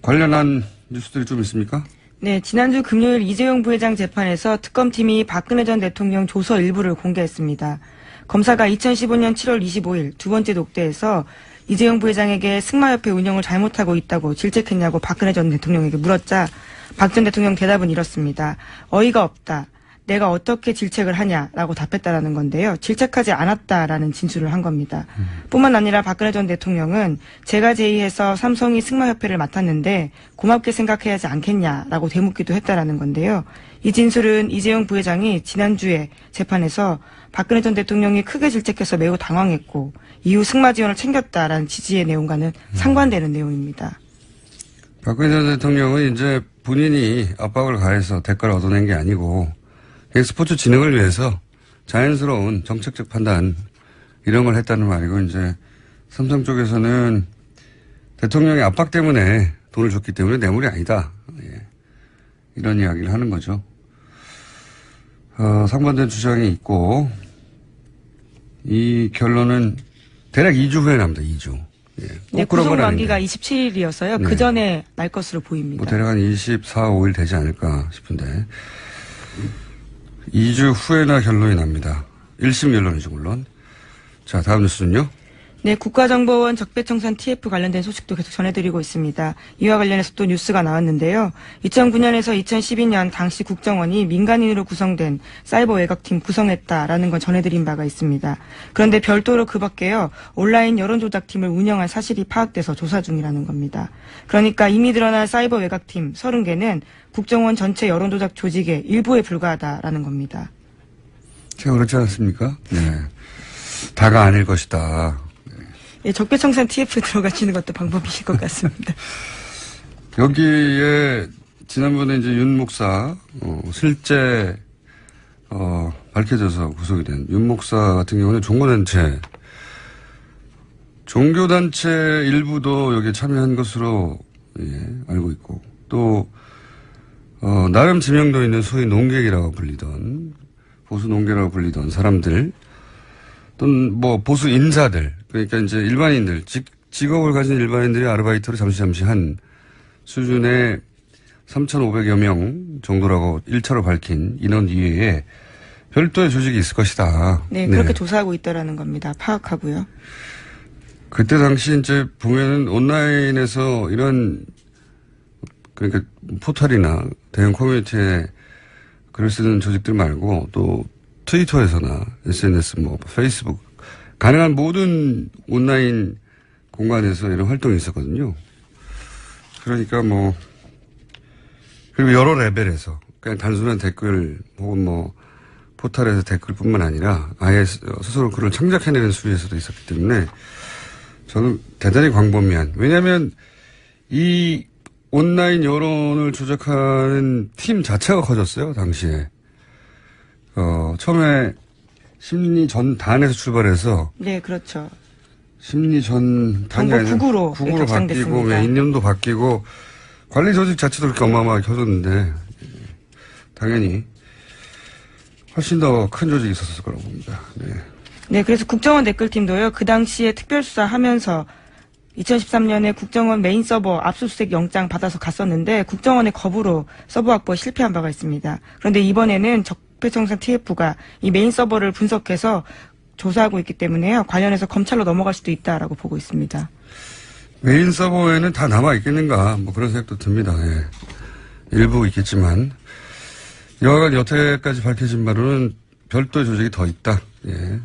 S1: 관련한 뉴스들이 좀 있습니까?
S2: 네, 지난주 금요일 이재용 부회장 재판에서 특검팀이 박근혜 전 대통령 조서 일부를 공개했습니다. 검사가 2015년 7월 25일 두 번째 녹취에서 이재용 부회장에게 승마협회 운영을 잘못하고 있다고 질책했냐고 박근혜 전 대통령에게 물었자 박 전 대통령 대답은 이렇습니다. 어이가 없다. 내가 어떻게 질책을 하냐라고 답했다라는 건데요. 질책하지 않았다라는 진술을 한 겁니다. 뿐만 아니라 박근혜 전 대통령은 제가 제의해서 삼성이 승마협회를 맡았는데 고맙게 생각해야 하지 않겠냐라고 되묻기도 했다라는 건데요. 이 진술은 이재용 부회장이 지난주에 재판에서 박근혜 전 대통령이 크게 질책해서 매우 당황했고 이후 승마 지원을 챙겼다라는 취지의 내용과는 상반되는 내용입니다.
S1: 박근혜 전 대통령은 이제 본인이 압박을 가해서 대가를 얻어낸 게 아니고 스포츠 진흥을 위해서 자연스러운 정책적 판단 이런 걸 했다는 말이고 이제 삼성 쪽에서는 대통령의 압박 때문에 돈을 줬기 때문에 뇌물이 아니다. 예. 이런 이야기를 하는 거죠. 상반된 주장이 있고 이 결론은 대략 2주 후에 납니다. 2주. 예.
S2: 네, 구속 만기가 27일이어서요.
S1: 네.
S2: 그 전에 날 것으로 보입니다.
S1: 뭐 대략 한 24, 5일 되지 않을까 싶은데 2주 후에나 결론이 납니다. 1심 결론이죠, 물론. 자, 다음 뉴스는요.
S2: 네, 국가정보원 적폐청산 TF 관련된 소식도 계속 전해드리고 있습니다. 이와 관련해서 또 뉴스가 나왔는데요. 2009년에서 2012년 당시 국정원이 민간인으로 구성된 사이버 외곽팀 구성했다라는 건 전해드린 바가 있습니다. 그런데 별도로 그 밖에요. 온라인 여론조작팀을 운영한 사실이 파악돼서 조사 중이라는 겁니다. 그러니까 이미 드러난 사이버 외곽팀 30개는 국정원 전체 여론조작 조직의 일부에 불과하다라는 겁니다.
S1: 제가 그렇지 않습니까? 네. 다가 아닐 것이다.
S2: 예, 적폐청산 TF 들어가시는 것도 방법이실 것 같습니다.
S1: 여기에 지난번에 이제 윤 목사 실제 밝혀져서 구속이 된 윤 목사 같은 경우는 종교단체 일부도 여기에 참여한 것으로 알고 있고 또 나름 지명도 있는 소위 농객이라고 불리던 보수 농객이라고 불리던 사람들 또는 뭐 보수 인사들 그러니까 이제 일반인들 직업을 가진 일반인들이 아르바이트로 잠시 한 수준의 3,500여 명 정도라고 1차로 밝힌 인원 이외에 별도의 조직이 있을 것이다.
S2: 네, 그렇게 조사하고 있다라는 겁니다. 파악하고요.
S1: 그때 당시 이제 보면은 온라인에서 이런 그러니까 포털이나 대형 커뮤니티에 글을 쓰는 조직들 말고 또 트위터에서나 SNS 뭐 페이스북 가능한 모든 온라인 공간에서 이런 활동이 있었거든요. 그러니까 뭐 그리고 여러 레벨에서 그냥 단순한 댓글 혹은 뭐 포털에서 댓글뿐만 아니라 아예 스스로 글을 창작해내는 수위에서도 있었기 때문에 저는 대단히 광범위한 왜냐하면 이 온라인 여론을 조작하는 팀 자체가 커졌어요 당시에. 처음에 심리 전단에서 출발해서.
S2: 네, 그렇죠.
S1: 심리 전단이 아니라
S2: 국으로
S1: 바뀌고, 인념도 바뀌고, 관리 조직 자체도 그렇게 어마어마하게 커졌는데, 당연히. 훨씬 더 큰 조직이 있었을 거라고 봅니다. 네.
S2: 네, 그래서 국정원 댓글팀도요, 그 당시에 특별수사하면서 2013년에 국정원 메인 서버 압수수색 영장 받아서 갔었는데 국정원의 거부로 서버 확보에 실패한 바가 있습니다. 그런데 이번에는 적폐청산 TF가 이 메인 서버를 분석해서 조사하고 있기 때문에요. 관련해서 검찰로 넘어갈 수도 있다라고 보고 있습니다.
S1: 메인 서버에는 다 남아 있겠는가 뭐 그런 생각도 듭니다. 예. 일부 있겠지만 여하간 여태까지 밝혀진 바로는 별도의 조직이 더 있다. 예.